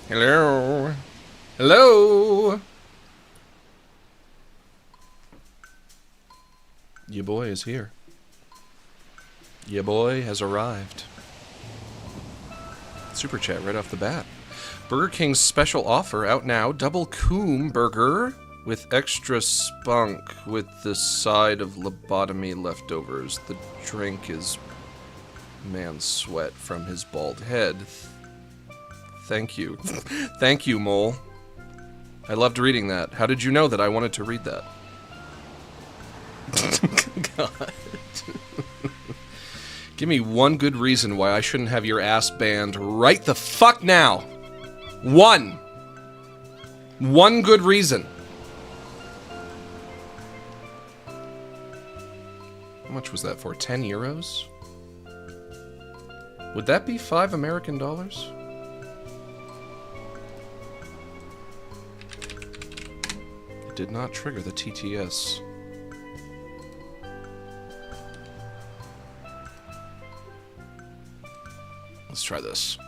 Hello? Hello? Your boy is here. Your boy has arrived. Super chat right off the bat. Burger King's special offer out now. Double coom burger with extra spunk with the side of lobotomy leftovers. The drink is man's sweat from his bald head. Thank you. Thank you, Mole. I loved reading that. How did you know that I wanted to read that? God. Give me one good reason why I shouldn't have your ass banned right the fuck now. One. One good reason. How much was that for? 10 euros? Would that be $5 American? It did not trigger the TTS. Let's try this.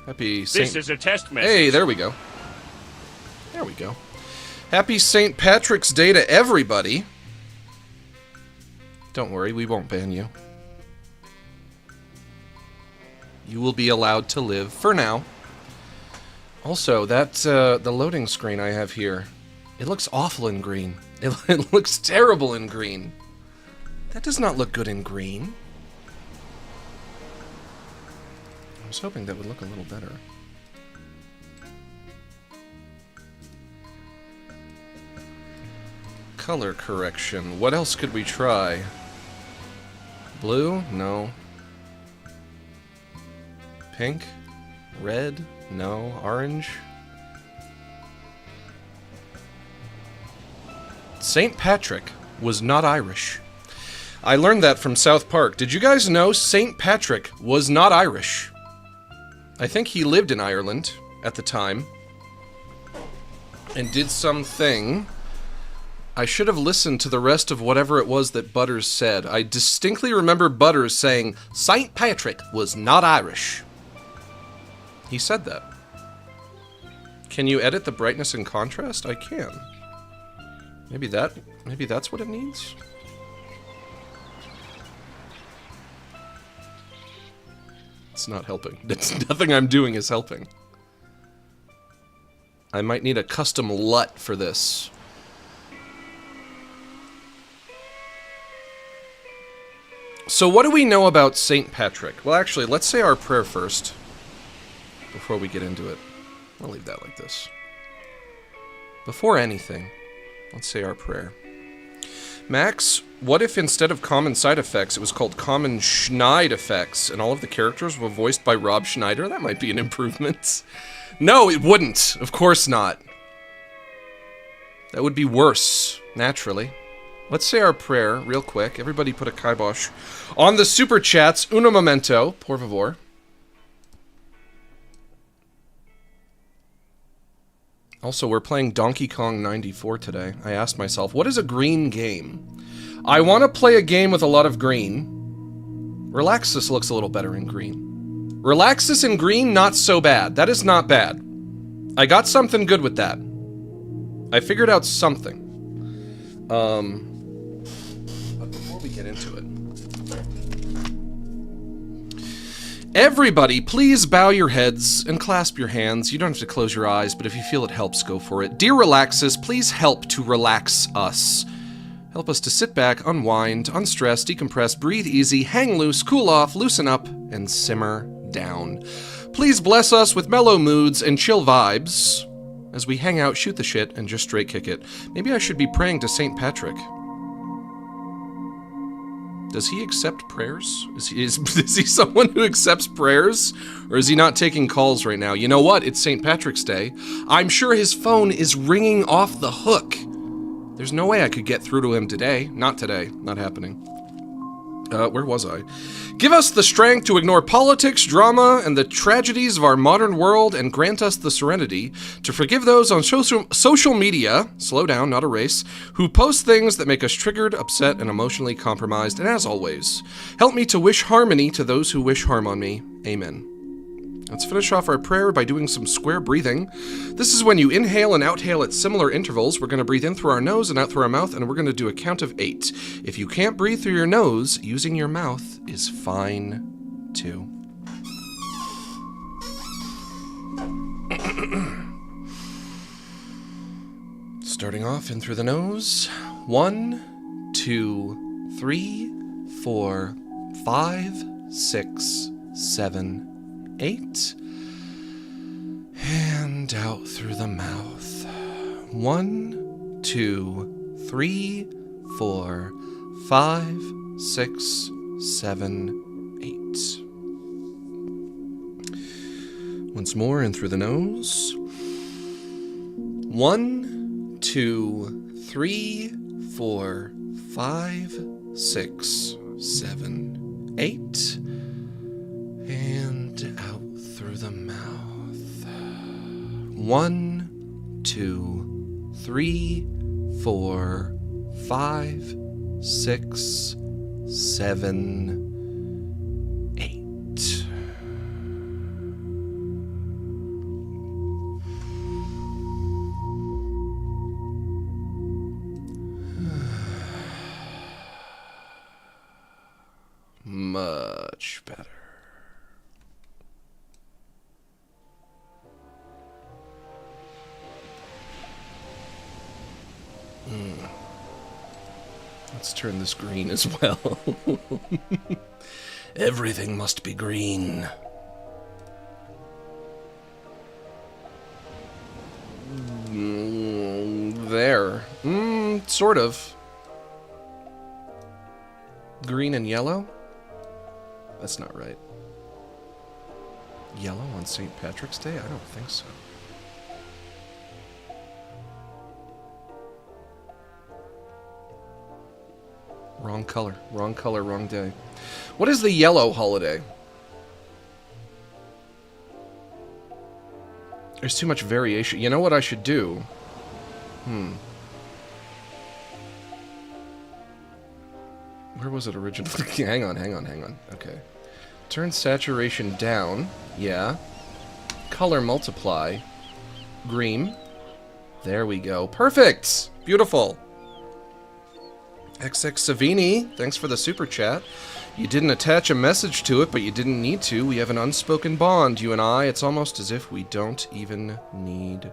Happy Saint... This is a test message. Hey, there we go. There we go. Happy St. Patrick's Day to everybody. Don't worry, we won't ban you. You will be allowed to live for now. Also, that the loading screen I have here, it looks awful in green. It looks terrible in green. That does not look good in green. I was hoping that would look a little better. Color correction. What else could we try? Blue? No. Pink? Red? No. Orange? St. Patrick was not Irish. I learned that from South Park. Did you guys know St. Patrick was not Irish? I think he lived in Ireland at the time and did something. I should have listened to the rest of whatever it was that Butters said. I distinctly remember Butters saying, St. Patrick was not Irish. He said that. Can you edit the brightness and contrast? I can. Maybe that's what it needs? It's not helping. Nothing I'm doing is helping. I might need a custom LUT for this. So what do we know about St. Patrick? Well, actually, let's say our prayer first before we get into it. I'll leave that like this. Before anything, let's say our prayer. Max, what if instead of common side effects, it was called common Schneid effects, and all of the characters were voiced by Rob Schneider? That might be an improvement. No, it wouldn't. Of course not. That would be worse, naturally. Let's say our prayer real quick. Everybody put a kibosh on the super chats. Uno momento, por favor. Also, we're playing Donkey Kong 94 today. I asked myself, what is a green game? I want to play a game with a lot of green. Relaxis looks a little better in green. Relaxis in green, not so bad. That is not bad. I got something good with that. I figured out something. But before we get into it... Everybody, please bow your heads and clasp your hands. You don't have to close your eyes, but if you feel it helps, go for it. Dear Relaxes, please help to relax us. Help us to sit back, unwind, unstress, decompress, breathe easy, hang loose, cool off, loosen up, and simmer down. Please bless us with mellow moods and chill vibes as we hang out, shoot the shit, and just straight kick it. Maybe I should be praying to St. Patrick. Does he accept prayers? Is he someone who accepts prayers? Or is he not taking calls right now? You know what? It's St. Patrick's Day. I'm sure his phone is ringing off the hook. There's no way I could get through to him today. Not today. Not happening. Where was I? Give us the strength to ignore politics, drama, and the tragedies of our modern world, and grant us the serenity to forgive those on social media, slow down, not erase, who post things that make us triggered, upset, and emotionally compromised. And as always, help me to wish harmony to those who wish harm on me. Amen. Let's finish off our prayer by doing some square breathing. This is when you inhale and outhale at similar intervals. We're going to breathe in through our nose and out through our mouth, and we're going to do a count of 8. If you can't breathe through your nose, using your mouth is fine, too. Starting off in through the nose. 1, 2, 3, 4, 5, 6, 7, 8. And out through the mouth. 1, 2, 3, 4, 5, 6, 7, 8. Once more in through the nose. 1, 2, 3, 4, 5, 6, 7, 8. And out through the mouth. 1, 2, 3, 4, 5, 6, 7, 8. Much better. Let's turn this green as well. Everything must be green. There. Sort of. Green and yellow? That's not right. Yellow on St. Patrick's Day? I don't think so. Wrong color, wrong day. What is the yellow holiday? There's too much variation. You know what I should do? Where was it originally? hang on. Okay. Turn saturation down. Yeah. Color multiply. Green. There we go. Perfect! Beautiful. XX Savini, thanks for the super chat. You didn't attach a message to it, but you didn't need to. We have an unspoken bond, you and I. It's almost as if we don't even need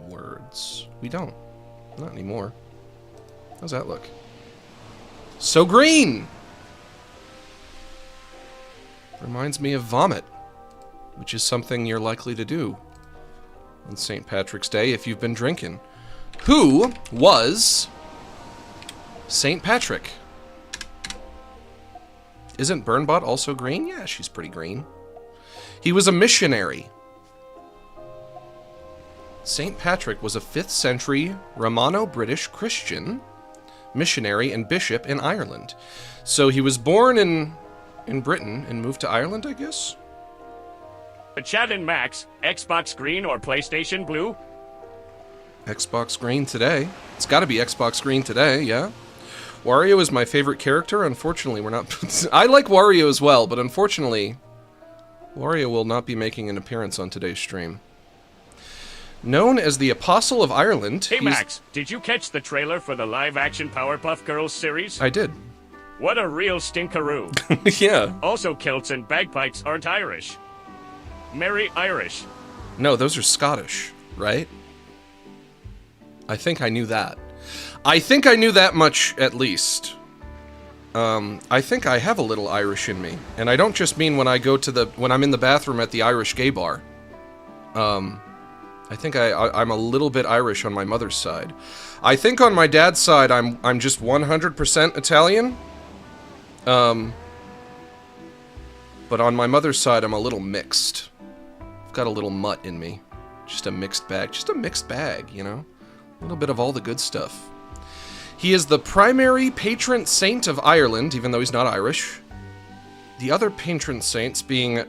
words. We don't. Not anymore. How's that look? So green! Reminds me of vomit, which is something you're likely to do on St. Patrick's Day if you've been drinking. Who was St. Patrick? Isn't Burnbot also green? Yeah, she's pretty green. He was a missionary. St. Patrick was a 5th century Romano-British Christian missionary and bishop in Ireland. So he was born in Britain and moved to Ireland, I guess? Chat and Max, Xbox Green or PlayStation Blue? Xbox Green today. It's gotta be Xbox Green today, yeah? Wario is my favorite character. Unfortunately, we're not... I like Wario as well, but unfortunately, Wario will not be making an appearance on today's stream. Known as the Apostle of Ireland... Hey Max, did you catch the trailer for the live-action Powerpuff Girls series? I did. What a real stinkaroo. Yeah. Also, kilts and bagpipes aren't Irish. Merry Irish. No, those are Scottish, right? I think I knew that. I think I knew that much, at least. I think I have a little Irish in me. And I don't just mean when I go to when I'm in the bathroom at the Irish gay bar. I think I'm a little bit Irish on my mother's side. I think on my dad's side, I'm just 100% Italian. But on my mother's side, I'm a little mixed. I've got a little mutt in me. Just a mixed bag. Just a mixed bag, you know? A little bit of all the good stuff. He is the primary patron saint of Ireland, even though he's not Irish. The other patron saints being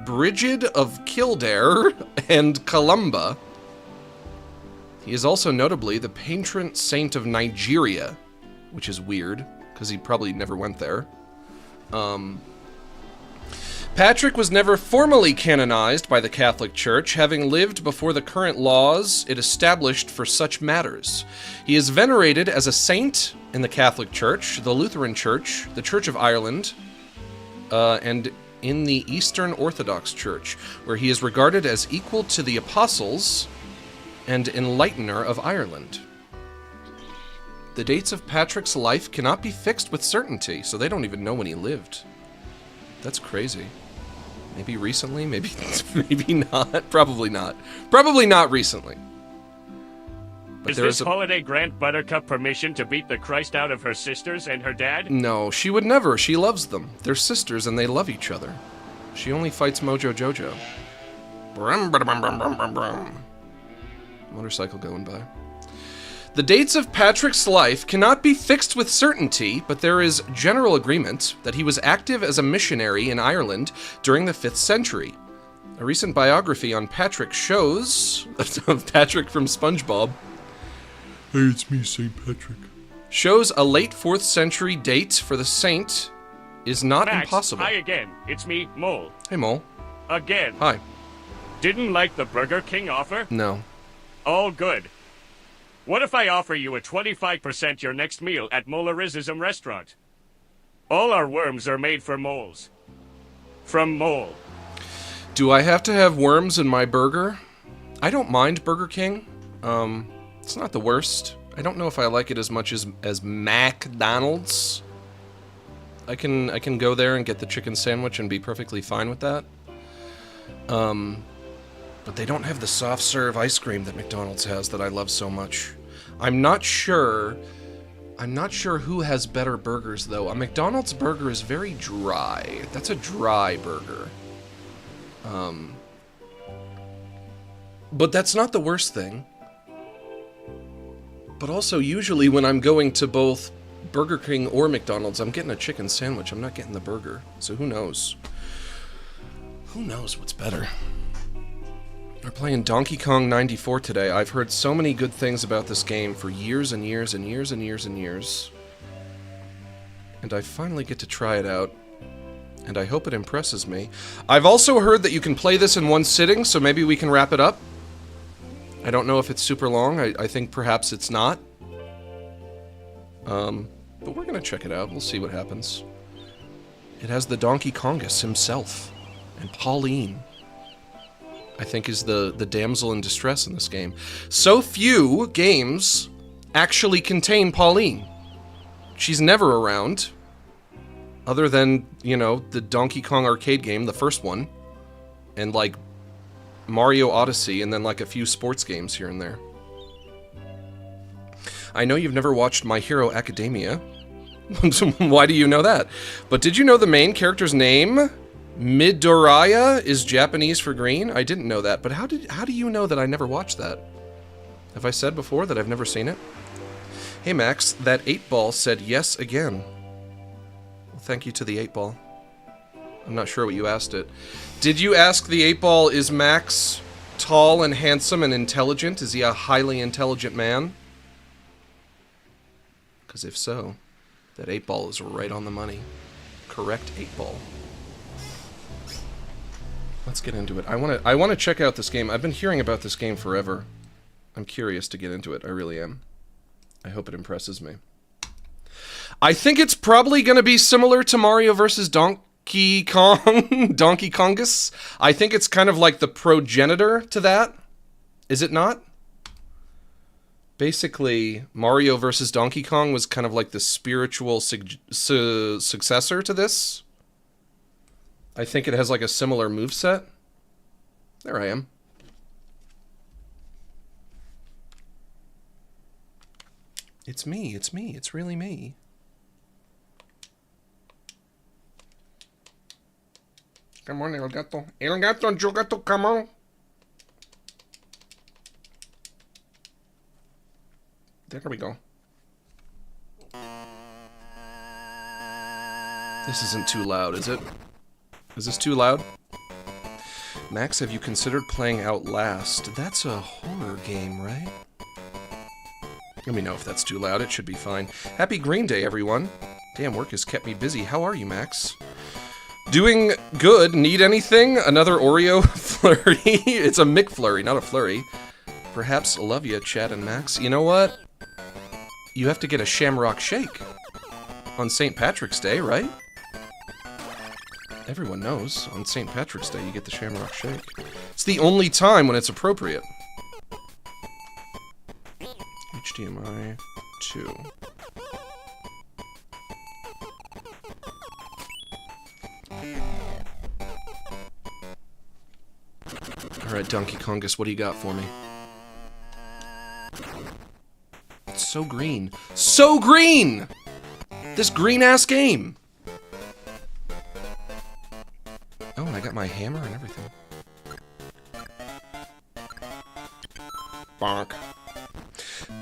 Brigid of Kildare and Columba. He is also notably the patron saint of Nigeria, which is weird, because he probably never went there. Patrick was never formally canonized by the Catholic Church, having lived before the current laws it established for such matters. He is venerated as a saint in the Catholic Church, the Lutheran Church, the Church of Ireland, and in the Eastern Orthodox Church, where he is regarded as equal to the apostles and enlightener of Ireland. The dates of Patrick's life cannot be fixed with certainty, so they don't even know when he lived. That's crazy. Maybe recently, maybe not. Probably not. Probably not recently. But Does this holiday grant Buttercup permission to beat the Christ out of her sisters and her dad? No, she would never. She loves them. They're sisters and they love each other. She only fights Mojo Jojo. Brum, brum, brum, brum, brum, brum. Motorcycle going by. The dates of Patrick's life cannot be fixed with certainty, but there is general agreement that he was active as a missionary in Ireland during the 5th century. A recent biography on Patrick shows... Patrick from SpongeBob. Hey, it's me, St. Patrick. Shows a late 4th century date for the saint is not Max, impossible. Hi again. It's me, Mole. Hey, Mole. Again. Hi. Didn't like the Burger King offer? No. All good. What if I offer you a 25% your next meal at Molarism restaurant? All our worms are made for moles. From Mole. Do I have to have worms in my burger? I don't mind Burger King. It's not the worst. I don't know if I like it as much as McDonald's. I can go there and get the chicken sandwich and be perfectly fine with that. But they don't have the soft serve ice cream that McDonald's has that I love so much. I'm not sure who has better burgers though. A McDonald's burger is very dry. That's a dry burger. But that's not the worst thing. But also usually when I'm going to both Burger King or McDonald's, I'm getting a chicken sandwich. I'm not getting the burger. So who knows? Who knows what's better? We're playing Donkey Kong 94 today. I've heard so many good things about this game for years and years and years and years and years. And I finally get to try it out. And I hope it impresses me. I've also heard that you can play this in one sitting, so maybe we can wrap it up. I don't know if it's super long. I think perhaps it's not. But we're gonna check it out. We'll see what happens. It has the Donkey Kongus himself. And Pauline, I think, is the damsel in distress in this game. So few games actually contain Pauline. She's never around. Other than, you know, the Donkey Kong arcade game, the first one. And, like, Mario Odyssey, and then, like, a few sports games here and there. I know you've never watched My Hero Academia. Why do you know that? But did you know the main character's name, Midoriya, is Japanese for green? I didn't know that, but how do you know that I never watched that? Have I said before that I've never seen it? Hey Max, that 8-ball said yes again. Well, thank you to the 8-ball. I'm not sure what you asked it. Did you ask the 8-ball, is Max tall and handsome and intelligent? Is he a highly intelligent man? Because if so, that 8-ball is right on the money. Correct 8-ball. Let's get into it. I want to check out this game. I've been hearing about this game forever. I'm curious to get into it. I really am. I hope it impresses me. I think it's probably going to be similar to Mario vs. Donkey Kong. Donkey Kongus. I think it's kind of like the progenitor to that. Is it not? Basically, Mario vs. Donkey Kong was kind of like the spiritual successor to this. I think it has like a similar moveset. There I am. It's me, it's really me. Come on, El Gato. El Gato, Yo Gato, come on. There we go. This isn't too loud, is it? Is this too loud? Max, have you considered playing Outlast? That's a horror game, right? Let me know if that's too loud. It should be fine. Happy Green Day, everyone. Damn, work has kept me busy. How are you, Max? Doing good. Need anything? Another Oreo flurry? It's a McFlurry, not a flurry. Perhaps love ya, Chad and Max. You know what? You have to get a Shamrock Shake on St. Patrick's Day, right? Everyone knows. On St. Patrick's Day, you get the Shamrock Shake. It's the only time when it's appropriate. HDMI 2. Alright, Donkey Kongus, what do you got for me? It's so green. So green! This green-ass game! Oh, and I got my hammer and everything. Bonk.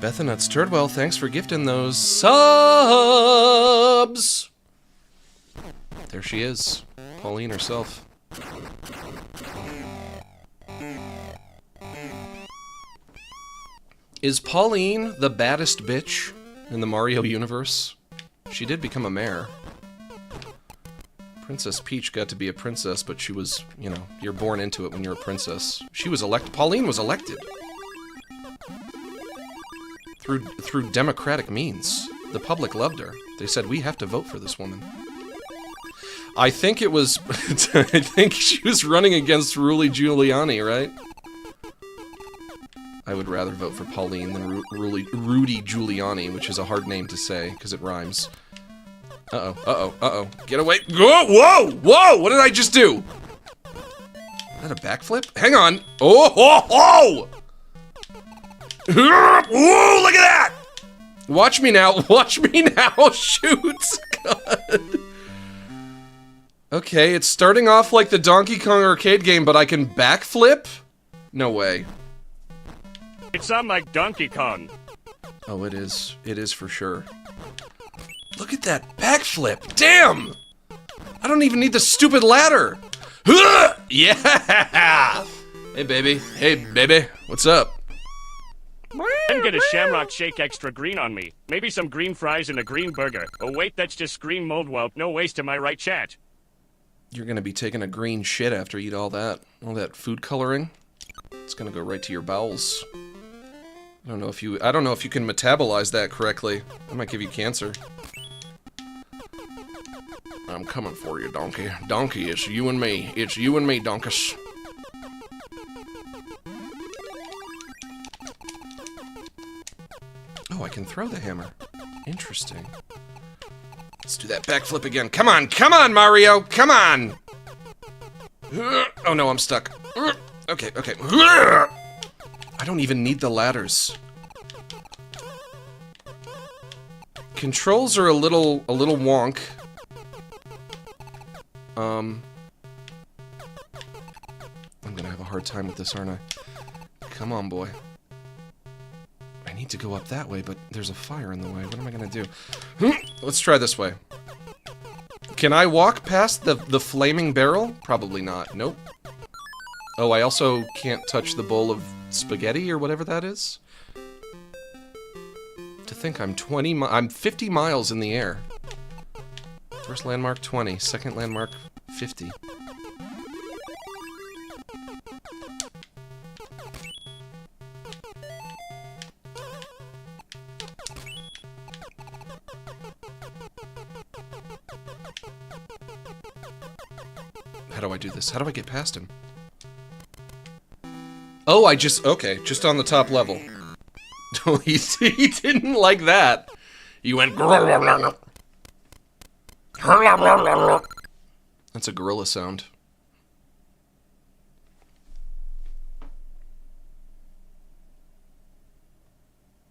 Bethanuts Turdwell, thanks for gifting those subs! There she is. Pauline herself. Is Pauline the baddest bitch in the Mario universe? She did become a mayor. Princess Peach got to be a princess, but she was, you know, you're born into it when you're a princess. She was elected. Pauline was elected. Through democratic means. The public loved her. They said, we have to vote for this woman. I think it was... I think she was running against Rudy Giuliani, right? I would rather vote for Pauline than Rudy Giuliani, which is a hard name to say, because it rhymes. Uh-oh, uh-oh, uh-oh. Get away. Whoa, whoa, whoa! What did I just do? Is that a backflip? Hang on. Oh, ho, ho! Whoa, look at that! Watch me now. Watch me now. Shoot. God. Okay, it's starting off like the Donkey Kong arcade game, but I can backflip? No way. It's unlike Donkey Kong. Oh, it is. It is for sure. Look at that backflip. Damn! I don't even need the stupid ladder. Yeah! Hey, baby. Hey, baby. What's up? And get a Shamrock Shake extra green on me. Maybe some green fries and a green burger. Oh wait, that's just green mold whelp. No waste, am I right, chat? You're gonna be taking a green shit after you eat all that food coloring. It's gonna go right to your bowels. I don't know if you can metabolize that correctly. That might give you cancer. I'm coming for you, donkey. Donkey, it's you and me. It's you and me, donkus. Oh, I can throw the hammer. Interesting. Let's do that backflip again. Come on, Mario! Come on! Oh no, I'm stuck. Okay. I don't even need the ladders. Controls are a little wonk. I'm gonna have a hard time with this, aren't I? Come on, boy. I need to go up that way, but there's a fire in the way. What am I gonna do? Let's try this way. Can I walk past the flaming barrel? Probably not. Nope. Oh, I also can't touch the bowl of spaghetti or whatever that is. To think I'm 50 miles in the air. First landmark 20, second landmark 50. How do I do this? How do I get past him? Oh, okay, just on the top level. he didn't like that. He went... That's a gorilla sound.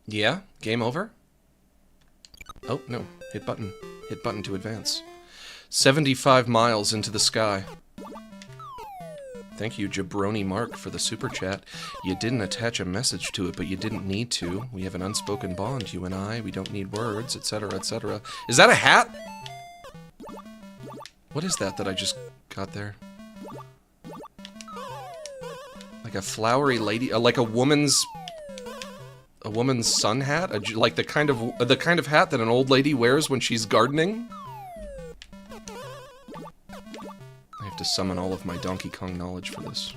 Yeah? Game over? Oh, no. Hit button. Hit button to advance. 75 miles into the sky. Thank you, Jabroni Mark, for the super chat. You didn't attach a message to it, but you didn't need to. We have an unspoken bond, you and I. We don't need words, etc., etc. Is that a hat? What is that I just got there? Like a flowery lady, like a woman's sun hat, like the kind of hat that an old lady wears when she's gardening. to summon all of my Donkey Kong knowledge for this.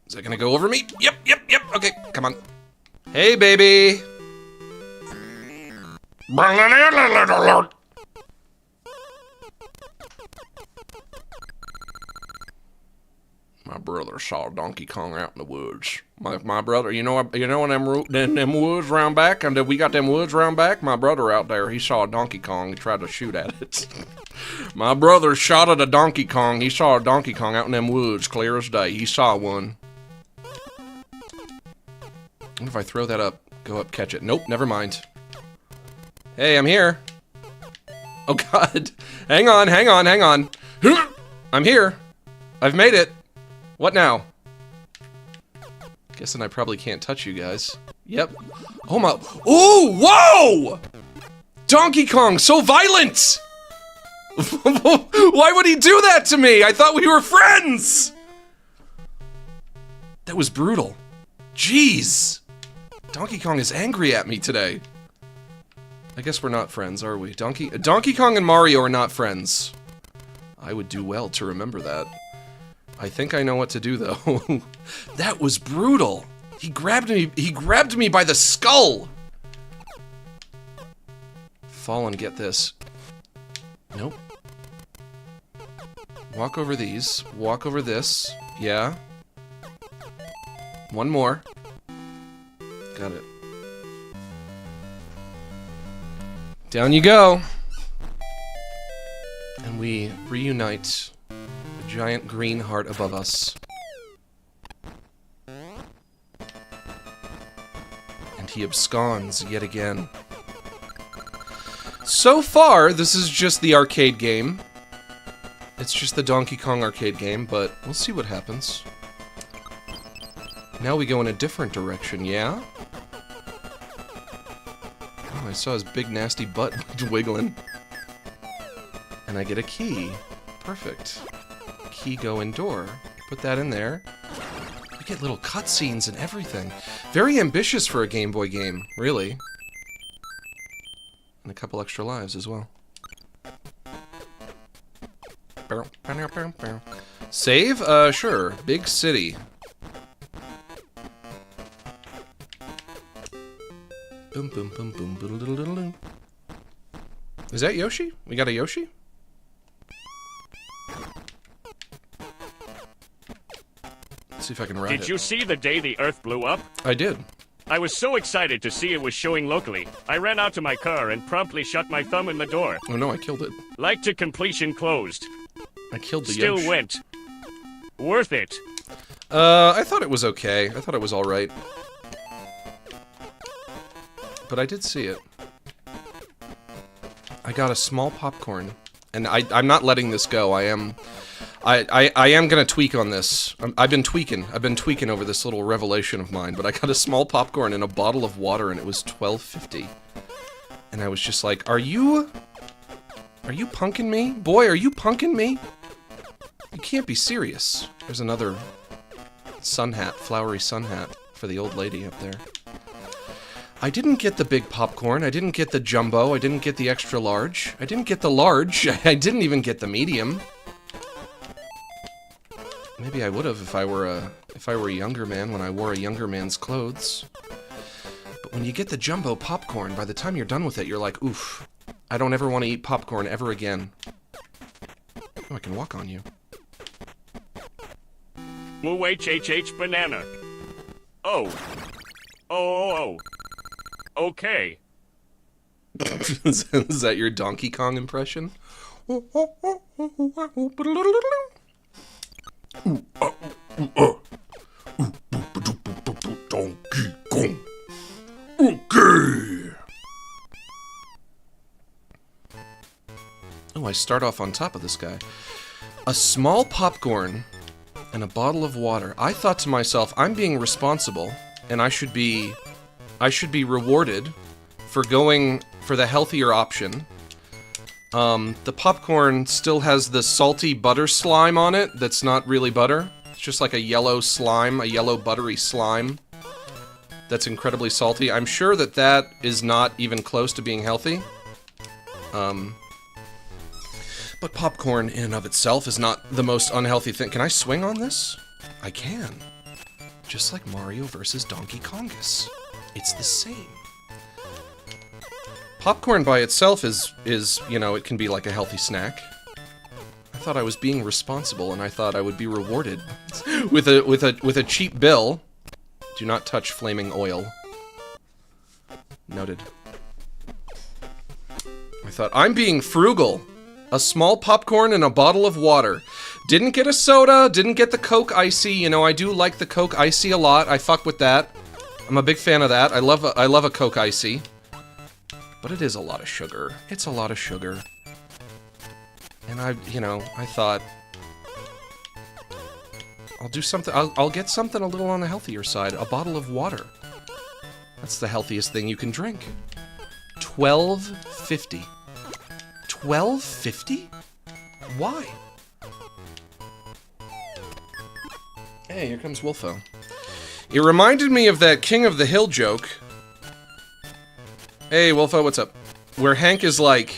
Is that gonna go over me? Yep. Okay, come on. Hey, baby! My brother saw Donkey Kong out in the woods. My brother, you know in them woods round back, and we got them woods round back. My brother out there, he saw a Donkey Kong. He tried to shoot at it. My brother shot at a Donkey Kong. He saw a Donkey Kong out in them woods, clear as day. He saw one. What if I throw that up? Go up, catch it. Nope, never mind. Hey, I'm here. Oh God! Hang on. I'm here. I've made it. What now? Guessing I probably can't touch you guys. Yep. Oh my. Ooh! Whoa! Donkey Kong, so violent! Why would he do that to me? I thought we were friends! That was brutal. Jeez! Donkey Kong is angry at me today. I guess we're not friends, are we? Donkey Kong and Mario are not friends. I would do well to remember that. I think I know what to do, though. That was brutal. He grabbed me by the skull. Fall and get this. Nope. Walk over these. Walk over this. Yeah. One more. Got it. Down you go. And we reunite. Giant green heart above us. And he absconds yet again. So far, this is just the arcade game. It's just the Donkey Kong arcade game, but we'll see what happens. Now we go in a different direction, yeah? Oh, I saw his big nasty butt wiggling. And I get a key. Perfect. Key go indoor. Put that in there. You get little cutscenes and everything. Very ambitious for a Game Boy game, really. And a couple extra lives as well. Save? Sure. Big city. Boom, boom, boom, boom, boom, boom, boom, boom. Is that Yoshi? We got a Yoshi? See if I can ride it. Did you see the day the Earth blew up? I did. I was so excited to see it was showing locally. I ran out to my car and promptly shut my thumb in the door. Oh no, I killed it. Like to completion closed. I killed the Still Yoshi. went. Worth it. I thought it was okay. I thought it was alright. But I did see it. I got a small popcorn. And I'm not letting this go. I am gonna tweak on this. I've been tweaking over this little revelation of mine, but I got a small popcorn and a bottle of water, and it was $12.50. And I was just like, are you punking me? Boy, are you punking me? You can't be serious. There's another sun hat, flowery sun hat for the old lady up there. I didn't get the big popcorn, I didn't get the jumbo, I didn't get the extra large, I didn't get the large, I didn't even get the medium. Maybe I would have if I were a younger man when I wore a younger man's clothes. But when you get the jumbo popcorn, by the time you're done with it, you're like, oof, I don't ever want to eat popcorn ever again. Oh, I can walk on you. Moo HHH banana. Oh. Oh. Okay. Is that your Donkey Kong impression? Donkey Kong. Okay. Oh, I start off on top of this guy. A small popcorn and a bottle of water. I thought to myself, I'm being responsible, and I should be rewarded for going for the healthier option. The popcorn still has the salty butter slime on it that's not really butter. It's just like a yellow slime, a yellow buttery slime that's incredibly salty. I'm sure that is not even close to being healthy. But popcorn in and of itself is not the most unhealthy thing. Can I swing on this? I can. Just like Mario versus Donkey Kongus. It's the same. Popcorn by itself is, you know, it can be like a healthy snack. I thought I was being responsible, and I thought I would be rewarded with a cheap bill. Do not touch flaming oil. Noted. I thought, I'm being frugal. A small popcorn and a bottle of water. Didn't get a soda, didn't get the Coke Icy. You know, I do like the Coke Icy a lot. I fuck with that. I'm a big fan of that. I love a Coke Icy. But it is a lot of sugar. It's a lot of sugar. And I thought, I'll do something, I'll get something a little on the healthier side. A bottle of water. That's the healthiest thing you can drink. $12.50. $12.50? Why? Hey, here comes Wolfo. It reminded me of that King of the Hill joke. Hey, Wolfo, what's up? Where Hank is like,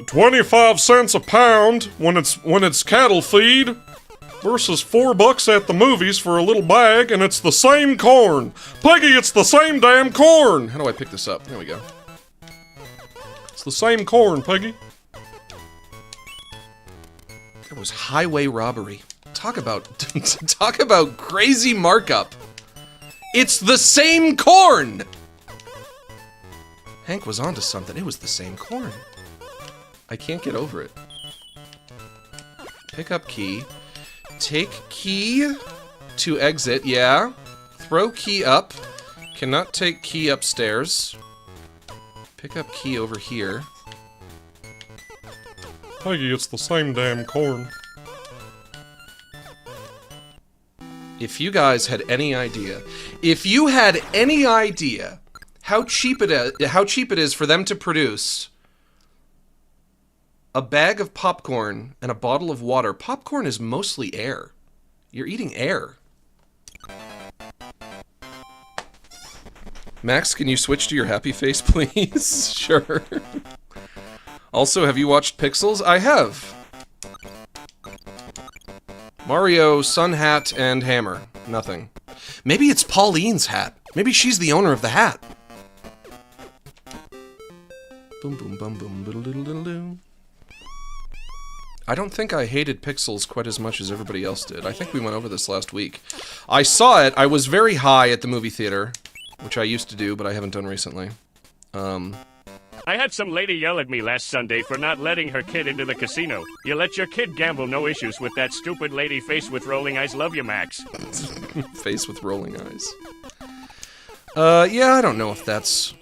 25 cents a pound when it's cattle feed versus $4 at the movies for a little bag, and it's the same corn. Peggy, it's the same damn corn. How do I pick this up? There we go. It's the same corn, Peggy. It was highway robbery. Talk about crazy markup. It's the same corn. Hank was onto something. It was the same corn. I can't get over it. Pick up key. Take key to exit. Yeah. Throw key up. Cannot take key upstairs. Pick up key over here. Peggy, it's the same damn corn. If you guys had any idea, how cheap it is for them to produce a bag of popcorn and a bottle of water. Popcorn is mostly air. You're eating air. Max, can you switch to your happy face, please? Sure. Also, have you watched Pixels? I have. Mario, sun hat, and hammer. Nothing. Maybe it's Pauline's hat. Maybe she's the owner of the hat. Boom, boom, bum, boom, diddle, diddle, diddle, diddle. I don't think I hated Pixels quite as much as everybody else did. I think we went over this last week. I saw it. I was very high at the movie theater, which I used to do, but I haven't done recently. I had some lady yell at me last Sunday for not letting her kid into the casino. You let your kid gamble, no issues with that stupid lady face with rolling eyes. Love you, Max. Face with rolling eyes. Yeah, I don't know if that's...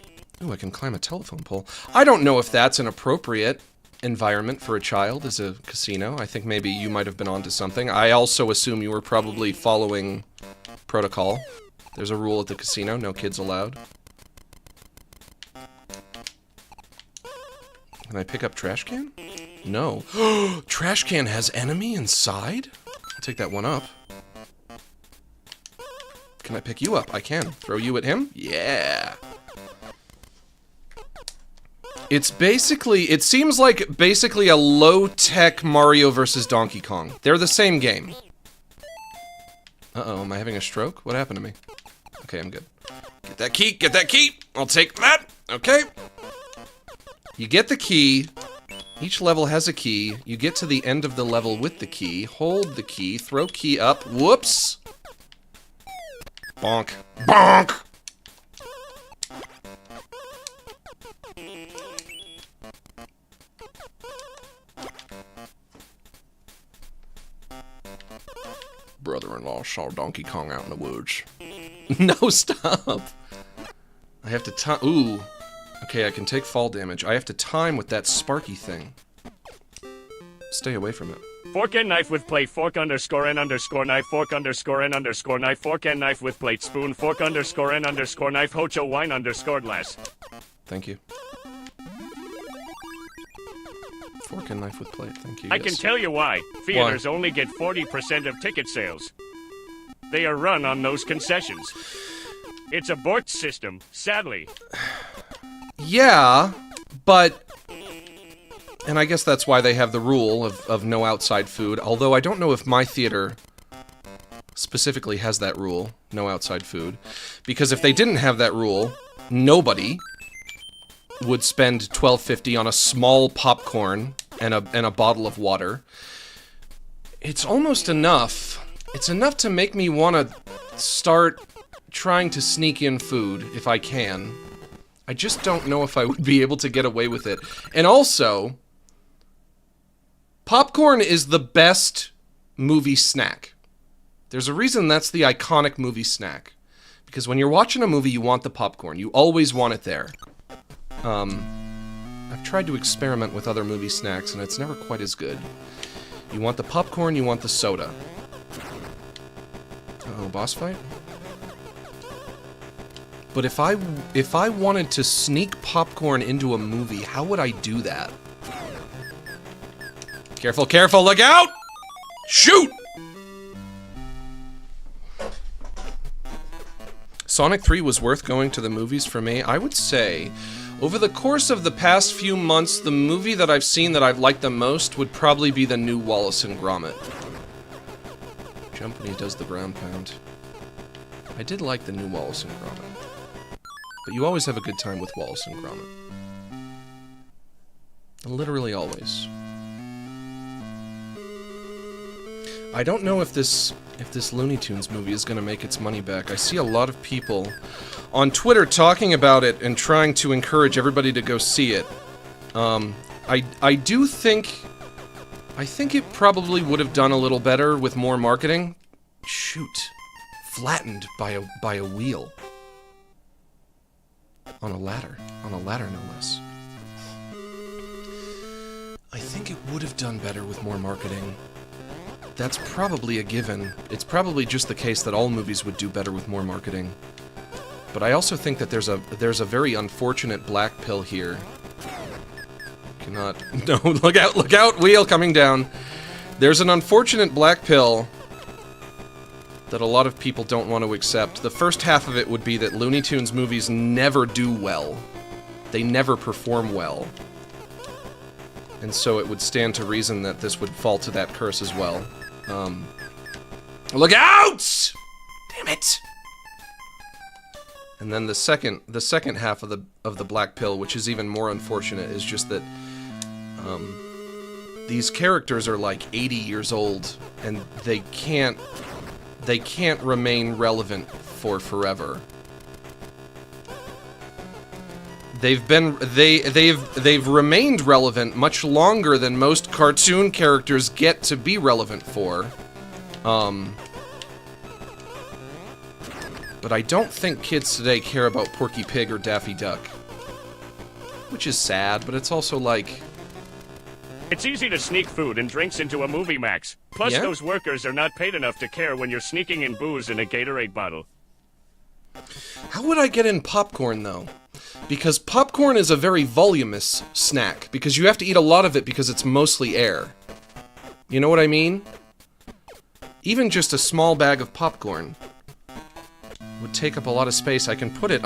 Ooh, I can climb a telephone pole. I don't know if that's an appropriate environment for a child as a casino. I think maybe you might have been onto something. I also assume you were probably following protocol. There's a rule at the casino, no kids allowed. Can I pick up trash can? No. Trash can has enemy inside? I'll take that one up. Can I pick you up? I can. Throw you at him? Yeah. It's basically, it seems like basically a low-tech Mario versus Donkey Kong. They're the same game. Uh-oh, am I having a stroke? What happened to me? Okay, I'm good. Get that key, get that key! I'll take that! Okay. You get the key. Each level has a key. You get to the end of the level with the key. Hold the key. Throw key up. Whoops! Bonk. Bonk! Brother-in-law saw Donkey Kong out in the woods. No, stop! I have to time. Ooh. Okay, I can take fall damage. I have to time with that sparky thing. Stay away from it. Fork and knife with plate, fork underscore and underscore knife, fork underscore and underscore knife, fork and knife with plate, spoon, fork underscore and underscore knife, hocho wine underscore glass. Thank you. Fork and knife with plate, thank you. I can tell you why. Theaters only get 40% of ticket sales. They are run on those concessions. It's a Bort system, sadly. Yeah, But, and I guess that's why they have the rule of no outside food, although I don't know if my theater specifically has that rule, no outside food, because if they didn't have that rule, nobody would spend $12.50 on a small popcorn and a bottle of water. It's almost enough. It's enough to make me want to start trying to sneak in food if I can. I just don't know if I would be able to get away with it. And also, popcorn is the best movie snack. There's a reason that's the iconic movie snack. Because when you're watching a movie, you want the popcorn. You always want it there. I've tried to experiment with other movie snacks, and it's never quite as good. You want the popcorn, you want the soda. Uh-oh, boss fight? But if I wanted to sneak popcorn into a movie, how would I do that? Careful, careful, look out! Shoot! Sonic 3 was worth going to the movies for me. I would say, over the course of the past few months, the movie that I've seen that I've liked the most would probably be the new Wallace and Gromit. Jump when he does the ground pound. I did like the new Wallace and Gromit. But you always have a good time with Wallace and Gromit. Literally always. I don't know if this Looney Tunes movie is going to make its money back. I see a lot of people on Twitter talking about it and trying to encourage everybody to go see it. I do think... I think it probably would have done a little better with more marketing. Shoot. Flattened by a wheel. On a ladder. On a ladder, no less. I think it would have done better with more marketing. That's probably a given. It's probably just the case that all movies would do better with more marketing. But I also think that there's a very unfortunate black pill here. Cannot... No, look out, wheel coming down. There's an unfortunate black pill that a lot of people don't want to accept. The first half of it would be that Looney Tunes movies never do well. They never perform well. And so it would stand to reason that this would fall to that curse as well. Look out! Damn it! And then the second half of the black pill, which is even more unfortunate, is just that these characters are like 80 years old, and they can't remain relevant for forever. They've remained relevant much longer than most cartoon characters get to be relevant for. But I don't think kids today care about Porky Pig or Daffy Duck. Which is sad, but it's also like... It's easy to sneak food and drinks into a movie, Max. Plus, Yeah? those workers are not paid enough to care when you're sneaking in booze in a Gatorade bottle. How would I get in popcorn, though? Because popcorn is a very voluminous snack, because you have to eat a lot of it because it's mostly air. You know what I mean? Even just a small bag of popcorn would take up a lot of space. I can put it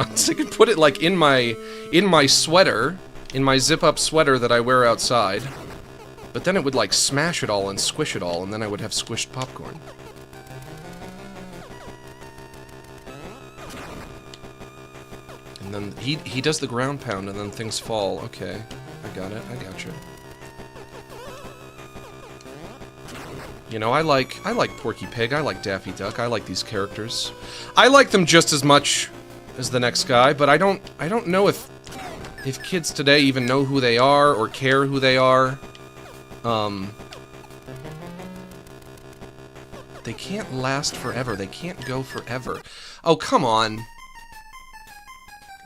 like in my sweater, in my zip-up sweater that I wear outside. But then it would like smash it all and squish it all, and then I would have squished popcorn. And then he does the ground pound, and then things fall. Okay, I got it. I got you. You know, I like Porky Pig. I like Daffy Duck. I like these characters. I like them just as much as the next guy, but I don't know if kids today even know who they are or care who they are. They can't last forever. They can't go forever. Oh, come on.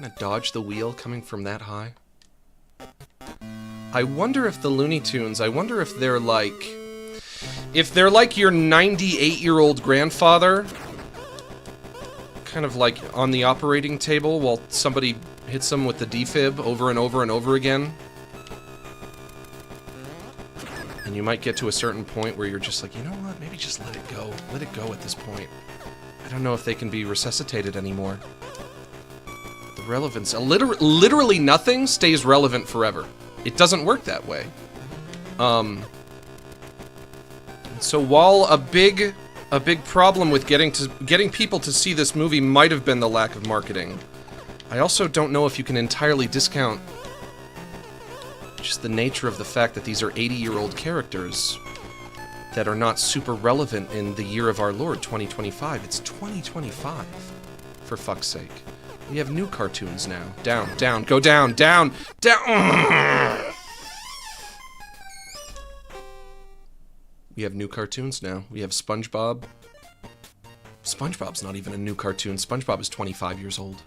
Gonna dodge the wheel coming from that high? I wonder if the Looney Tunes, I wonder if they're like your 98-year-old grandfather, kind of like on the operating table while somebody hits them with the defib over and over and over again. And you might get to a certain point where you're just like, you know what, maybe just let it go. Let it go at this point. I don't know if they can be resuscitated anymore. The relevance. Literally nothing stays relevant forever. It doesn't work that way. So while a big problem with getting people to see this movie might have been the lack of marketing, I also don't know if you can entirely discount just the nature of the fact that these are 80-year-old characters that are not super relevant in the year of our Lord, 2025. It's 2025, for fuck's sake. We have new cartoons now. Down, down, go down, down, down! We have new cartoons now. We have SpongeBob. SpongeBob's not even a new cartoon. SpongeBob is 25 years old.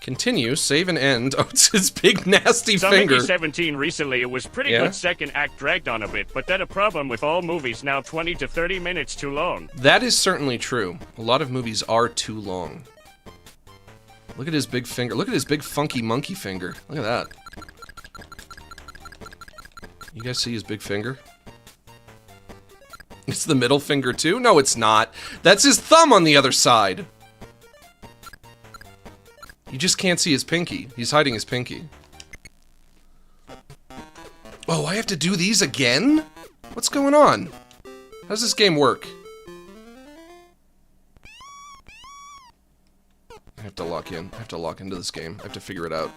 Continue, save and end. Oh, it's his big nasty finger. Mickey 17 recently, it was pretty good second act dragged on a bit, but that a problem with all movies now 20 to 30 minutes too long. That is certainly true. A lot of movies are too long. Look at his big finger. Look at his big funky monkey finger. Look at that. You guys see his big finger? It's the middle finger too? No, it's not. That's his thumb on the other side. You just can't see his pinky. He's hiding his pinky. Oh, I have to do these again? What's going on? How does this game work? I have to lock in. I have to lock into this game. I have to figure it out.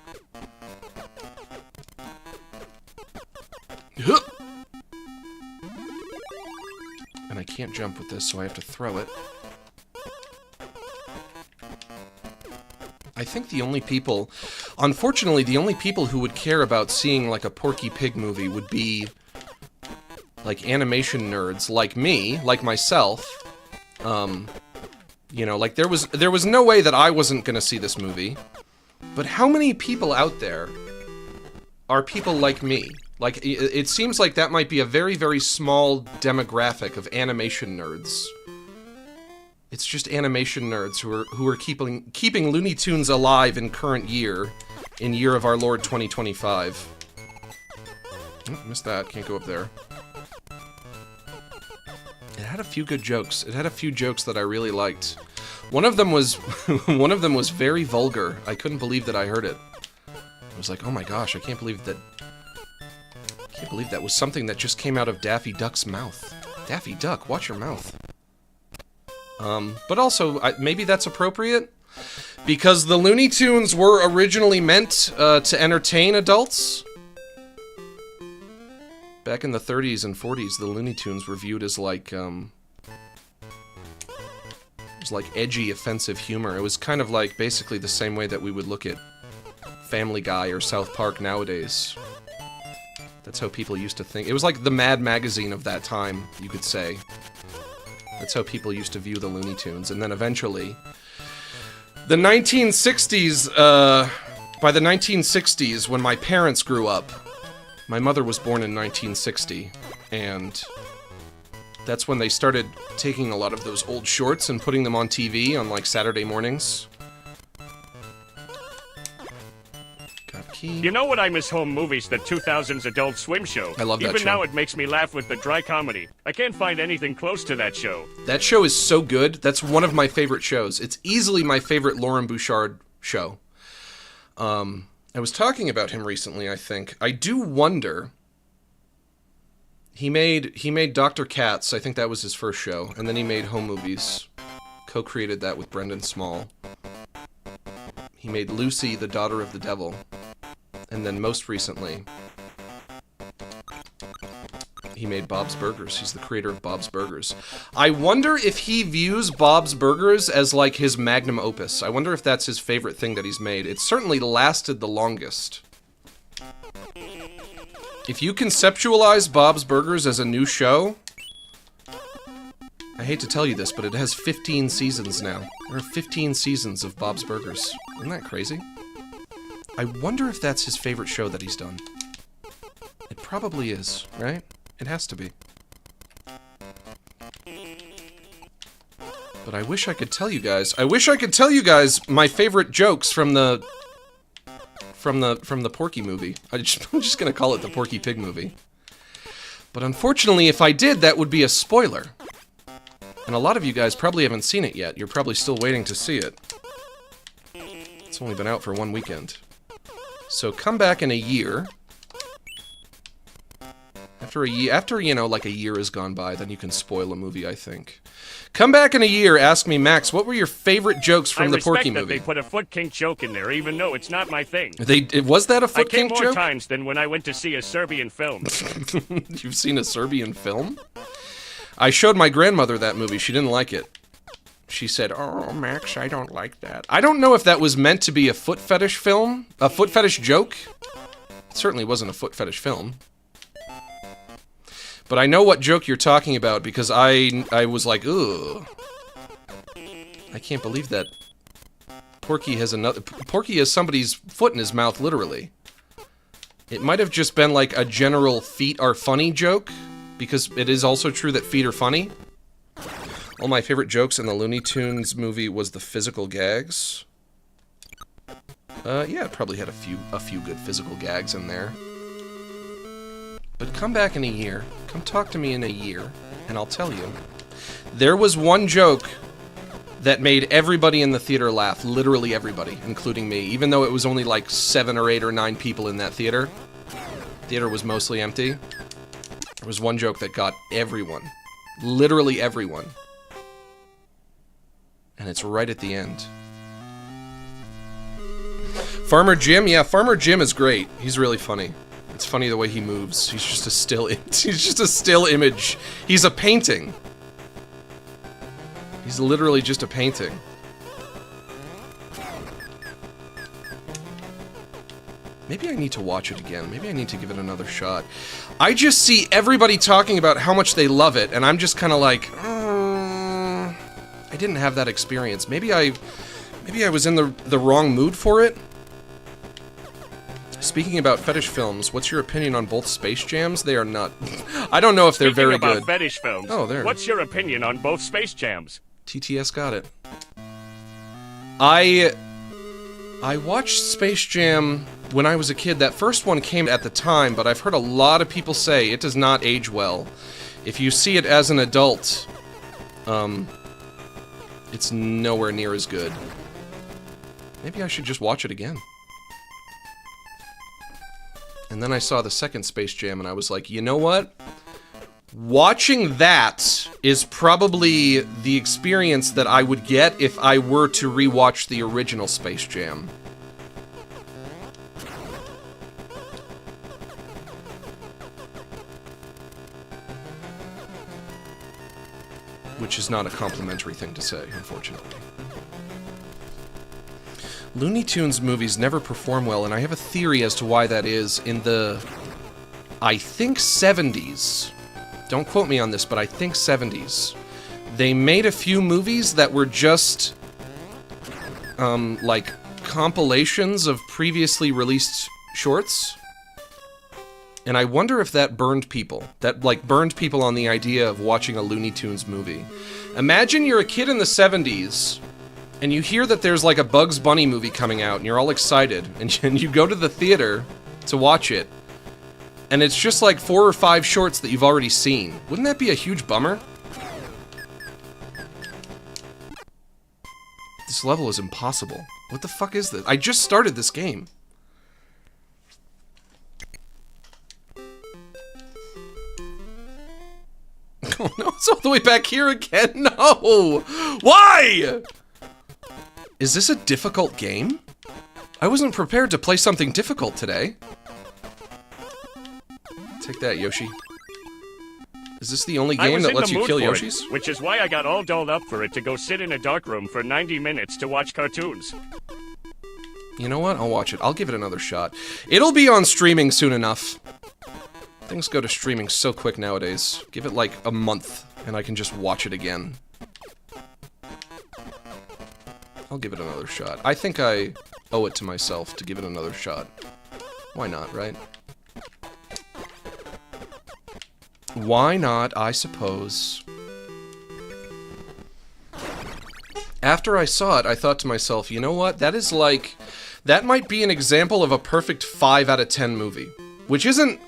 And I can't jump with this, so I have to throw it. I think the only people... Unfortunately, the only people who would care about seeing, like, a Porky Pig movie would be, like, animation nerds like me, like myself. You know, like, there was no way that I wasn't gonna see this movie. But how many people out there are people like me? Like, it seems like that might be a very, very small demographic of animation nerds. It's just animation nerds who are keeping Looney Tunes alive in current year, in year of our Lord 2025. Oh, missed that. Can't go up there. It had a few good jokes. It had a few jokes that I really liked. One of them was very vulgar. I couldn't believe that I heard it. I was like, oh my gosh, I can't believe that was something that just came out of Daffy Duck's mouth. Daffy Duck, watch your mouth. But also, maybe that's appropriate, because the Looney Tunes were originally meant to entertain adults. Back in the 30s and 40s, the Looney Tunes were viewed as like, it was like edgy, offensive humor. It was kind of like basically the same way that we would look at Family Guy or South Park nowadays. That's how people used to think. It was like the Mad magazine of that time, you could say. That's how people used to view the Looney Tunes. And then eventually, the 1960s, by the 1960s, when my parents grew up, my mother was born in 1960, and that's when they started taking a lot of those old shorts and putting them on TV on, like, Saturday mornings. You know what I miss home movies, the 2000s Adult Swim show. I love that show. Even now it makes me laugh with the dry comedy. I can't find anything close to that show. That show is so good. That's one of my favorite shows. It's easily my favorite Lauren Bouchard show. I was talking about him recently, I think. I do wonder... He made Dr. Katz, I think that was his first show, and then he made Home Movies. Co-created that with Brendan Small. He made Lucy, the Daughter of the Devil. And then most recently, he made Bob's Burgers. He's the creator of Bob's Burgers. I wonder if he views Bob's Burgers as like his magnum opus. I wonder if that's his favorite thing that he's made. It certainly lasted the longest. If you conceptualize Bob's Burgers as a new show, I hate to tell you this, but it has 15 seasons now. There are 15 seasons of Bob's Burgers. Isn't that crazy? I wonder if that's his favorite show that he's done. It probably is, right? It has to be. But I wish I could tell you guys. I wish I could tell you guys my favorite jokes from the Porky movie. I'm just gonna call it the Porky Pig movie. But unfortunately, if I did, that would be a spoiler. And a lot of you guys probably haven't seen it yet. You're probably still waiting to see it. It's only been out for 1 weekend. So come back in a year. After, you know, like a year has gone by, then you can spoil a movie, I think. Come back in a year, ask me, Max, what were your favorite jokes from the Porky movie? I respect that they put a foot kink joke in there, even though it's not my thing. Was that a foot kink joke? I came more times than when I went to see a Serbian film. You've seen a Serbian film? I showed my grandmother that movie. She didn't like it. She said, "Oh, Max, I don't like that." I don't know if that was meant to be a foot fetish film, a foot fetish joke. It certainly wasn't a foot fetish film. But I know what joke you're talking about because I was like, ugh. I can't believe that Porky has somebody's foot in his mouth, literally. It might have just been like a general feet are funny joke, because it is also true that feet are funny. All my favorite jokes in the Looney Tunes movie was the physical gags. Yeah, it probably had a few good physical gags in there. But come back in a year. Come talk to me in a year, and I'll tell you. There was one joke that made everybody in the theater laugh. Literally everybody, including me. Even though it was only like 7 or 8 or 9 people in that theater. The theater was mostly empty. There was one joke that got everyone. Literally everyone. And it's right at the end. Farmer Jim? Yeah, Farmer Jim is great. He's really funny. It's funny the way he moves. He's just a still image. He's a painting. He's literally just a painting. Maybe I need to watch it again. Maybe I need to give it another shot. I just see everybody talking about how much they love it, and I'm just kind of like, I didn't have that experience. Maybe I was in the wrong mood for it. Speaking about fetish films, what's your opinion on both Space Jams? They are not... I don't know if they're very good. Speaking about fetish films, oh, there. What's your opinion on both Space Jams? TTS got it. I watched Space Jam when I was a kid. That first one came at the time, but I've heard a lot of people say it does not age well. If you see it as an adult, it's nowhere near as good. Maybe I should just watch it again. And then I saw the second Space Jam, and I was like, you know what? Watching that is probably the experience that I would get if I were to rewatch the original Space Jam. Which is not a complimentary thing to say, unfortunately. Looney Tunes movies never perform well, and I have a theory as to why that is. In the, I think, 70s, don't quote me on this, but I think 70s, they made a few movies that were just, like, compilations of previously released shorts. And I wonder if that burned people. That, like, burned people on the idea of watching a Looney Tunes movie. Imagine you're a kid in the 70s, and you hear that there's like a Bugs Bunny movie coming out, and you're all excited, and you go to the theater to watch it, and it's just like 4 or 5 shorts that you've already seen. Wouldn't that be a huge bummer? This level is impossible. What the fuck is this? I just started this game. Oh no, it's all the way back here again. No! Why? Is this a difficult game? I wasn't prepared to play something difficult today. Take that, Yoshi. Is this the only game that lets you kill Yoshis? Which is why I got all dolled up for it to go sit in a dark room for 90 minutes to watch cartoons. You know what? I'll watch it. I'll give it another shot. It'll be on streaming soon enough. Things go to streaming so quick nowadays. Give it like a month, and I can just watch it again. I'll give it another shot. I think I owe it to myself to give it another shot. Why not, right? Why not, I suppose. After I saw it, I thought to myself, you know what? That is like... That might be an example of a perfect 5 out of 10 movie. Which isn't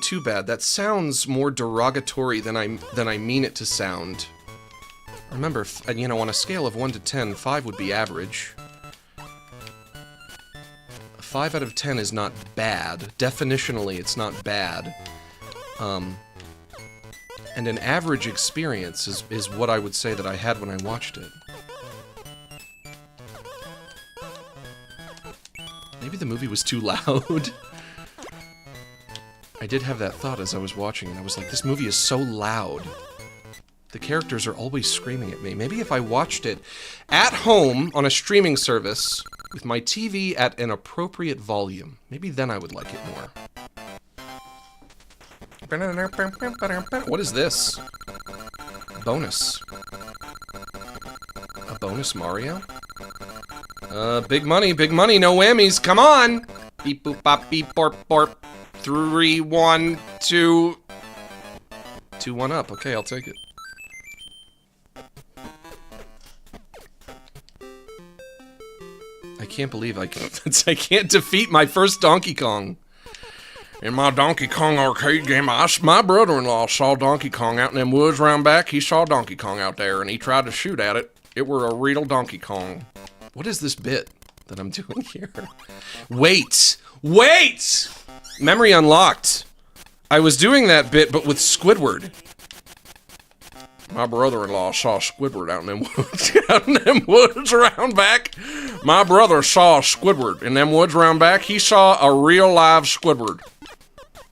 too bad. That sounds more derogatory than I mean it to sound. Remember, you know, on a scale of 1 to 10, 5 would be average. 5 out of 10 is not bad. Definitionally, it's not bad. And an average experience is what I would say that I had when I watched it. Maybe the movie was too loud. I did have that thought as I was watching, and I was like, this movie is so loud. The characters are always screaming at me. Maybe if I watched it at home on a streaming service with my TV at an appropriate volume, maybe then I would like it more. What is this? Bonus. A bonus Mario? Big money, no whammies, come on! Beep boop bop beep borp borp. 3, 1, 2... 2, 1 up, okay, I'll take it. I can't believe I can't defeat my first Donkey Kong. In my Donkey Kong arcade game, my brother-in-law saw Donkey Kong out in them woods round back. He saw Donkey Kong out there, and he tried to shoot at it. It were a real Donkey Kong. What is this bit that I'm doing here? Wait! Wait! Memory unlocked. I was doing that bit, but with Squidward. My brother-in-law saw Squidward out in them woods, around back. My brother saw Squidward in them woods round back. He saw a real live Squidward.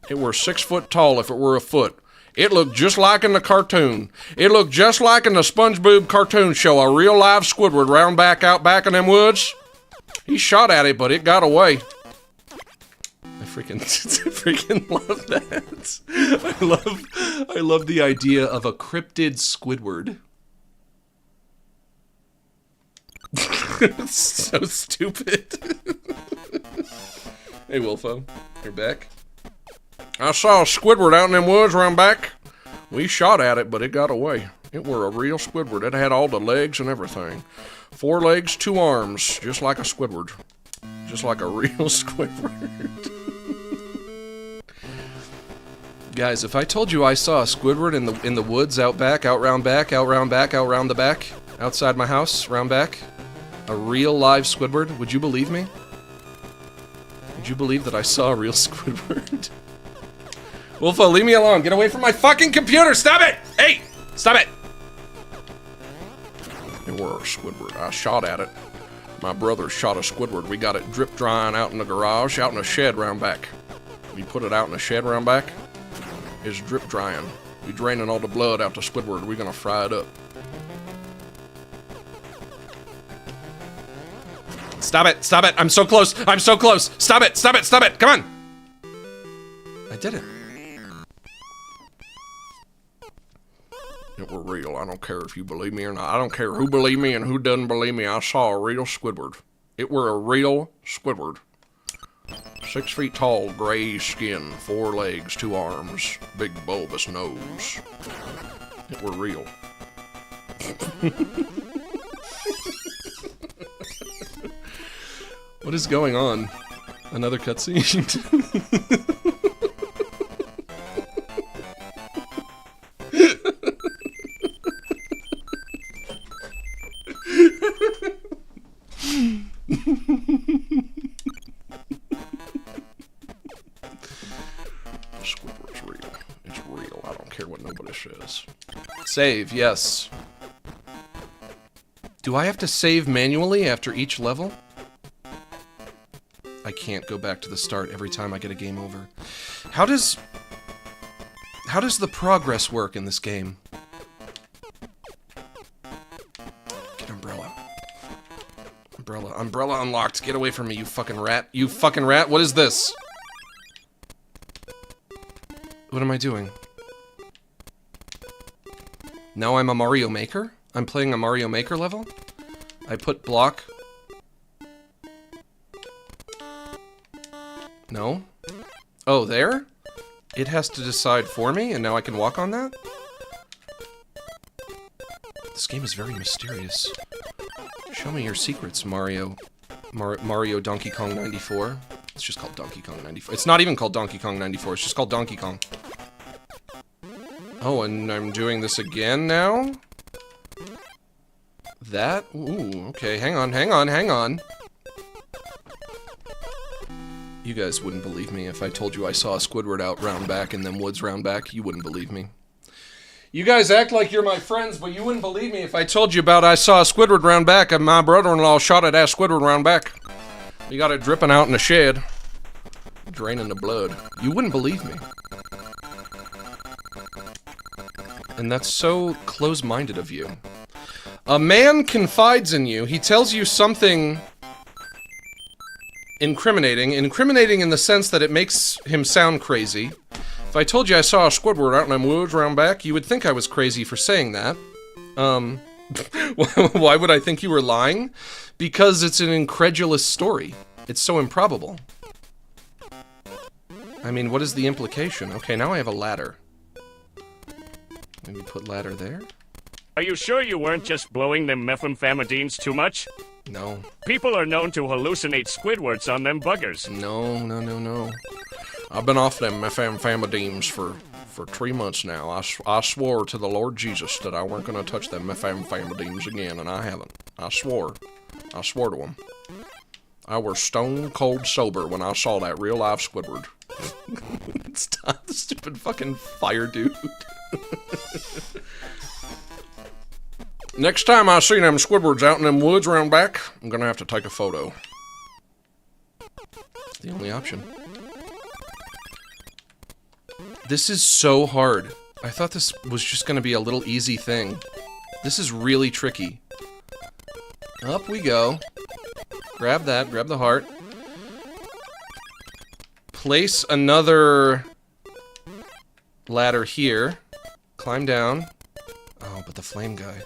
It were 6 foot tall if it were a foot. It looked just like in the cartoon. It looked just like in the SpongeBob cartoon show. A real live Squidward round back out back in them woods. He shot at it, but it got away. I freaking love that. I love the idea of a cryptid Squidward. It's so stupid. Hey, Wolfo. You're back? I saw a Squidward out in them woods around back. We shot at it, but it got away. It were a real Squidward. It had all the legs and everything. 4 legs, 2 arms, just like a Squidward. Just like a real Squidward. Guys, if I told you I saw a Squidward in the woods out back, out round back, out round back, out round the back, outside my house, round back, a real live Squidward, would you believe me? Would you believe that I saw a real Squidward? Wolfo, leave me alone. Get away from my fucking computer. Stop it! Hey! Stop it! It were a Squidward. I shot at it. My brother shot a Squidward. We got it drip drying out in the garage, out in a shed round back. We put it out in a shed round back. It's drip drying. We draining all the blood out the Squidward. We're gonna fry it up. Stop it! Stop it! I'm so close! I'm so close! Stop it! Stop it! Stop it! Come on! I did it. It were real. I don't care if you believe me or not. I don't care who believe me and who doesn't believe me. I saw a real Squidward. It were a real Squidward. 6 feet tall, gray skin, 4 legs, 2 arms, big bulbous nose. It were real. What is going on? Another cutscene? Squidward's real. It's real. I don't care what nobody says. Save, yes. Do I have to save manually after each level? I can't go back to the start every time I get a game over. How does the progress work in this game? Get umbrella. Umbrella unlocked. Get away from me, you fucking rat. You fucking rat. What is this? What am I doing? Now I'm a Mario Maker? I'm playing a Mario Maker level? I put block... No? Oh, there? It has to decide for me, and now I can walk on that? This game is very mysterious. Show me your secrets, Mario Donkey Kong 94. It's just called Donkey Kong 94. It's not even called Donkey Kong 94, it's just called Donkey Kong. Oh, and I'm doing this again now? That? Ooh, okay, hang on. You guys wouldn't believe me if I told you I saw a Squidward out round back in them woods round back. You wouldn't believe me. You guys act like you're my friends, but you wouldn't believe me if I told you about I saw a Squidward round back and my brother-in-law shot at that Squidward round back. He got it dripping out in the shed. Draining the blood. You wouldn't believe me. And that's so close-minded of you. A man confides in you. He tells you something incriminating. Incriminating in the sense that it makes him sound crazy. If I told you I saw a Squidward out in them woods round back, you would think I was crazy for saying that. Why would I think you were lying? Because it's an incredulous story. It's so improbable. I mean, what is the implication? Okay, now I have a ladder. Maybe put ladder there? Are you sure you weren't just blowing them methamphetamines too much? No. People are known to hallucinate Squidwards on them buggers. No. I've been off them methamphetamines for 3 months now. I swore to the Lord Jesus that I weren't going to touch them methamphetamines again, and I haven't. I swore to him. I was stone cold sober when I saw that real live Squidward. Stop the stupid fucking fire dude. Next time I see them Squidwards out in them woods around back, I'm gonna have to take a photo. It's the only option. This is so hard. I thought this was just gonna be a little easy thing. This is really tricky. Up we go. Grab that, grab the heart. Place another ladder here. Climb down. Oh, but the flame guy.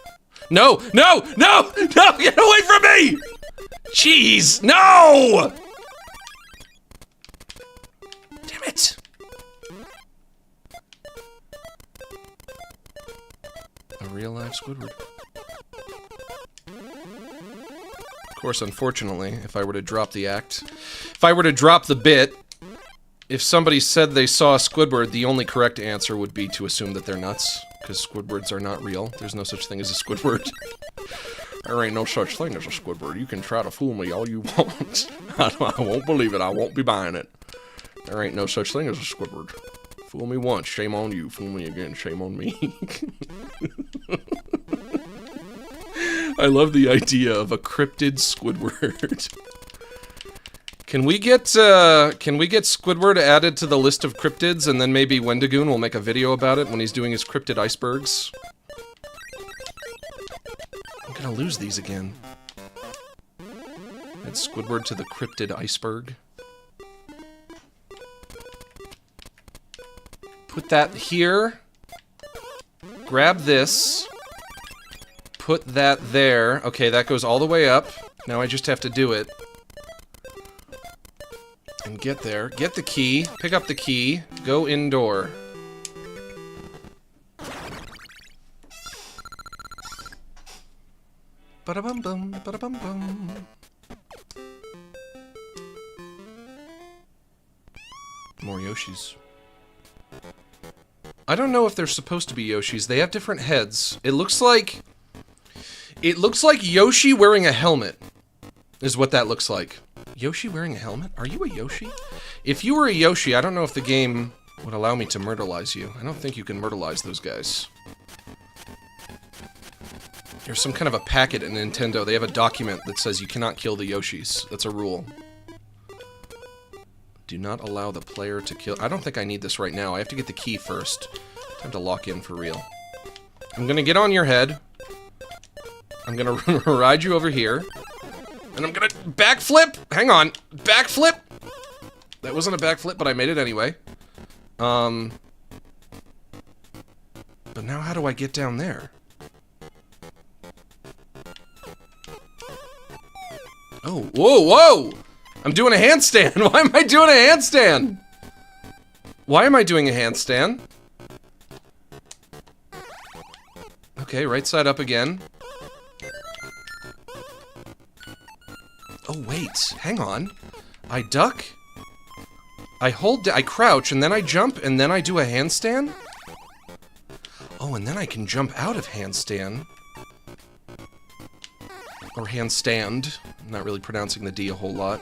No! Get away from me! Jeez, no! Damn it. A real live Squidward. Of course, unfortunately, if I were to drop the act, if I were to drop the bit, if somebody said they saw a Squidward, the only correct answer would be to assume that they're nuts, because Squidwards are not real. There's no such thing as a Squidward. There ain't no such thing as a Squidward. You can try to fool me all you want. I won't believe it. I won't be buying it. There ain't no such thing as a Squidward. Fool me once, shame on you. Fool me again, shame on me. I love the idea of a cryptid Squidward. Can we get Squidward added to the list of cryptids, and then maybe Wendigoon will make a video about it when he's doing his cryptid icebergs? I'm gonna lose these again. Add Squidward to the cryptid iceberg. Put that here. Grab this. Put that there. Okay, that goes all the way up. Now I just have to do it. And get there. Get the key. Pick up the key. Go indoor. Ba-da-bum-bum, ba-da-bum-bum. More Yoshis. I don't know if they're supposed to be Yoshis. They have different heads. It looks like Yoshi wearing a helmet is what that looks like. Yoshi wearing a helmet? Are you a Yoshi? If you were a Yoshi, I don't know if the game would allow me to myrtleize you. I don't think you can myrtleize those guys. There's some kind of a packet in Nintendo. They have a document that says you cannot kill the Yoshis. That's a rule. Do not allow the player to kill... I don't think I need this right now. I have to get the key first. Time to lock in for real. I'm gonna get on your head. I'm gonna ride you over here. And I'm gonna backflip! Hang on. Backflip! That wasn't a backflip, but I made it anyway. But now how do I get down there? Oh, whoa! I'm doing a handstand! Why am I doing a handstand? Why am I doing a handstand? Okay, right side up again. Oh, wait. Hang on. I duck. I crouch, and then I jump, and then I do a handstand? Oh, and then I can jump out of handstand. Or handstand. I'm not really pronouncing the D a whole lot.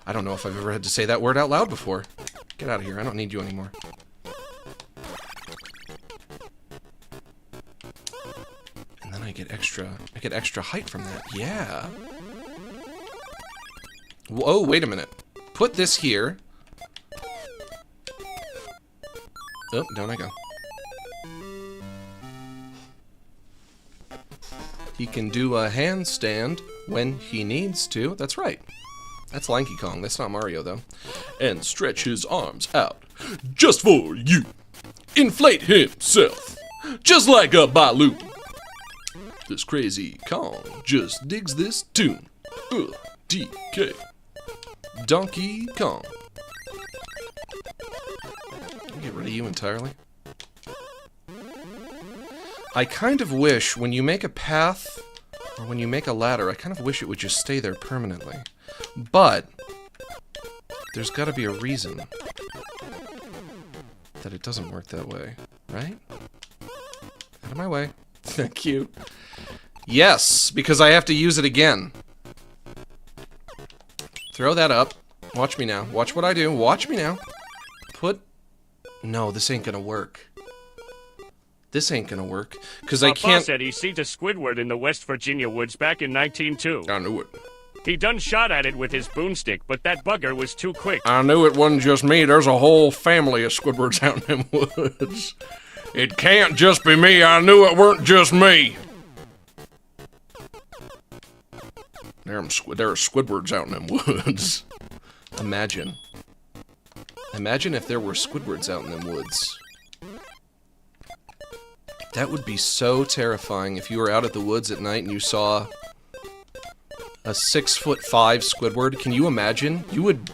I don't know if I've ever had to say that word out loud before. Get out of here. I don't need you anymore. And then I get extra height from that. Yeah. Whoa, wait a minute. Put this here. Oh, down I go. He can do a handstand when he needs to. That's right. That's Lanky Kong. That's not Mario, though. And stretch his arms out. Just for you. Inflate himself. Just like a balloon. This crazy Kong just digs this tune. DK. Donkey Kong. I'll get rid of you entirely. I kind of wish when you make a path, or when you make a ladder, I kind of wish it would just stay there permanently. But there's got to be a reason that it doesn't work that way, right? Out of my way. Thank you. Yes, because I have to use it again. Throw that up. Watch me now. Watch what I do. Watch me now. Put... No, this ain't gonna work. This ain't gonna work, because I can't... Papa said he seen a Squidward in the West Virginia woods back in 1902. I knew it. He done shot at it with his boomstick, but that bugger was too quick. I knew it wasn't just me. There's a whole family of Squidwards out in them woods. It can't just be me. I knew it weren't just me. There are Squidwards out in them woods. Imagine. Imagine if there were Squidwards out in them woods. That would be so terrifying if you were out at the woods at night and you saw a 6'5" Squidward. Can you imagine? You would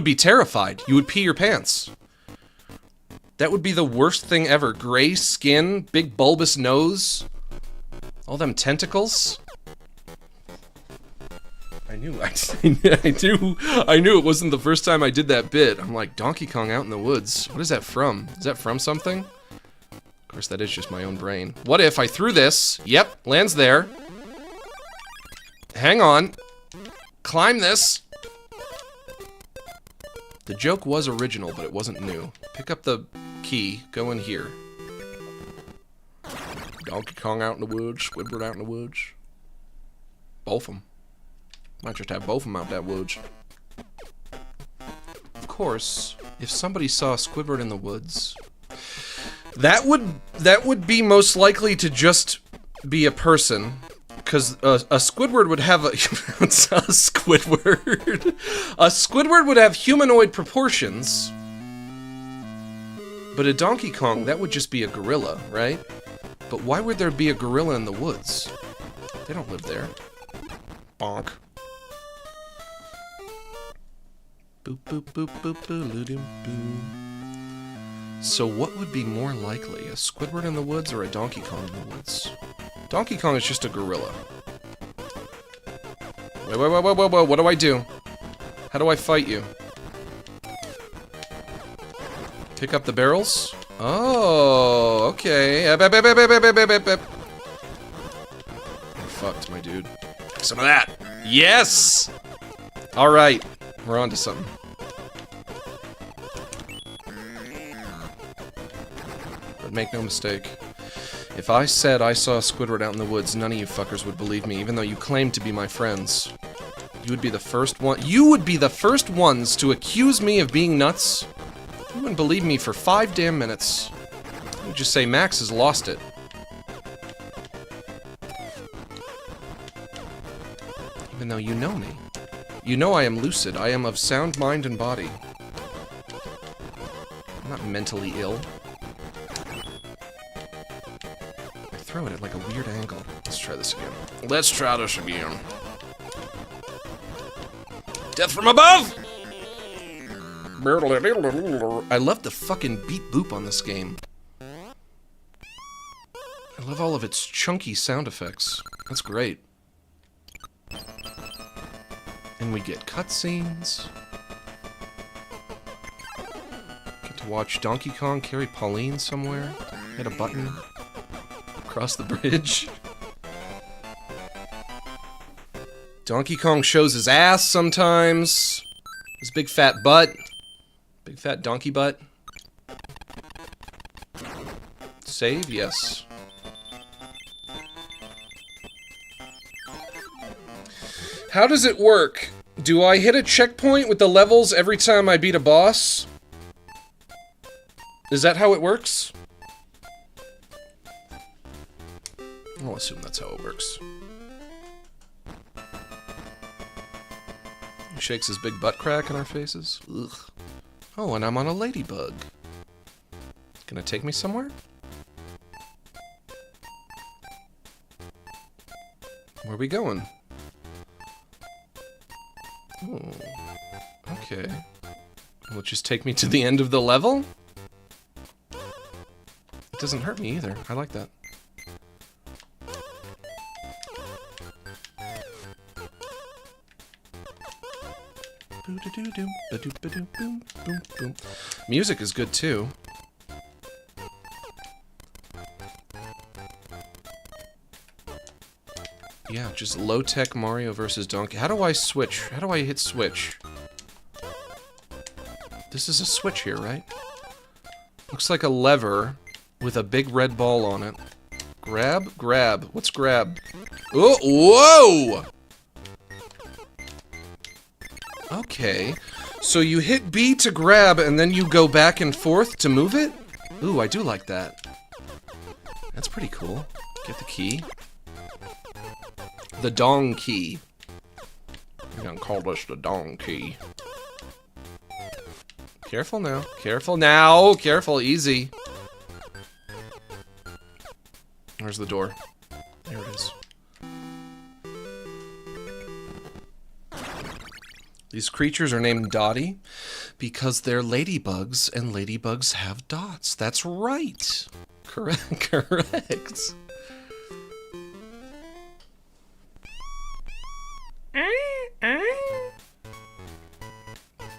be terrified. You would pee your pants. That would be the worst thing ever. Gray skin, big bulbous nose, all them tentacles. I knew it wasn't the first time I did that bit. I'm like, Donkey Kong out in the woods. What is that from? Is that from something? Of course, that is just my own brain. What if I threw this? Yep, lands there. Hang on. Climb this. The joke was original, but it wasn't new. Pick up the key. Go in here. Donkey Kong out in the woods. Squidward out in the woods. Both of them. Might just have both of them out that woods. Of course, if somebody saw a Squidward in the woods... That would be most likely to just be a person, because a Squidward would have a Squidward. A Squidward would have humanoid proportions, but a Donkey Kong, that would just be a gorilla, right? But why would there be a gorilla in the woods? They don't live there. Bonk. Boop boop boop boop boop boop boop. So what would be more likely, a Squidward in the woods or a Donkey Kong in the woods? Donkey Kong is just a gorilla. Wait, what do I do? How do I fight you? Pick up the barrels? Oh, okay. You're fucked, my dude. Some of that. Yes! Alright, we're on to something. But make no mistake, if I said I saw a Squidward out in the woods, none of you fuckers would believe me, even though you claim to be my friends. You would be the first one. You would be the first ones to accuse me of being nuts. You wouldn't believe me for 5 damn minutes. You'd just say Max has lost it. Even though you know me. You know I am lucid. I am of sound mind and body. I'm not mentally ill. Throw it at like a weird angle. Let's try this again. Let's try this again. Death from above! I love the fucking beep boop on this game. I love all of its chunky sound effects. That's great. And we get cutscenes. Get to watch Donkey Kong carry Pauline somewhere. Hit a button. Across the bridge. Donkey Kong shows his ass sometimes. His big fat butt. Big fat donkey butt. Save, yes. How does it work? Do I hit a checkpoint with the levels every time I beat a boss? Is that how it works? I'll assume that's how it works. He shakes his big butt crack in our faces. Ugh. Oh, and I'm on a ladybug. Gonna take me somewhere? Where are we going? Oh, okay. Will it just take me to the end of the level? It doesn't hurt me either. I like that. Music is good too. Yeah, just low-tech Mario versus Donkey. How do I switch? How do I hit switch? This is a switch here, right? Looks like a lever with a big red ball on it. Grab? Grab. What's grab? Oh, whoa! Okay. So you hit B to grab and then you go back and forth to move it? Ooh, I do like that. That's pretty cool. Get the key. The dong key. We're gonna call this the dong key. Careful now. Careful now. Careful. Easy. Where's the door? There it is. These creatures are named Dottie because they're ladybugs, and ladybugs have dots. That's right. Correct. Correct.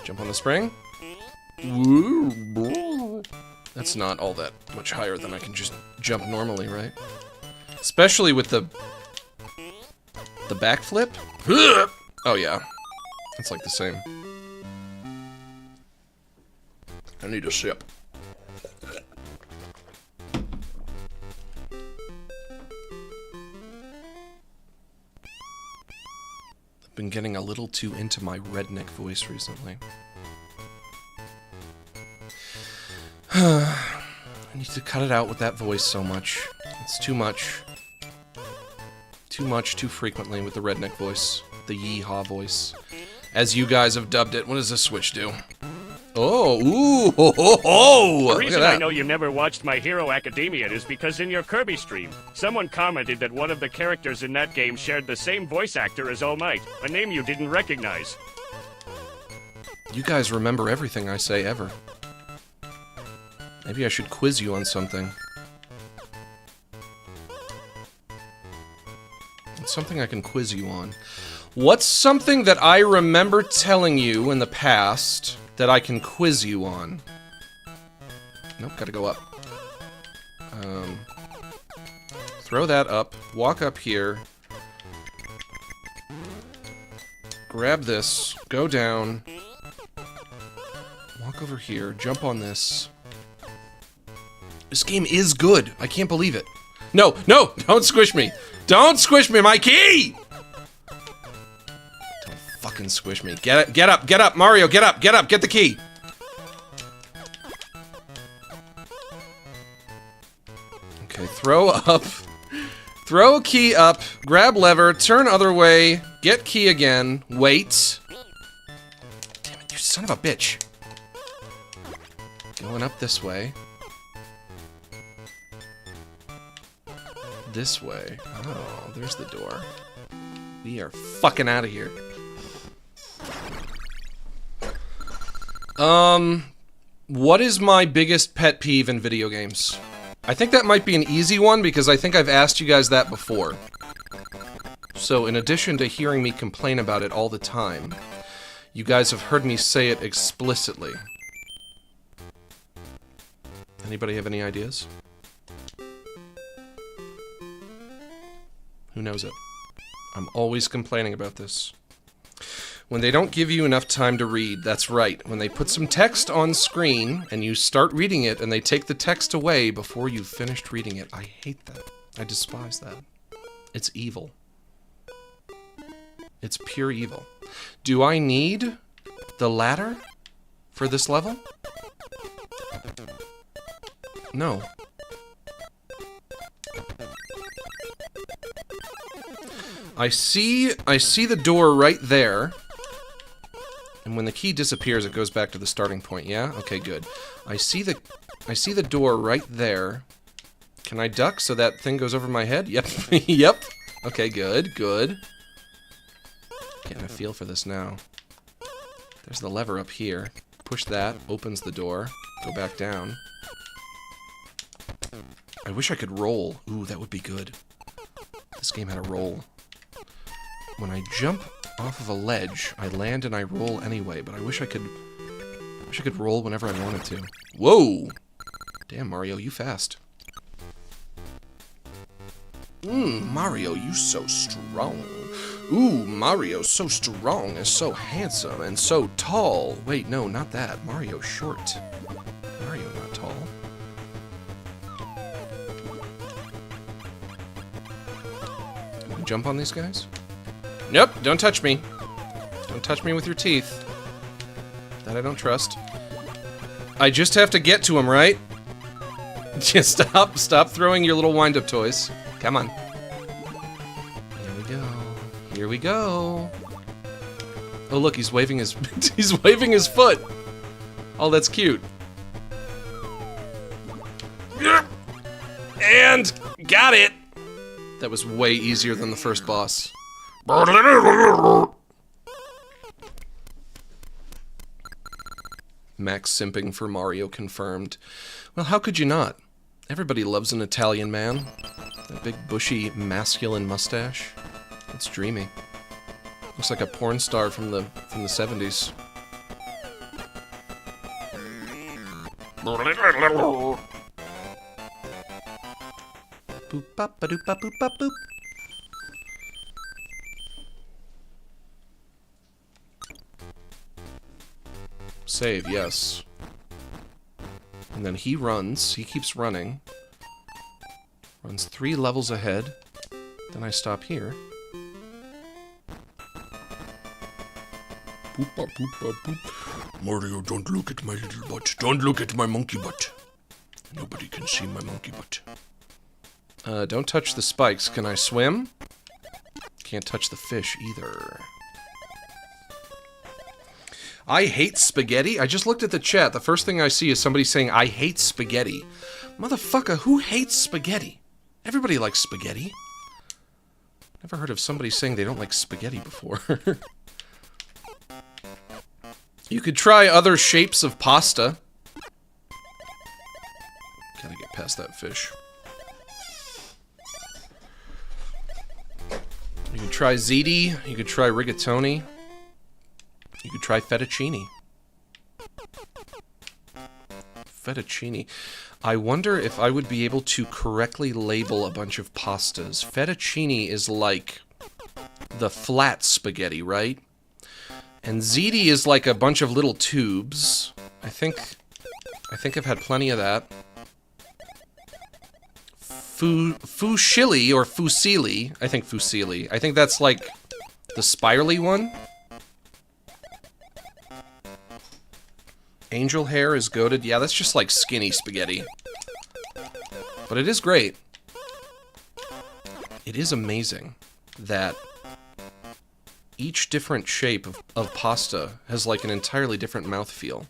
Jump on the spring. That's not all that much higher than I can just jump normally, right? Especially with the backflip. Oh yeah, it's like the same. I need a sip. I've been getting a little too into my redneck voice recently. I need to cut it out with that voice so much. It's too much. Too much, too frequently with the redneck voice. The yeehaw voice. As you guys have dubbed it. What does this switch do? Oh, ooh, ho, ho, ho! The reason I know you never watched My Hero Academia is because in your Kirby stream, someone commented that one of the characters in that game shared the same voice actor as All Might, a name you didn't recognize. You guys remember everything I say ever. Maybe I should quiz you on something. It's something I can quiz you on. What's something that I remember telling you in the past that I can quiz you on? Nope, gotta go up. Throw that up. Walk up here. Grab this. Go down. Walk over here. Jump on this. This game is good. I can't believe it. No, no! Don't squish me! Don't squish me! My key! Don't fucking squish me. Get up, Mario, get up, get the key! Okay, throw up. Throw key up, grab lever, turn other way, get key again, wait. Damn it, you son of a bitch. Going up this way. This way. Oh, there's the door. We are fucking out of here. What is my biggest pet peeve in video games? I think that might be an easy one because I think I've asked you guys that before. So in addition to hearing me complain about it all the time, you guys have heard me say it explicitly. Anybody have any ideas? Who knows it? I'm always complaining about this. When they don't give you enough time to read, that's right. When they put some text on screen and you start reading it and they take the text away before you've finished reading it. I hate that. I despise that. It's evil. It's pure evil. Do I need the ladder for this level? No. I see the door right there. And when the key disappears, it goes back to the starting point. Yeah? Okay, good. I see the door right there. Can I duck so that thing goes over my head? Yep. Yep. Okay, good. Good. Getting a feel for this now. There's the lever up here. Push that, opens the door. Go back down. I wish I could roll. Ooh, that would be good. This game had a roll. When I jump off of a ledge, I land and I roll anyway, but I wish I could roll whenever I wanted to. Whoa! Damn, Mario, you fast. Mario, you so strong. Ooh, Mario's so strong and so handsome and so tall. Wait, no, not that. Mario's short. Mario not tall. Can we jump on these guys? Nope, don't touch me. Don't touch me with your teeth. That I don't trust. I just have to get to him, right? Just stop throwing your little wind-up toys. Come on. Here we go. Here we go. Oh look, he's waving his he's waving his foot. Oh, that's cute. And got it. That was way easier than the first boss. Max simping for Mario confirmed. Well, how could you not? Everybody loves an Italian man. That big, bushy, masculine mustache. It's dreamy. Looks like a porn star from the 70s. Boop bop ba doop bop boop bop boop. Save, yes. And then he runs. He keeps running. Runs 3 levels ahead. Then I stop here. Boop, bop, boop, bop, boop. Mario, don't look at my little butt. Don't look at my monkey butt. Nobody can see my monkey butt. Don't touch the spikes. Can I swim? Can't touch the fish either. I hate spaghetti? I just looked at the chat. The first thing I see is somebody saying, I hate spaghetti. Motherfucker, who hates spaghetti? Everybody likes spaghetti. Never heard of somebody saying they don't like spaghetti before. You could try other shapes of pasta. Gotta get past that fish. You could try ziti. You could try rigatoni. You could try fettuccine. Fettuccine. I wonder if I would be able to correctly label a bunch of pastas. Fettuccine is like the flat spaghetti, right? And ziti is like a bunch of little tubes. I think I've had plenty of that. Fusilli or fusilli. I think fusilli. I think that's like the spirally one. Angel hair is goated. Yeah, that's just like skinny spaghetti. But it is great. It is amazing that each different shape of pasta has like an entirely different mouthfeel.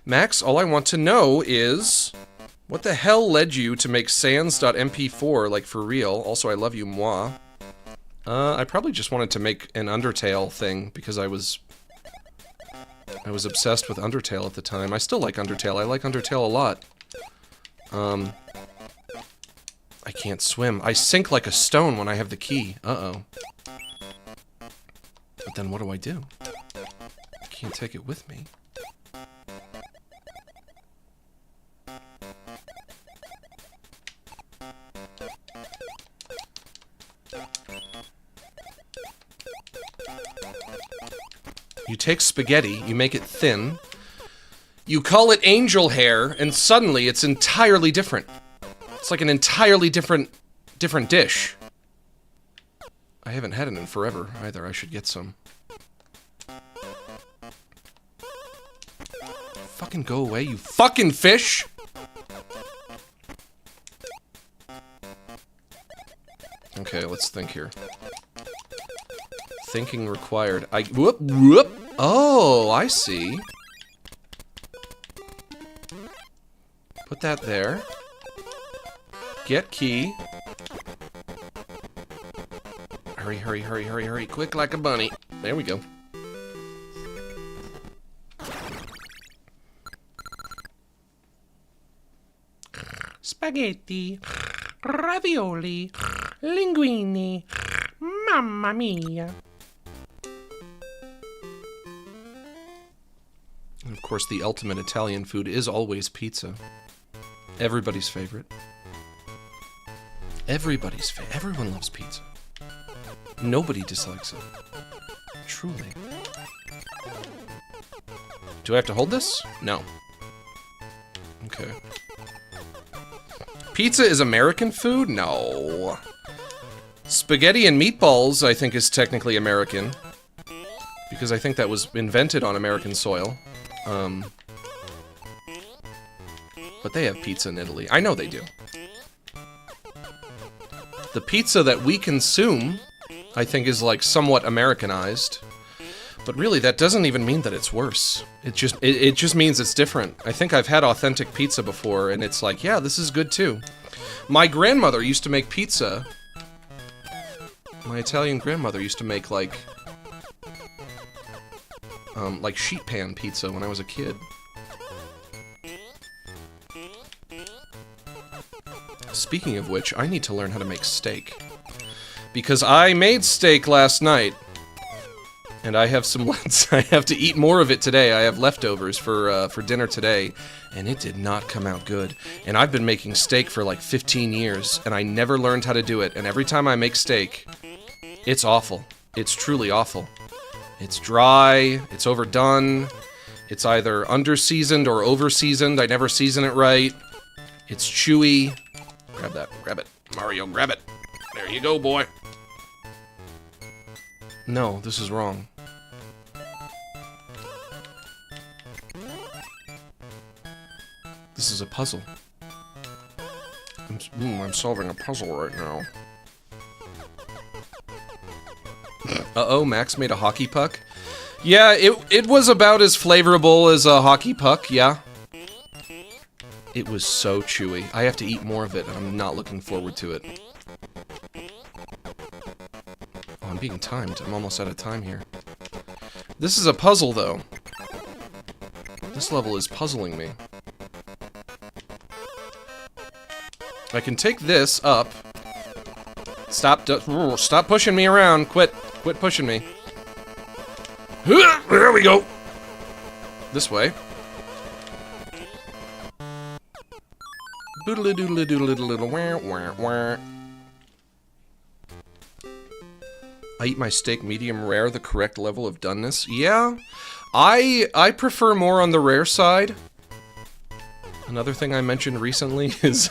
Max, all I want to know is, what the hell led you to make sans.mp4, like for real? Also, I love you, moi. I probably just wanted to make an Undertale thing because I was obsessed with Undertale at the time. I still like Undertale. I like Undertale a lot. I can't swim. I sink like a stone when I have the key. Uh-oh. But then what do I do? I can't take it with me. You take spaghetti, you make it thin, you call it angel hair, and suddenly it's entirely different. It's like an entirely different dish. I haven't had it in forever either. I should get some. Fucking go away, you fucking fish! Okay, let's think here. Thinking required. Whoop. Oh, I see. Put that there. Get key. Hurry. Quick like a bunny. There we go. Spaghetti. Ravioli. Linguini. Mamma mia. And of course, the ultimate Italian food is always pizza. Everybody's favorite. Everyone loves pizza. Nobody dislikes it. Truly. Do I have to hold this? No. Okay. Pizza is American food? No. Spaghetti and meatballs, I think, is technically American. Because I think that was invented on American soil. But they have pizza in Italy. I know they do. The pizza that we consume, I think, is like somewhat Americanized. But really, that doesn't even mean that it's worse. It just means it's different. I think I've had authentic pizza before, and it's like, yeah, this is good too. My grandmother used to make pizza. My Italian grandmother used to make like sheet pan pizza when I was a kid. Speaking of which, I need to learn how to make steak. Because I made steak last night. And I have some I have to eat more of it today. I have leftovers for dinner today. And it did not come out good. And I've been making steak for like 15 years. And I never learned how to do it. And every time I make steak, it's awful. It's truly awful. It's dry. It's overdone. It's either under-seasoned or over-seasoned. I never season it right. It's chewy. Grab that. Grab it. Mario, grab it. There you go, boy. No, this is wrong. This is a puzzle. I'm solving a puzzle right now. Uh-oh, Max made a hockey puck. Yeah, it was about as flavorful as a hockey puck, yeah. It was so chewy. I have to eat more of it, and I'm not looking forward to it. Oh, I'm being timed. I'm almost out of time here. This is a puzzle, though. This level is puzzling me. I can take this up. Stop pushing me around. Quit pushing me. There we go. This way. Boodle doodle doodle doodle wah wah wah. I eat my steak medium rare, the correct level of doneness. Yeah, I prefer more on the rare side. Another thing I mentioned recently is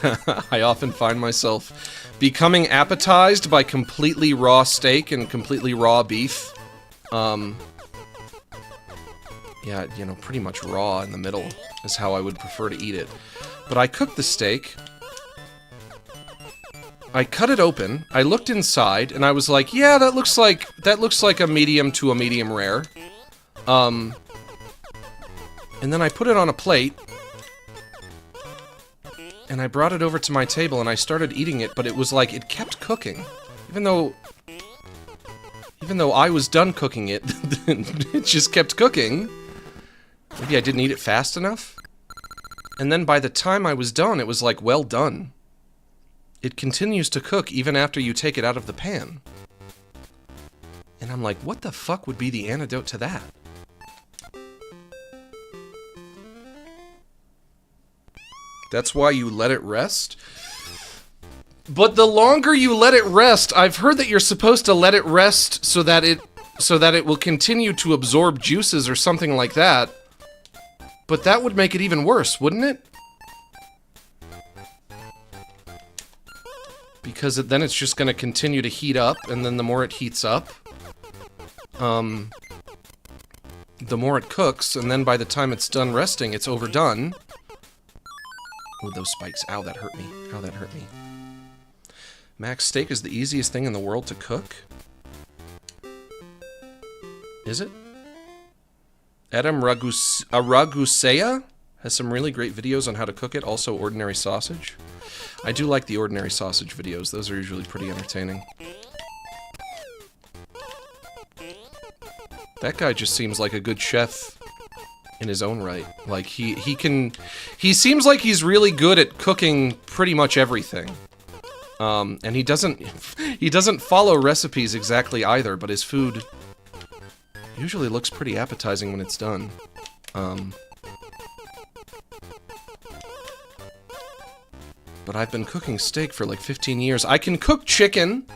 I often find myself becoming appetized by completely raw steak and completely raw beef. Yeah, you know, pretty much raw in the middle is how I would prefer to eat it. But I cooked the steak. I cut it open. I looked inside, and I was like, "Yeah, that looks like a medium to a medium rare." And then I put it on a plate, and I brought it over to my table, and I started eating it. But it was like it kept cooking, even though I was done cooking it. It just kept cooking. Maybe I didn't eat it fast enough. And then by the time I was done, it was like, well done. It continues to cook even after you take it out of the pan. And I'm like, what the fuck would be the antidote to that? That's why you let it rest? But the longer you let it rest, I've heard that you're supposed to let it rest so that so that it will continue to absorb juices or something like that. But that would make it even worse, wouldn't it? Because then it's just going to continue to heat up, and then the more it heats up, the more it cooks, and then by the time it's done resting, it's overdone. Oh, those spikes. Ow, that hurt me. Ow, that hurt me. Max, steak is the easiest thing in the world to cook? Is it? Adam Ragusea has some really great videos on how to cook it, also ordinary sausage. I do like the ordinary sausage videos. Those are usually pretty entertaining. That guy just seems like a good chef in his own right. Like, he seems like he's really good at cooking pretty much everything. And he doesn't follow recipes exactly either, but his food usually looks pretty appetizing when it's done. But I've been cooking steak for like 15 years. I can cook chicken.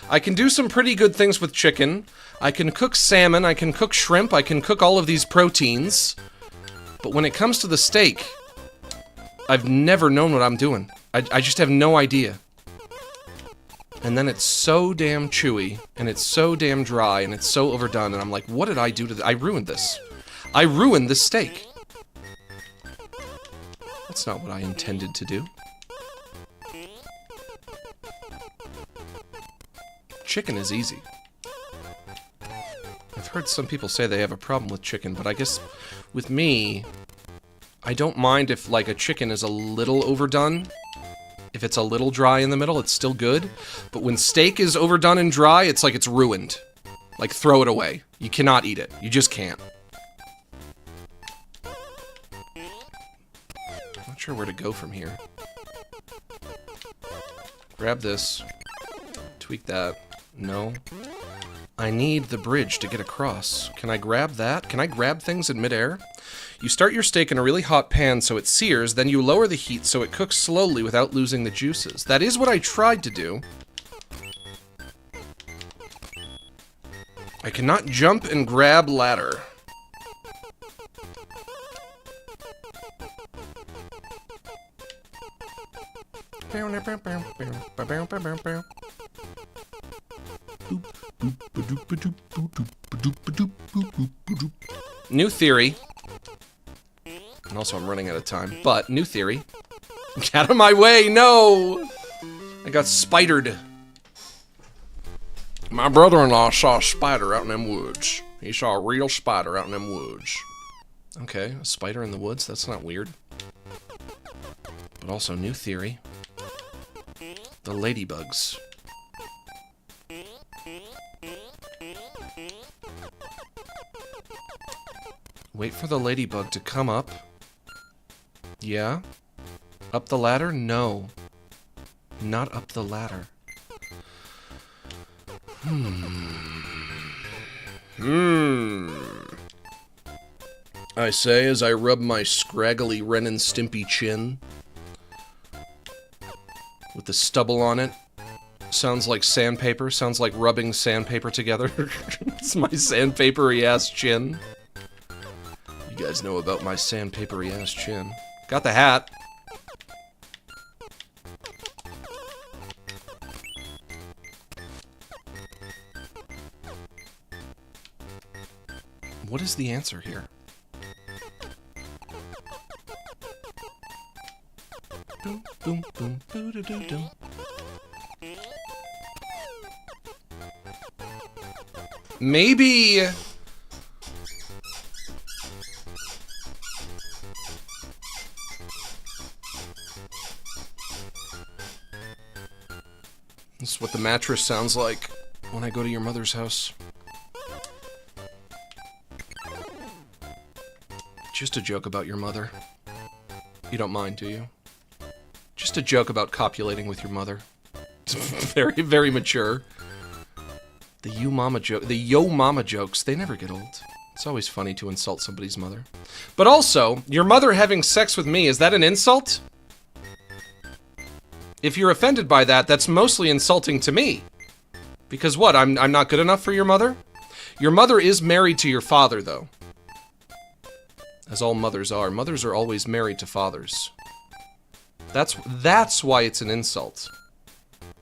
I can do some pretty good things with chicken. I can cook salmon. I can cook shrimp. I can cook all of these proteins. But when it comes to the steak, I've never known what I'm doing. I just have no idea. And then it's so damn chewy, and it's so damn dry, and it's so overdone, and I'm like, what did I do to this? I ruined this. I ruined this steak. That's not what I intended to do. Chicken is easy. I've heard some people say they have a problem with chicken, but I guess with me, I don't mind if, like, a chicken is a little overdone. If it's a little dry in the middle, it's still good. But when steak is overdone and dry, it's like it's ruined. Like, throw it away. You cannot eat it. You just can't. Not sure where to go from here. Grab this. Tweak that. No. I need the bridge to get across. Can I grab that? Can I grab things in midair? You start your steak in a really hot pan so it sears, then you lower the heat so it cooks slowly without losing the juices. That is what I tried to do. I cannot jump and grab ladder. New theory. And also I'm running out of time, but new theory. Get out of my way, no! I got spidered. My brother-in-law saw a spider out in them woods. He saw a real spider out in them woods. Okay, a spider in the woods? That's not weird. But also new theory. The ladybugs. Wait for the ladybug to come up. Yeah? Up the ladder? No. Not up the ladder. I say as I rub my scraggly Ren and Stimpy chin. With the stubble on it. Sounds like sandpaper. Sounds like rubbing sandpaper together. It's my sandpapery ass chin. You guys know about my sandpapery ass chin. Got the hat. What is the answer here? Boom, boom, boom, boo doo doo doo. Maybe. This is what the mattress sounds like when I go to your mother's house. Just a joke about your mother. You don't mind, do you? Just a joke about copulating with your mother. It's very, very mature. The yo mama jokes, they never get old. It's always funny to insult somebody's mother. But also, your mother having sex with me, is that an insult? If you're offended by that, that's mostly insulting to me. Because what, I'm not good enough for your mother? Your mother is married to your father, though. As all mothers are. Mothers are always married to fathers. That's why it's an insult.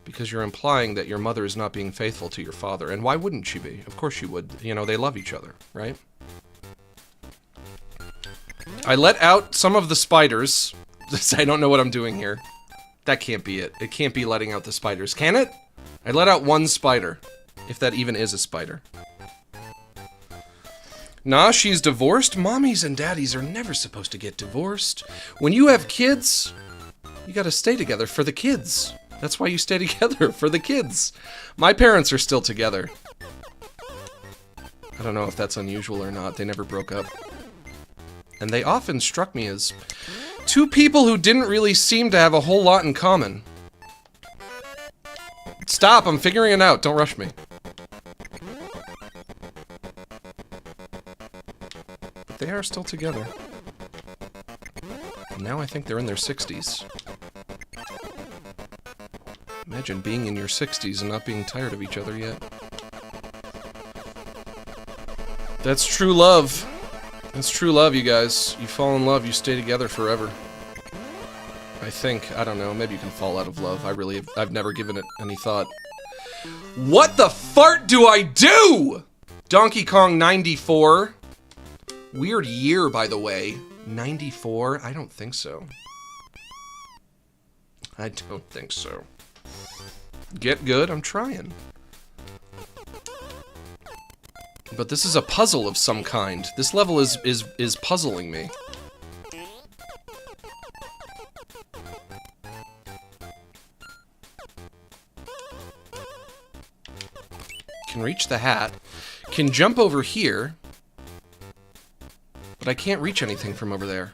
Because you're implying that your mother is not being faithful to your father. And why wouldn't she be? Of course she would. You know, they love each other, right? I let out some of the spiders. I don't know what I'm doing here. That can't be it. It can't be letting out the spiders, can it? I let out one spider. If that even is a spider. Nah, she's divorced. Mommies and daddies are never supposed to get divorced. When you have kids, you gotta stay together for the kids. That's why you stay together, for the kids. My parents are still together. I don't know if that's unusual or not. They never broke up. And they often struck me as two people who didn't really seem to have a whole lot in common. Stop, I'm figuring it out. Don't rush me. But they are still together. And now I think they're in their 60s. Imagine being in your 60s and not being tired of each other yet. That's true love. That's true love, you guys. You fall in love, you stay together forever. I think. I don't know. Maybe you can fall out of love. I've never given it any thought. What the fart do I do? Donkey Kong 94. Weird year, by the way. 94? I don't think so. I don't think so. Get good? I'm trying. But this is a puzzle of some kind. This level is puzzling me. Can reach the hat. Can jump over here. But I can't reach anything from over there.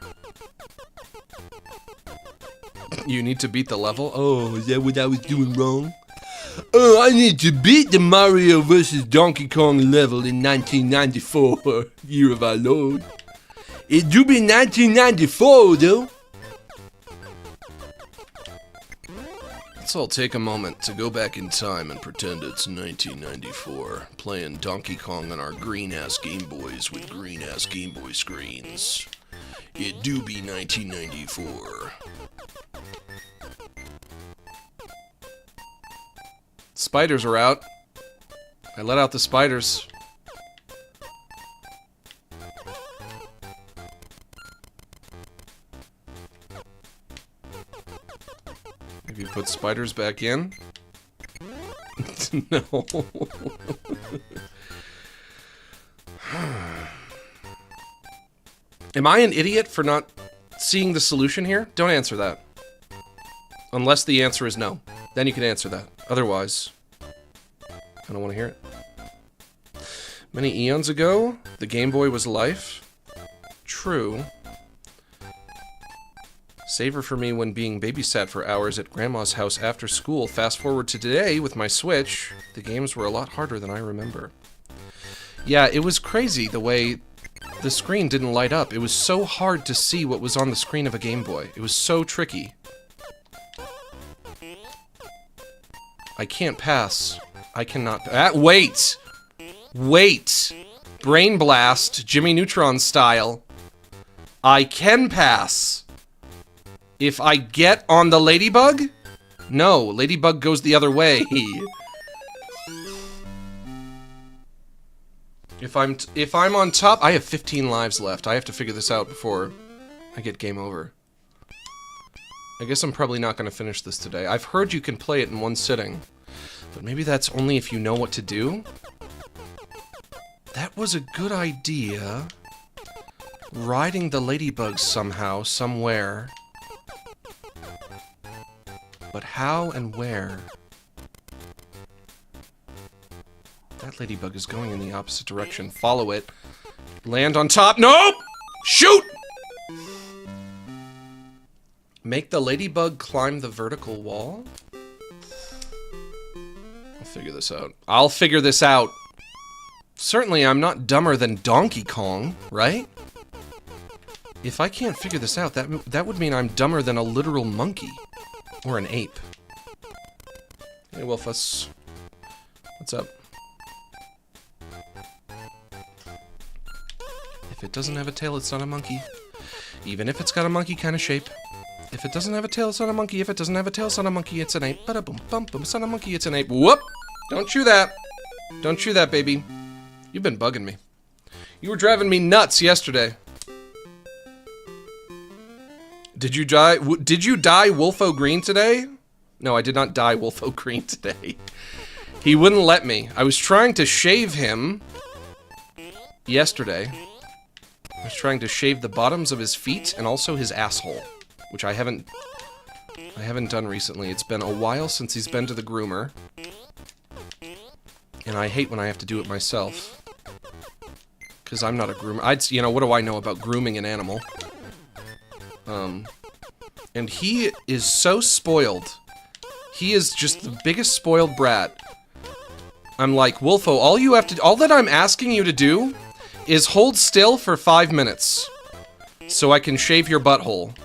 You need to beat the level? Oh, is that what I was doing wrong? Oh, I need to beat the Mario vs. Donkey Kong level in 1994, year of our Lord. It do be 1994, though. Let's all take a moment to go back in time and pretend it's 1994, playing Donkey Kong on our green-ass Game Boys with green-ass Game Boy screens. It do be 1994. Spiders are out. I let out the spiders. Maybe put spiders back in? No. Am I an idiot for not seeing the solution here? Don't answer that. Unless the answer is no. Then you can answer that. Otherwise, I don't want to hear it. Many eons ago, the Game Boy was life. True. Savor for me when being babysat for hours at Grandma's house after school. Fast forward to today with my Switch. The games were a lot harder than I remember. Yeah, it was crazy the way the screen didn't light up. It was so hard to see what was on the screen of a Game Boy. It was so tricky. I can't pass. I cannot. Wait! Wait! Brain Blast, Jimmy Neutron style. I can pass. If I get on the ladybug? No, ladybug goes the other way. If I'm on top, I have 15 lives left. I have to figure this out before I get game over. I guess I'm probably not going to finish this today. I've heard you can play it in one sitting. But maybe that's only if you know what to do? That was a good idea. Riding the ladybugs somehow, somewhere. But how and where? That ladybug is going in the opposite direction. Follow it. Land on top. Nope! Shoot! Make the ladybug climb the vertical wall? I'll figure this out. I'll figure this out. Certainly I'm not dumber than Donkey Kong, right? If I can't figure this out, that would mean I'm dumber than a literal monkey. Or an ape. Hey, Wolfus. What's up? If it doesn't have a tail, it's not a monkey. Even if it's got a monkey kind of shape. If it doesn't have a tail, it's not a monkey. If it doesn't have a tail, it's not a monkey. It's an ape. Ba-da-boom, bum, bum. It's not a monkey. It's an ape. Whoop! Don't chew that. Don't chew that, baby. You've been bugging me. You were driving me nuts yesterday. Did you die? Did you dye Wolfo green today? No, I did not dye Wolfo green today. He wouldn't let me. I was trying to shave him yesterday. I was trying to shave the bottoms of his feet and also his asshole, which I haven't done recently. It's been a while since he's been to the groomer. And I hate when I have to do it myself. Because I'm not a groomer. You know, what do I know about grooming an animal? And he is so spoiled. He is just the biggest spoiled brat. I'm like, Wolfo, all that I'm asking you to do is hold still for 5 minutes. So I can shave your butthole.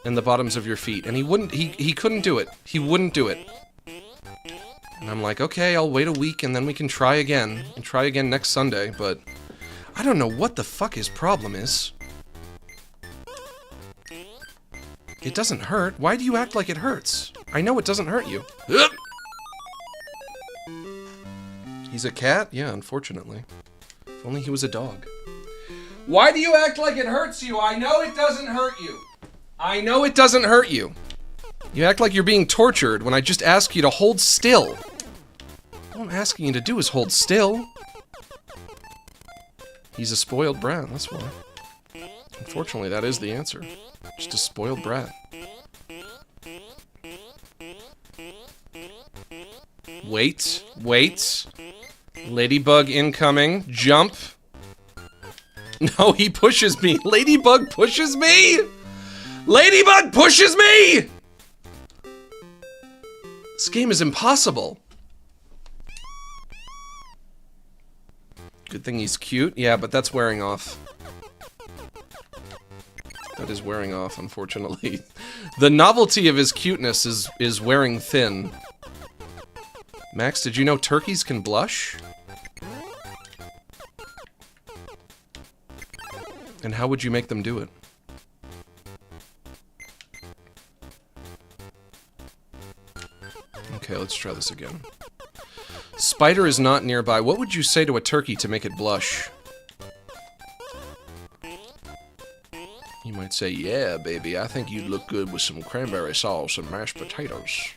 And the bottoms of your feet. And he couldn't do it. He wouldn't do it. And I'm like, okay, I'll wait a week and then we can try again. And try again next Sunday, but I don't know what the fuck his problem is. It doesn't hurt. Why do you act like it hurts? I know it doesn't hurt you. He's a cat? Yeah, unfortunately. If only he was a dog. Why do you act like it hurts you? I know it doesn't hurt you. I know it doesn't hurt you. You act like you're being tortured when I just ask you to hold still. All I'm asking you to do is hold still. He's a spoiled brat, that's why. Unfortunately, that is the answer. Just a spoiled brat. Wait. Ladybug incoming. Jump. No, he pushes me. Ladybug pushes me! Ladybug pushes me! This game is impossible. Good thing he's cute. Yeah, but that's wearing off. That is wearing off, unfortunately. The novelty of his cuteness is wearing thin. Max, did you know turkeys can blush? And how would you make them do it? Okay, let's try this again. Spider is not nearby. What would you say to a turkey to make it blush? You might say, yeah, baby, I think you'd look good with some cranberry sauce and mashed potatoes.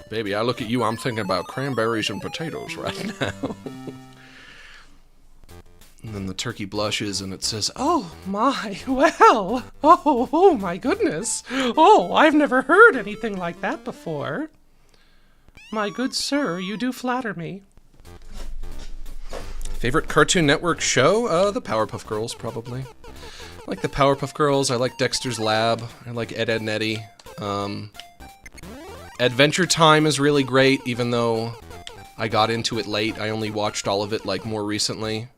Baby, I look at you, I'm thinking about cranberries and potatoes right now. And then the turkey blushes and it says, oh my, well, oh my goodness. Oh, I've never heard anything like that before. My good sir, you do flatter me. Favorite Cartoon Network show? The Powerpuff Girls, probably. I like the Powerpuff Girls, I like Dexter's Lab, I like Ed, Edd n Eddy. Adventure Time is really great, even though I got into it late. I only watched all of it, like, more recently.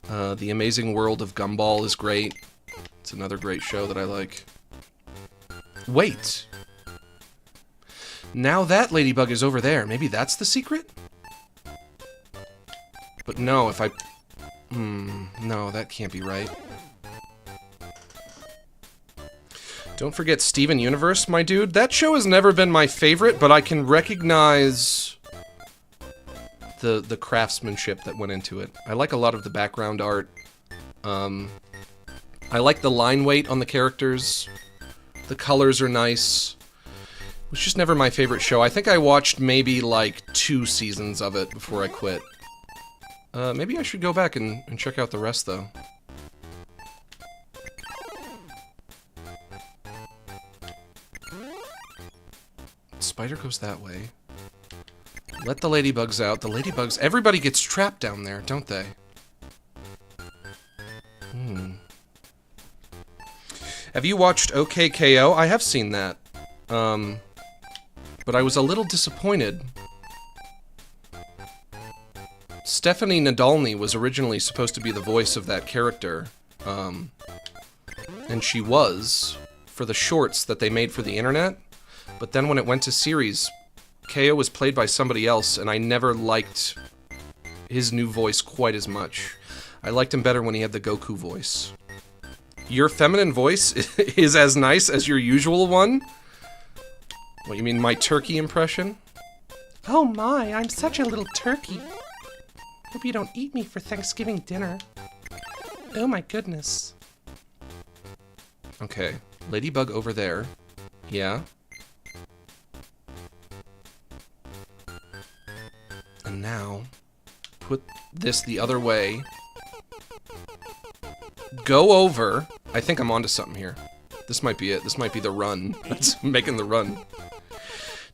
The Amazing World of Gumball is great. It's another great show that I like. Wait! Now that Ladybug is over there, maybe that's the secret? But no, if I... no, that can't be right. Don't forget Steven Universe, my dude. That show has never been my favorite, but I can recognize the craftsmanship that went into it. I like a lot of the background art. I like the line weight on the characters. The colors are nice. It was just never my favorite show. I think I watched maybe like 2 seasons of it before I quit. Maybe I should go back and check out the rest, though. Spider goes that way. Let the ladybugs out. The ladybugs... Everybody gets trapped down there, don't they? Have you watched OKKO? I have seen that. But I was a little disappointed. Stephanie Nadolny was originally supposed to be the voice of that character. And she was, for the shorts that they made for the internet. But then when it went to series, KO was played by somebody else, and I never liked his new voice quite as much. I liked him better when he had the Goku voice. Your feminine voice is as nice as your usual one? What, you mean my turkey impression? Oh my, I'm such a little turkey. Hope you don't eat me for Thanksgiving dinner. Oh my goodness. Okay, Ladybug over there. Yeah. And now, put this the other way. Go over. I think I'm onto something here. This might be it. This might be the run. That's making the run.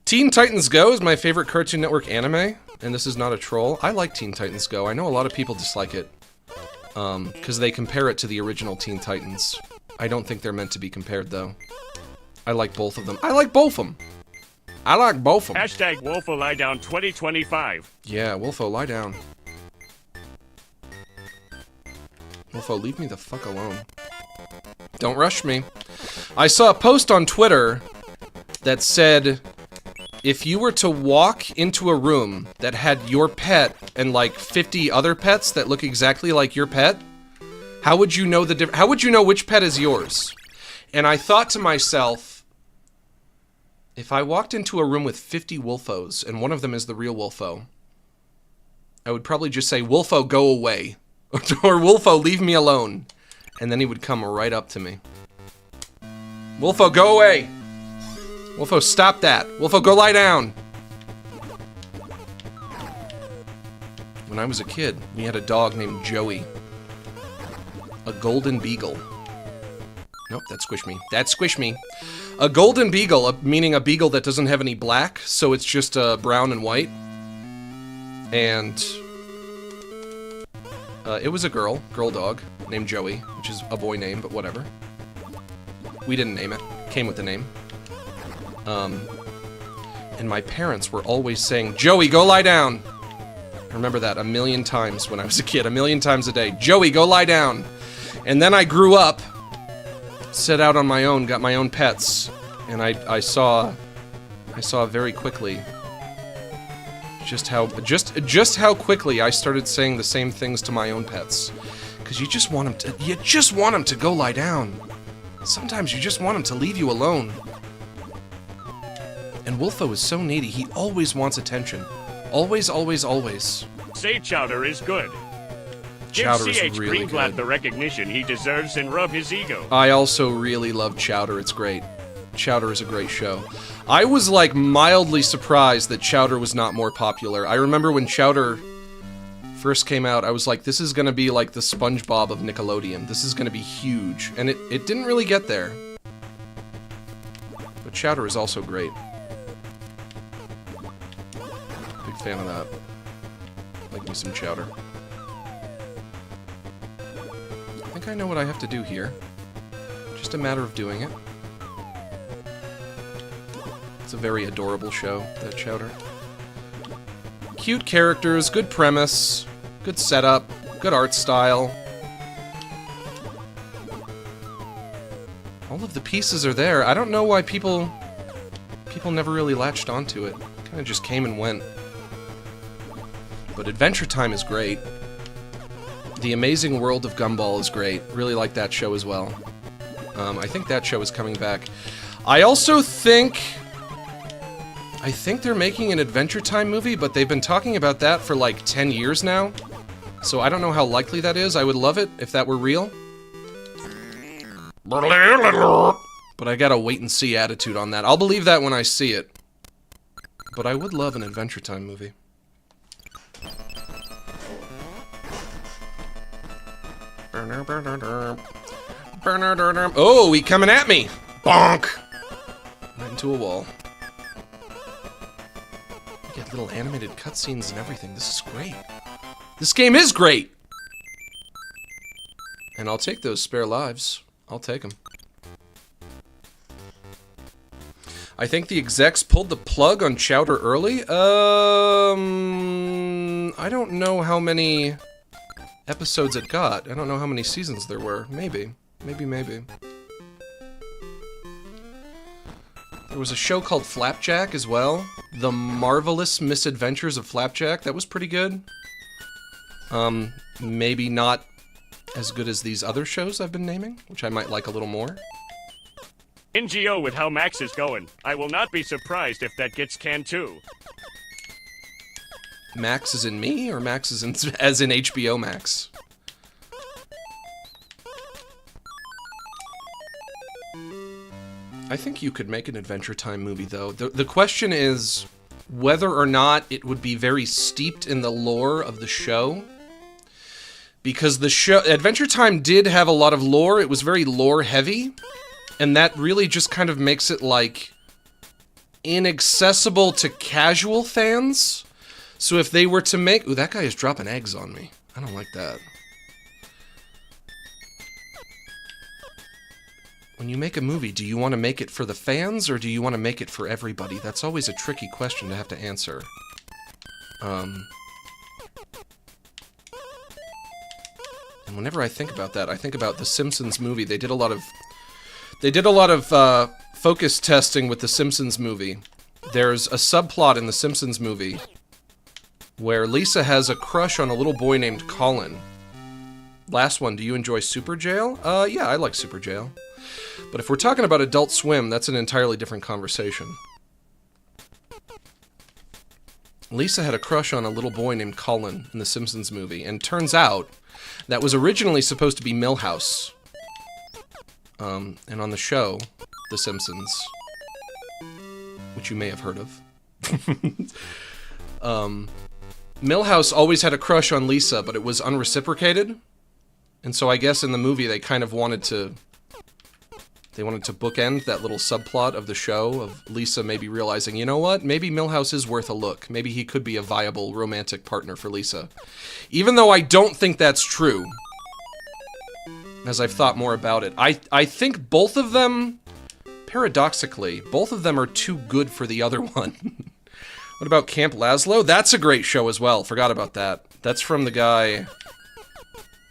Teen Titans Go is my favorite Cartoon Network anime, and this is not a troll. I like Teen Titans Go. I know a lot of people dislike it, because they compare it to the original Teen Titans. I don't think they're meant to be compared, though. I like both of them. I like both of them. I like both of them. Hashtag Wolfo Lie Down 2025. Yeah, Wolfo, lie down. Wolfo, leave me the fuck alone. Don't rush me. I saw a post on Twitter that said, if you were to walk into a room that had your pet and like 50 other pets that look exactly like your pet, how would you know how would you know which pet is yours? And I thought to myself, if I walked into a room with 50 Wolfos and one of them is the real Wolfo, I would probably just say, Wolfo, go away. Or Wolfo, leave me alone. And then he would come right up to me. Wolfo, go away! Wolfo, stop that! Wolfo, go lie down! When I was a kid, we had a dog named Joey. A golden beagle. Nope, that squished me. That squished me. A golden beagle, meaning a beagle that doesn't have any black, so it's just brown and white. And it was a girl dog, named Joey, which is a boy name, but whatever. We didn't name it. Came with the name. And my parents were always saying, Joey, go lie down! I remember that a million times when I was a kid, a million times a day. Joey, go lie down! And then I grew up, set out on my own, got my own pets, and I saw very quickly just how quickly I started saying the same things to my own pets. Because you just want them to go lie down. Sometimes you just want them to leave you alone. And Wolfo is so needy, he always wants attention. Always, always, always. Say Chowder is good. Chowder Give is C.H. really Greenblatt good. the recognition he deserves and rub his ego. I also really love Chowder, it's great. Chowder is a great show. I was like mildly surprised that Chowder was not more popular. I remember when Chowder first came out, I was like, this is gonna be like the SpongeBob of Nickelodeon. This is gonna be huge. And it didn't really get there. But Chowder is also great. Big fan of that. Like me some Chowder. I think I know what I have to do here. Just a matter of doing it. It's a very adorable show, that Chowder. Cute characters, good premise, good setup, good art style. All of the pieces are there. I don't know why people never really latched onto it. Kind of just came and went. But Adventure Time is great. The Amazing World of Gumball is great. Really like that show as well. I think that show is coming back. I also think they're making an Adventure Time movie, but they've been talking about that for like 10 years now. So I don't know how likely that is. I would love it if that were real. But I got a wait and see attitude on that. I'll believe that when I see it. But I would love an Adventure Time movie. Oh, he coming at me! Bonk! Right into a wall. You get little animated cutscenes and everything. This is great. This game is great! And I'll take those spare lives. I'll take them. I think the execs pulled the plug on Chowder early. I don't know how many episodes it got. I don't know how many seasons there were. Maybe. Maybe. There was a show called Flapjack as well. The Marvelous Misadventures of Flapjack. That was pretty good. Maybe not as good as these other shows I've been naming, which I might like a little more. NGO with how Max is going. I will not be surprised if that gets canned too. Max is in me, or Max is in as in HBO Max? I think you could make an Adventure Time movie, though. The question is whether or not it would be very steeped in the lore of the show. Because the show, Adventure Time did have a lot of lore. It was very lore-heavy. And that really just kind of makes it, like, inaccessible to casual fans. So if they were to make... Ooh, that guy is dropping eggs on me. I don't like that. When you make a movie, do you want to make it for the fans, or do you want to make it for everybody? That's always a tricky question to have to answer. And whenever I think about that, I think about the Simpsons movie. They did a lot of focus testing with the Simpsons movie. There's a subplot in the Simpsons movie where Lisa has a crush on a little boy named Colin. Last one, do you enjoy Super Jail? Yeah, I like Super Jail. But if we're talking about Adult Swim, that's an entirely different conversation. Lisa had a crush on a little boy named Colin in the Simpsons movie, and turns out that was originally supposed to be Milhouse. And on the show, The Simpsons, which you may have heard of, Milhouse always had a crush on Lisa, but it was unreciprocated. And so I guess in the movie they kind of wanted to bookend that little subplot of the show of Lisa maybe realizing, you know what, maybe Milhouse is worth a look. Maybe he could be a viable romantic partner for Lisa. Even though I don't think that's true, as I've thought more about it. I think both of them, paradoxically, both of them are too good for the other one. What about Camp Laszlo? That's a great show as well. Forgot about that. That's from the guy...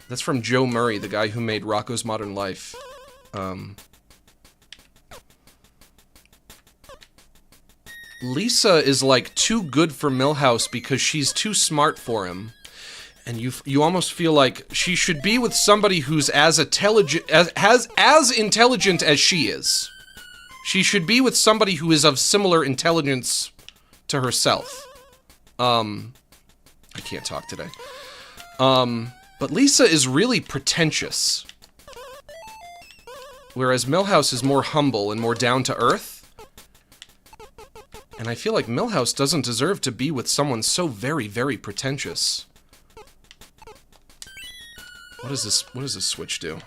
That's from Joe Murray, the guy who made Rocko's Modern Life. Lisa is like too good for Milhouse because she's too smart for him. And you almost feel like she should be with somebody who's as intelligent as she is. She should be with somebody who is of similar intelligence to herself. I can't talk today. But Lisa is really pretentious. Whereas Milhouse is more humble and more down to earth. And I feel like Milhouse doesn't deserve to be with someone so very, very pretentious. What does this switch do?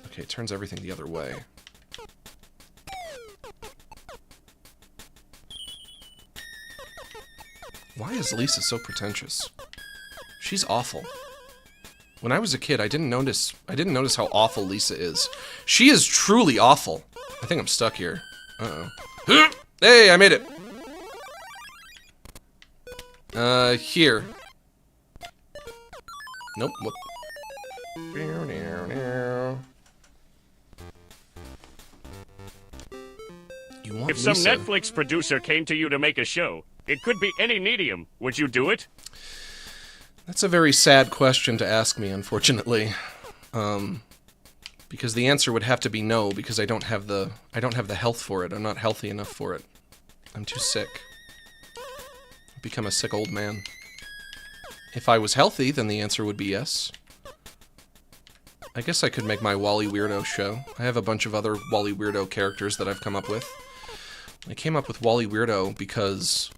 Okay, it turns everything the other way. Why is Lisa so pretentious? She's awful. When I was a kid, I didn't notice how awful Lisa is. She is truly awful. I think I'm stuck here. Uh-oh. Hey, I made it! Here. Nope, whoop. You want If some Lisa. Netflix producer came to you to make a show, it could be any medium. Would you do it? That's a very sad question to ask me, unfortunately. Because the answer would have to be no, because I don't have the health for it. I'm not healthy enough for it. I'm too sick. I've become a sick old man. If I was healthy, then the answer would be yes. I guess I could make my Wally Weirdo show. I have a bunch of other Wally Weirdo characters that I've come up with. I came up with Wally Weirdo because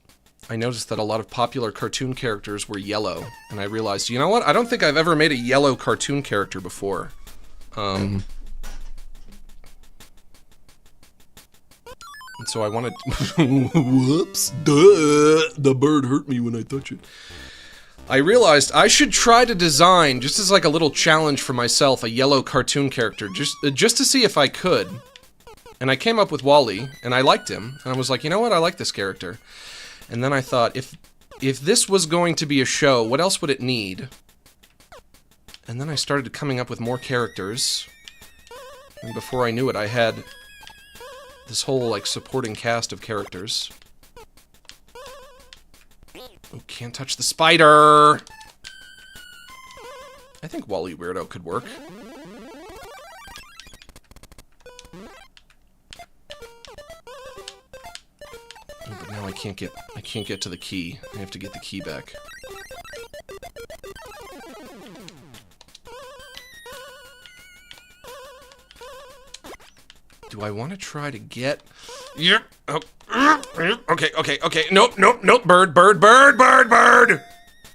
I noticed that a lot of popular cartoon characters were yellow, and I realized, you know what? I don't think I've ever made a yellow cartoon character before. And so I wanted... Whoops. Duh. The bird hurt me when I touched it. I realized I should try to design, just as like a little challenge for myself, a yellow cartoon character, just to see if I could. And I came up with Wally, and I liked him, and I was like, you know what? I like this character. And then I thought, if this was going to be a show, what else would it need? And then I started coming up with more characters. And before I knew it, I had this whole, like, supporting cast of characters. Oh, can't touch the spider! I think Wally Weirdo could work. But now I can't get to the key. I have to get the key back. Do I want to try to get... Yep. Oh. Okay. Nope. Bird.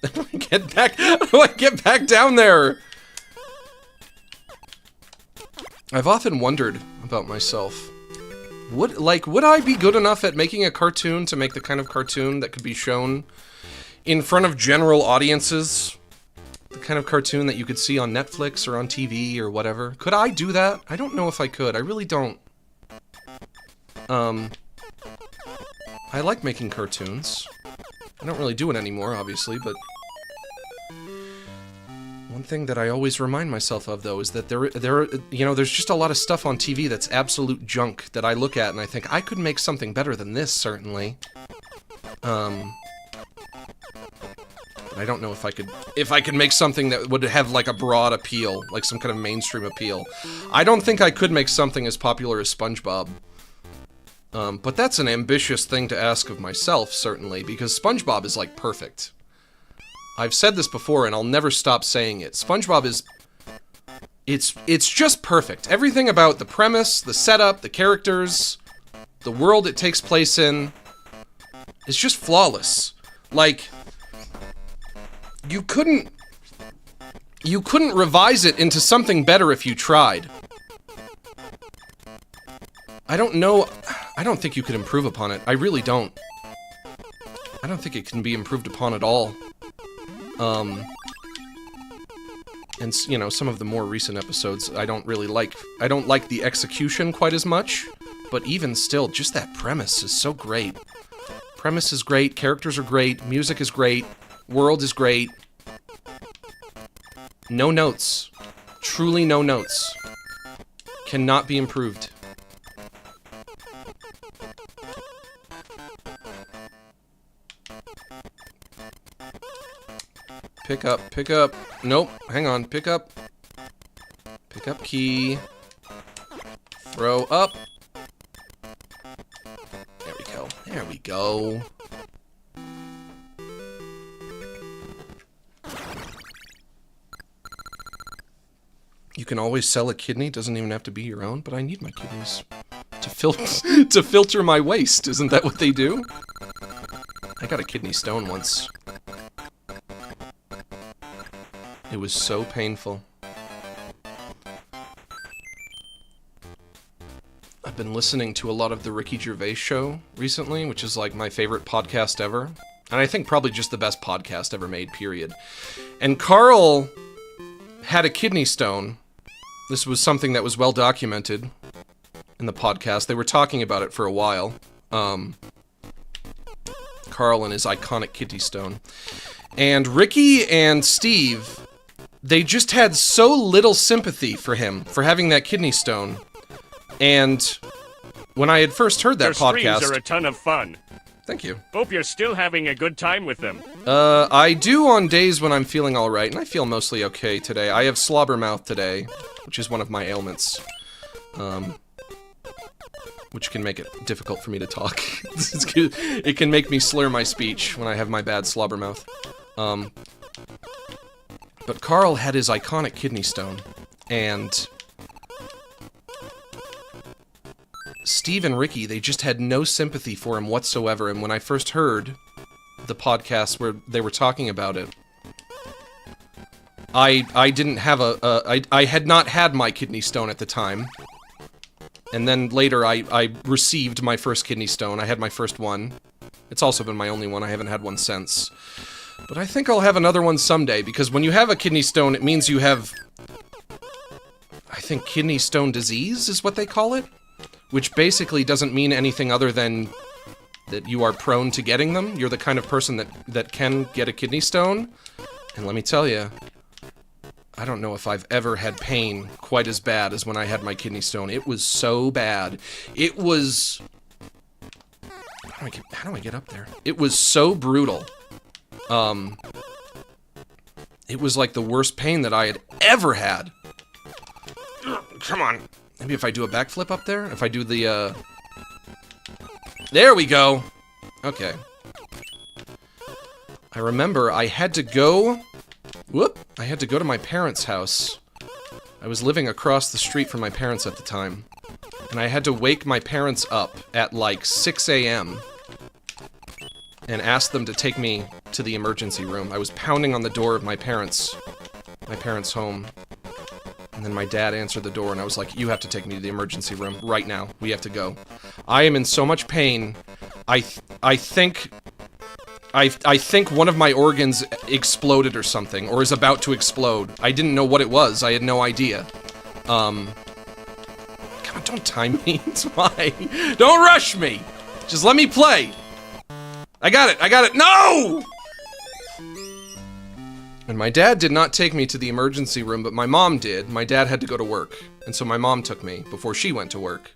How do I get back? How do I get back down there? I've often wondered about myself. Would I be good enough at making a cartoon to make the kind of cartoon that could be shown in front of general audiences? The kind of cartoon that you could see on Netflix or on TV or whatever. Could I do that? I don't know if I could. I really don't. I like making cartoons. I don't really do it anymore, obviously, but... One thing that I always remind myself of, though, is that there's just a lot of stuff on TV that's absolute junk that I look at and I think, I could make something better than this, certainly. But I don't know if I could make something that would have, like, a broad appeal, like some kind of mainstream appeal. I don't think I could make something as popular as SpongeBob. But that's an ambitious thing to ask of myself, certainly, because SpongeBob is, like, perfect. I've said this before, and I'll never stop saying it. SpongeBob is... It's just perfect. Everything about the premise, the setup, the characters, the world it takes place in, is just flawless. Like, you couldn't revise it into something better if you tried. I don't know... I don't think you could improve upon it. I really don't. I don't think it can be improved upon at all. And, you know, some of the more recent episodes I don't really like. I don't like the execution quite as much, but even still, just that premise is so great. Premise is great, characters are great, music is great, world is great. No notes. Truly no notes. Cannot be improved. Pick up. Nope, hang on, pick up. Pick up key. Throw up. There we go. You can always sell a kidney, doesn't even have to be your own, but I need my kidneys to filter my waste. Isn't that what they do? I got a kidney stone once. It was so painful. I've been listening to a lot of the Ricky Gervais show recently, which is like my favorite podcast ever. And I think probably just the best podcast ever made, period. And Carl had a kidney stone. This was something that was well documented in the podcast. They were talking about it for a while. Carl and his iconic kidney stone. And Ricky and Steve... they just had so little sympathy for him, for having that kidney stone. And when I had first heard that podcast... Your streams are a ton of fun. Thank you. Hope you're still having a good time with them. I do on days when I'm feeling alright, and I feel mostly okay today. I have slobber mouth today, which is one of my ailments. Which can make it difficult for me to talk. It can make me slur my speech when I have my bad slobber mouth. But Carl had his iconic kidney stone, and Steve and Ricky, they just had no sympathy for him whatsoever, and when I first heard the podcast where they were talking about it, I didn't have I had not had my kidney stone at the time, and then later I received my first kidney stone. I had my first one. It's also been my only one. I haven't had one since. But I think I'll have another one someday, because when you have a kidney stone, it means you have... I think kidney stone disease is what they call it? Which basically doesn't mean anything other than that you are prone to getting them. You're the kind of person that can get a kidney stone. And let me tell you, I don't know if I've ever had pain quite as bad as when I had my kidney stone. It was so bad. It was... How do I get up there? It was so brutal. It was like the worst pain that I had ever had. Come on. Maybe if I do a backflip up there? If I do the, There we go! Okay. I remember I had to go... I had to go to my parents' house. I was living across the street from my parents at the time. And I had to wake my parents up at like 6 a.m. and ask them to take me to the emergency room. I was pounding on the door of my parents' home. And then my dad answered the door and I was like, you have to take me to the emergency room right now. We have to go. I am in so much pain. I think one of my organs exploded or something, or is about to explode. I didn't know what it was. I had no idea. Come on, don't time me. It's fine. Don't rush me. Just let me play. I got it. No! And my dad did not take me to the emergency room, but my mom did. My dad had to go to work, and so my mom took me before she went to work.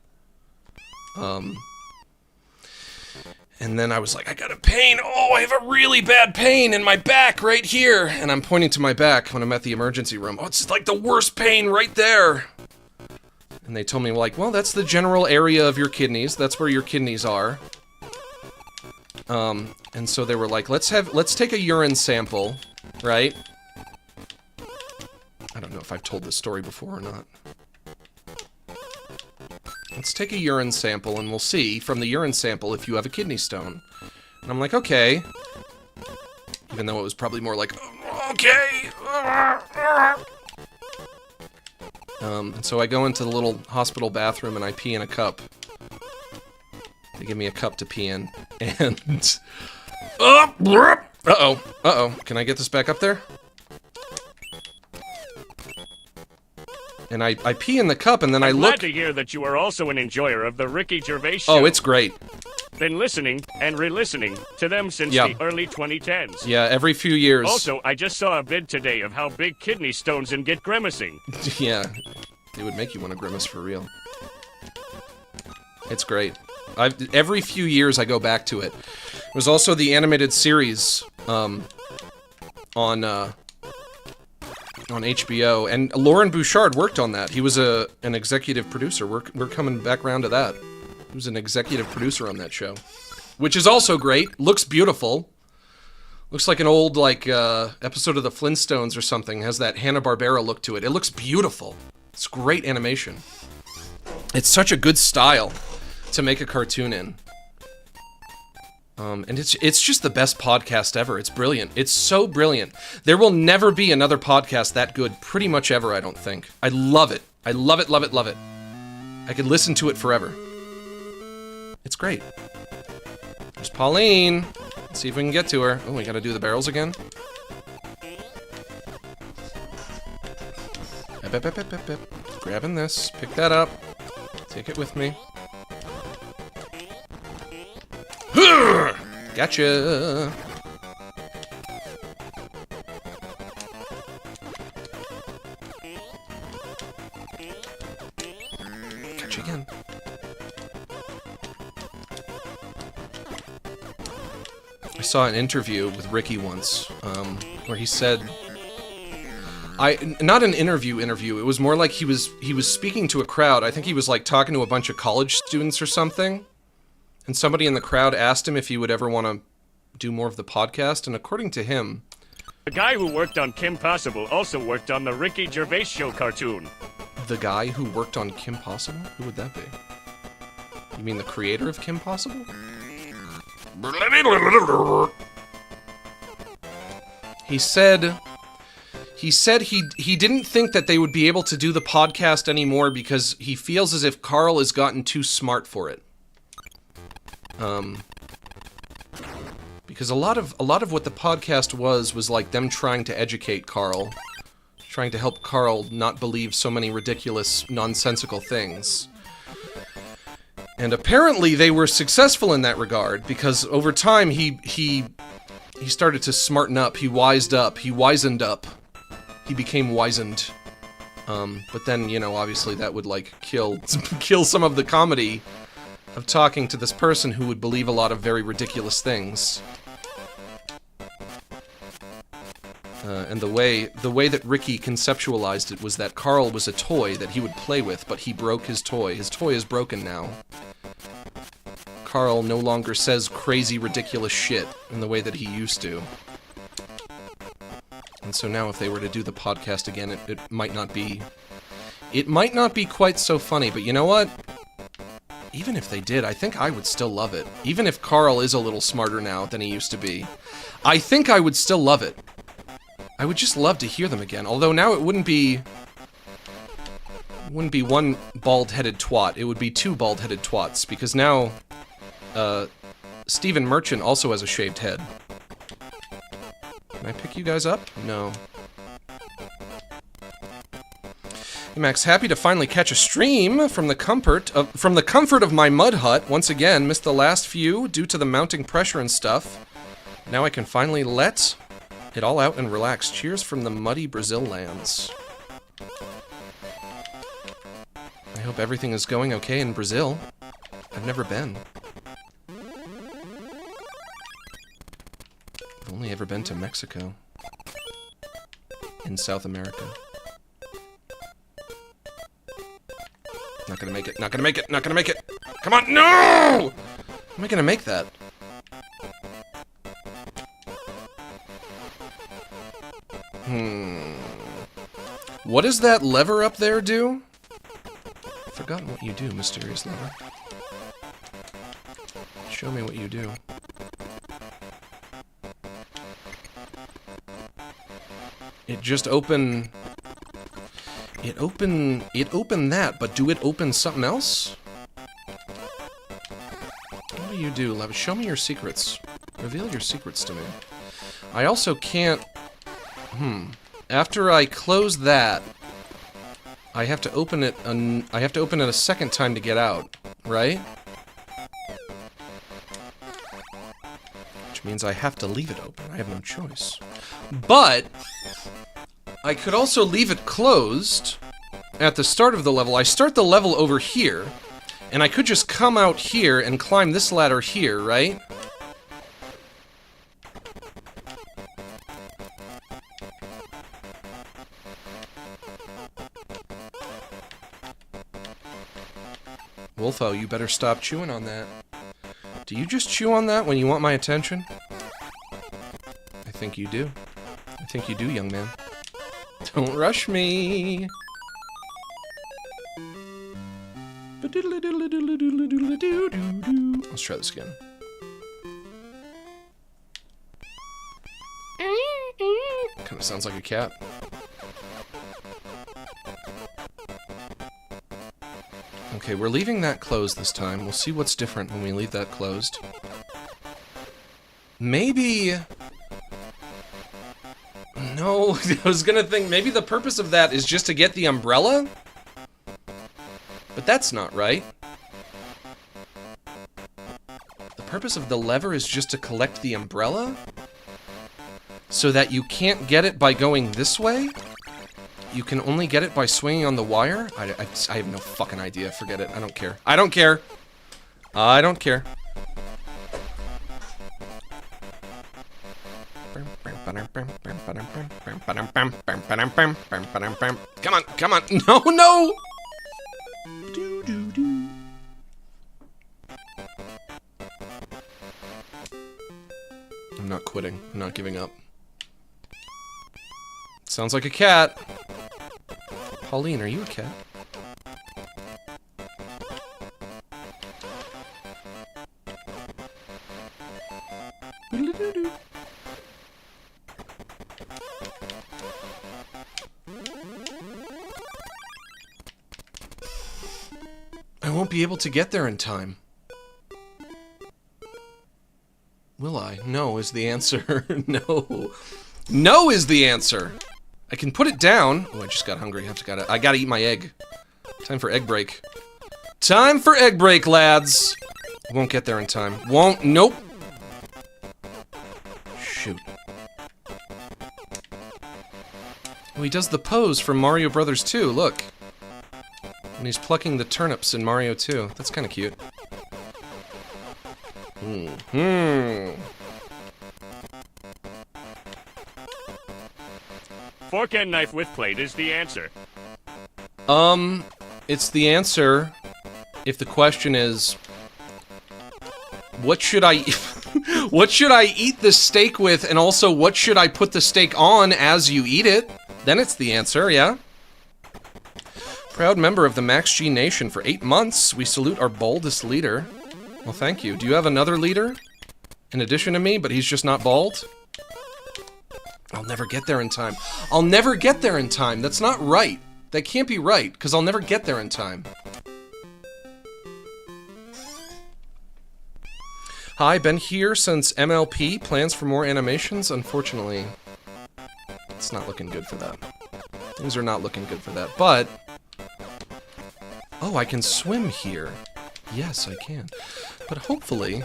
And then I was like, I got a pain. Oh, I have a really bad pain in my back right here. And I'm pointing to my back when I'm at the emergency room. Oh, it's like the worst pain right there. And they told me, like, well, that's the general area of your kidneys. That's where your kidneys are. And so they were like, let's take a urine sample, right? I don't know if I've told this story before or not. Let's take a urine sample and we'll see from the urine sample if you have a kidney stone. And I'm like, okay. Even though it was probably more like, okay. And so I go into the little hospital bathroom and I pee in a cup. They give me a cup to pee in. And... Uh-oh. Can I get this back up there? And I pee in the cup, and then I look... I'm glad to hear that you are also an enjoyer of the Ricky Gervais show. Oh, it's great. Been listening and re-listening to them since the early 2010s. Yeah, every few years. Also, I just saw a vid today of how big kidney stones and get grimacing. Yeah, it would make you want to grimace for real. It's great. Every few years I go back to it. It was also the animated series on HBO, and Lauren Bouchard worked on that. He was an executive producer. We're coming back around to that. He was an executive producer on that show, which is also great. Looks beautiful. Looks like an old episode of the Flintstones or something. Has that Hanna-Barbera look to it. It looks beautiful. It's great animation. It's such a good style to make a cartoon in. And it's just the best podcast ever. It's brilliant. It's so brilliant. There will never be another podcast that good, pretty much ever, I don't think. I love it. I love it, love it, love it. I could listen to it forever. It's great. There's Pauline. Let's see if we can get to her. Oh, we gotta do the barrels again. Grabbing this. Pick that up. Take it with me. Gotcha! Gotcha again. I saw an interview with Ricky once, where he said... not an interview, it was more like he was speaking to a crowd. I think he was like talking to a bunch of college students or something. And somebody in the crowd asked him if he would ever want to do more of the podcast, and according to him... The guy who worked on Kim Possible also worked on the Ricky Gervais Show cartoon. The guy who worked on Kim Possible? Who would that be? You mean the creator of Kim Possible? He said he didn't think that they would be able to do the podcast anymore because he feels as if Carl has gotten too smart for it. Because a lot of what the podcast was like them trying to educate Carl, trying to help Carl not believe so many ridiculous, nonsensical things. And apparently they were successful in that regard, because over time he started to smarten up, he wised up, he wizened up, he became wizened. But then, you know, obviously that would like kill some of the comedy of talking to this person who would believe a lot of very ridiculous things. And the way that Ricky conceptualized it was that Carl was a toy that he would play with, but he broke his toy. His toy is broken now. Carl no longer says crazy, ridiculous shit in the way that he used to. And so now if they were to do the podcast again, it might not be... It might not be quite so funny, but you know what? Even if they did, I think I would still love it. Even if Carl is a little smarter now than he used to be, I think I would still love it. I would just love to hear them again. Although now it wouldn't be one bald-headed twat. It would be two bald-headed twats, because now Stephen Merchant also has a shaved head. Can I pick you guys up? No. Hey Max, happy to finally catch a stream from the comfort of my mud hut. Once again, missed the last few due to the mounting pressure and stuff. Now I can finally let it all out and relax. Cheers from the muddy Brazil lands. I hope everything is going okay in Brazil. I've never been. I've only ever been to Mexico. In South America. Not gonna make it, not gonna make it, not gonna make it! Come on, no! How am I gonna make that? What does that lever up there do? I've forgotten what you do, mysterious lever. Show me what you do. It just opened that, but do it open something else? What do you do, lever? Show me your secrets. Reveal your secrets to me. I also can't... After I close that, I have to open it a second time to get out, right? Which means I have to leave it open. I have no choice. But I could also leave it closed at the start of the level. I start the level over here, and I could just come out here and climb this ladder here, right? Wolfo, you better stop chewing on that. Do you just chew on that when you want my attention? I think you do. I think you do, young man. Don't rush me. Let's try this again. Kind of sounds like a cat. Okay, we're leaving that closed this time. We'll see what's different when we leave that closed. Maybe... No, I was gonna think maybe the purpose of that is just to get the umbrella? But that's not right. The purpose of the lever is just to collect the umbrella? So that you can't get it by going this way? You can only get it by swinging on the wire? I have no fucking idea. Forget it. I don't care. I don't care. I don't care. Come on, come on. No, no! I'm not quitting. I'm not giving up. Sounds like a cat. Pauline, are you a cat? I won't be able to get there in time. Will I? No is the answer. No. No is the answer. I can put it down. Oh, I just got hungry. I gotta eat my egg. Time for egg break. Time for egg break, lads. Won't get there in time. Won't. Nope. Shoot. Oh, he does the pose from Mario Brothers 2. Look. And he's plucking the turnips in Mario 2. That's kind of cute. fork and knife with plate is the answer. It's the answer if the question is, what should I what should I eat the steak with, and also what should I put the steak on as you eat it? Then it's the answer, yeah? Proud member of the Max G Nation for 8 months. We salute our boldest leader. Well, thank you. Do you have another leader? In addition to me, but he's just not bald? I'll never get there in time. I'll never get there in time. That's not right. That can't be right, because I'll never get there in time. Hi, been here since MLP. Plans for more animations? Unfortunately, it's not looking good for that. Things are not looking good for that, but... Oh, I can swim here. Yes, I can. But hopefully...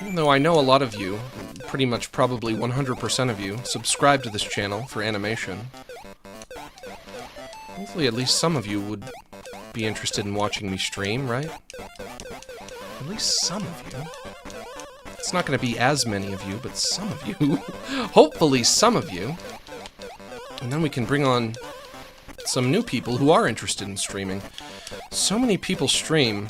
Even though I know a lot of you, pretty much probably 100% of you, subscribe to this channel for animation. Hopefully at least some of you would be interested in watching me stream, right? At least some of you. It's not going to be as many of you, but some of you. Hopefully some of you. And then we can bring on some new people who are interested in streaming. So many people stream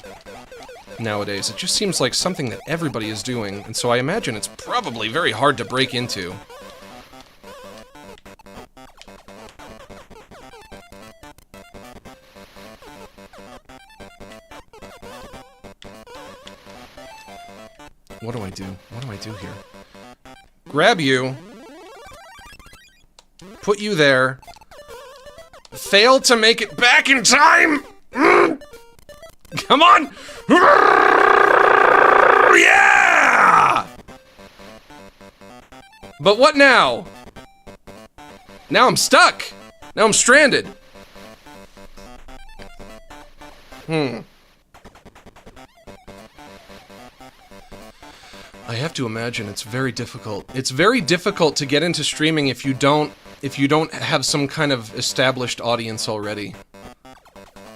nowadays. It just seems like something that everybody is doing, and so I imagine it's probably very hard to break into. What do I do? What do I do here? Grab you. Put you there. Fail to make it back in time! Come on! Yeah! But what now? Now I'm stuck! Now I'm stranded! I have to imagine it's very difficult. It's very difficult to get into streaming if you don't have some kind of established audience already.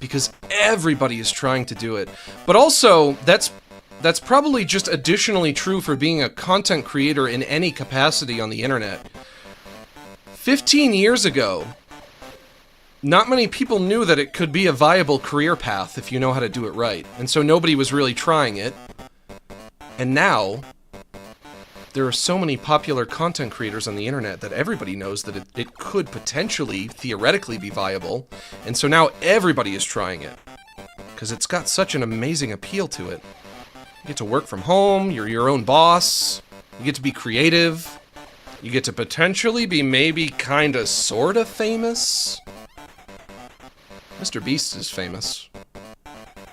Because everybody is trying to do it. But also, that's probably just additionally true for being a content creator in any capacity on the internet. 15 years ago, not many people knew that it could be a viable career path if you know how to do it right. And so nobody was really trying it. And now, there are so many popular content creators on the internet that everybody knows that it could potentially, theoretically, be viable. And so now everybody is trying it. Because it's got such an amazing appeal to it. You get to work from home, you're your own boss, you get to be creative, you get to potentially be maybe kinda sorta famous. Mr. Beast is famous.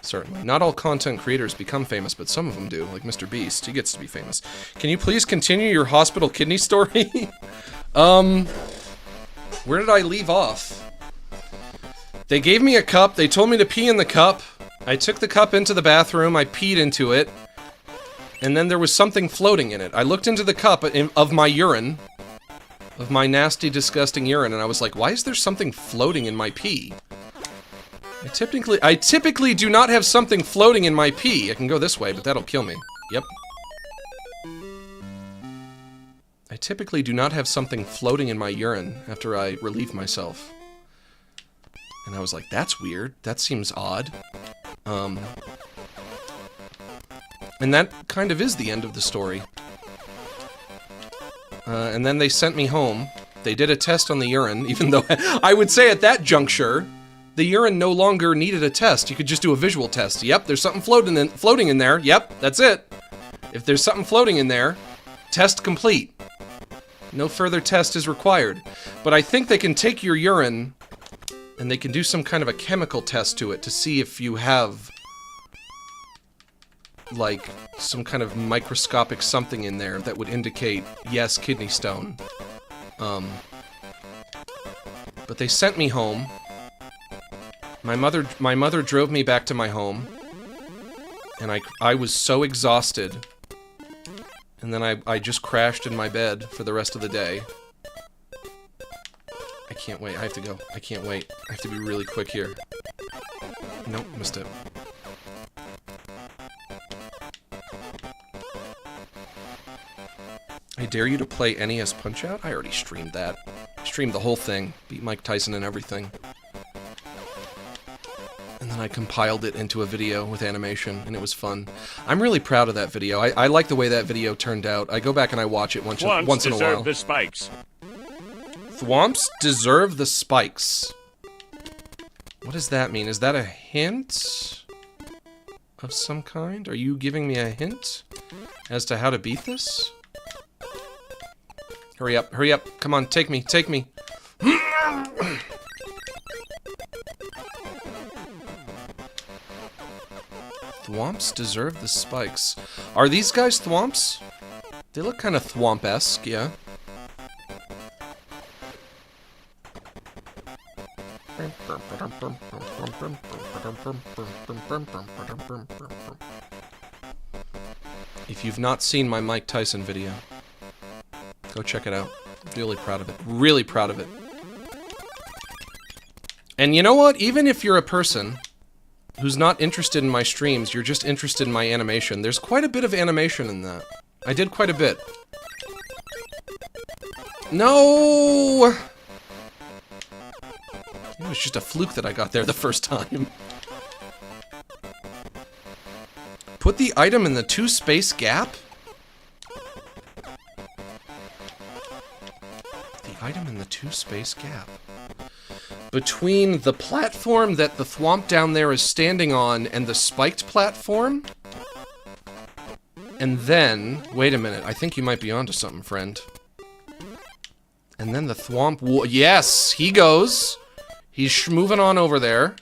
Certainly. Not all content creators become famous, but some of them do, like Mr. Beast. He gets to be famous. Can you please continue your hospital kidney story? Where did I leave off? They gave me a cup, they told me to pee in the cup. I took the cup into the bathroom, I peed into it, and then there was something floating in it. I looked into the cup of my urine, of my nasty, disgusting urine, and I was like, why is there something floating in my pee? I typically do not have something floating in my pee. I can go this way, but that'll kill me. Yep. I typically do not have something floating in my urine after I relieve myself. And I was like, that's weird. That seems odd. And that kind of is the end of the story. And then they sent me home. They did a test on the urine, even though I would say at that juncture, the urine no longer needed a test. You could just do a visual test. Yep, there's something floating in there. Yep, that's it. If there's something floating in there, test complete. No further test is required. But I think they can take your urine and they can do some kind of a chemical test to it to see if you have, like, some kind of microscopic something in there that would indicate, yes, kidney stone. But they sent me home. My mother drove me back to my home, and I was so exhausted, and then I just crashed in my bed for the rest of the day. I can't wait, I have to go. I can't wait. I have to be really quick here. Nope, missed it. I dare you to play NES Punch-Out? I already streamed that. I streamed the whole thing. Beat Mike Tyson and everything. And then I compiled it into a video with animation, and it was fun. I'm really proud of that video. I like the way that video turned out. I go back and I watch it once in a while. Thwomps deserve the spikes. Thwomps deserve the spikes. What does that mean? Is that a hint of some kind? Are you giving me a hint as to how to beat this? Hurry up, hurry up. Come on, take me, take me. Thwomps deserve the spikes. Are these guys thwomps? They look kind of thwomp-esque, yeah. If you've not seen my Mike Tyson video, go check it out. Really proud of it. Really proud of it. And you know what? Even if you're a person who's not interested in my streams, you're just interested in my animation, there's quite a bit of animation in that. I did quite a bit. No! It was just a fluke that I got there the first time. Put the item in the 2-space gap? The item in the 2-space gap. Between the platform that the thwomp down there is standing on and the spiked platform? And then... Wait a minute, I think you might be onto something, friend. And then the thwomp... Yes! He goes! He's moving on over there.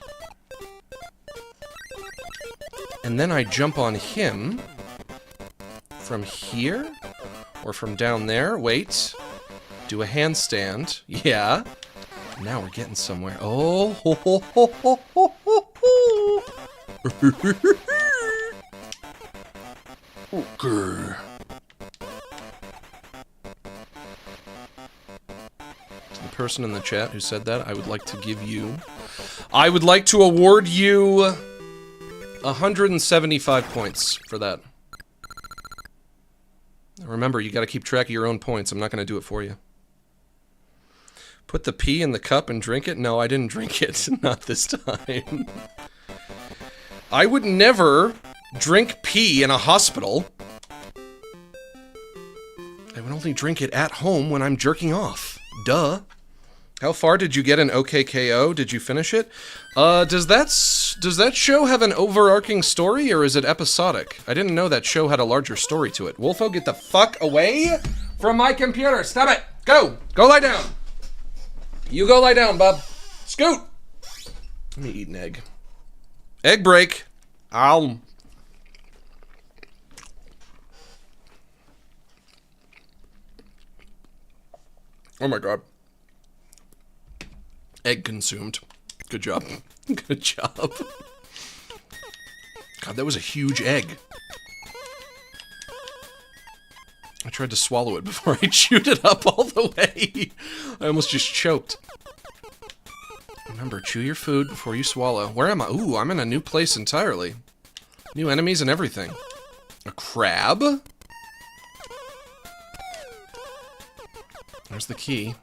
And then I jump on him. From here? Or from down there? Wait. Do a handstand. Yeah. Now we're getting somewhere. Oh, ho, ho, ho, ho, ho, ho, ho. Okay. To the person in the chat who said that, I would like to give you... I would like to award you 175 points for that. Remember, you gotta keep track of your own points. I'm not gonna do it for you. Put the pee in the cup and drink it? No, I didn't drink it. Not this time. I would never drink pee in a hospital. I would only drink it at home when I'm jerking off. Duh. How far did you get in OKKO? Did you finish it? Does that show have an overarching story, or is it episodic? I didn't know that show had a larger story to it. Wolfo, get the fuck away from my computer. Stop it. Go. Go lie down. You go lie down, bub. Scoot! Let me eat an egg. Egg break. Ow. Oh my god. Egg consumed. Good job. Good job. God, that was a huge egg. I tried to swallow it before I chewed it up all the way. I almost just choked. Remember, chew your food before you swallow. Where am I? Ooh, I'm in a new place entirely. New enemies and everything. A crab? There's the key.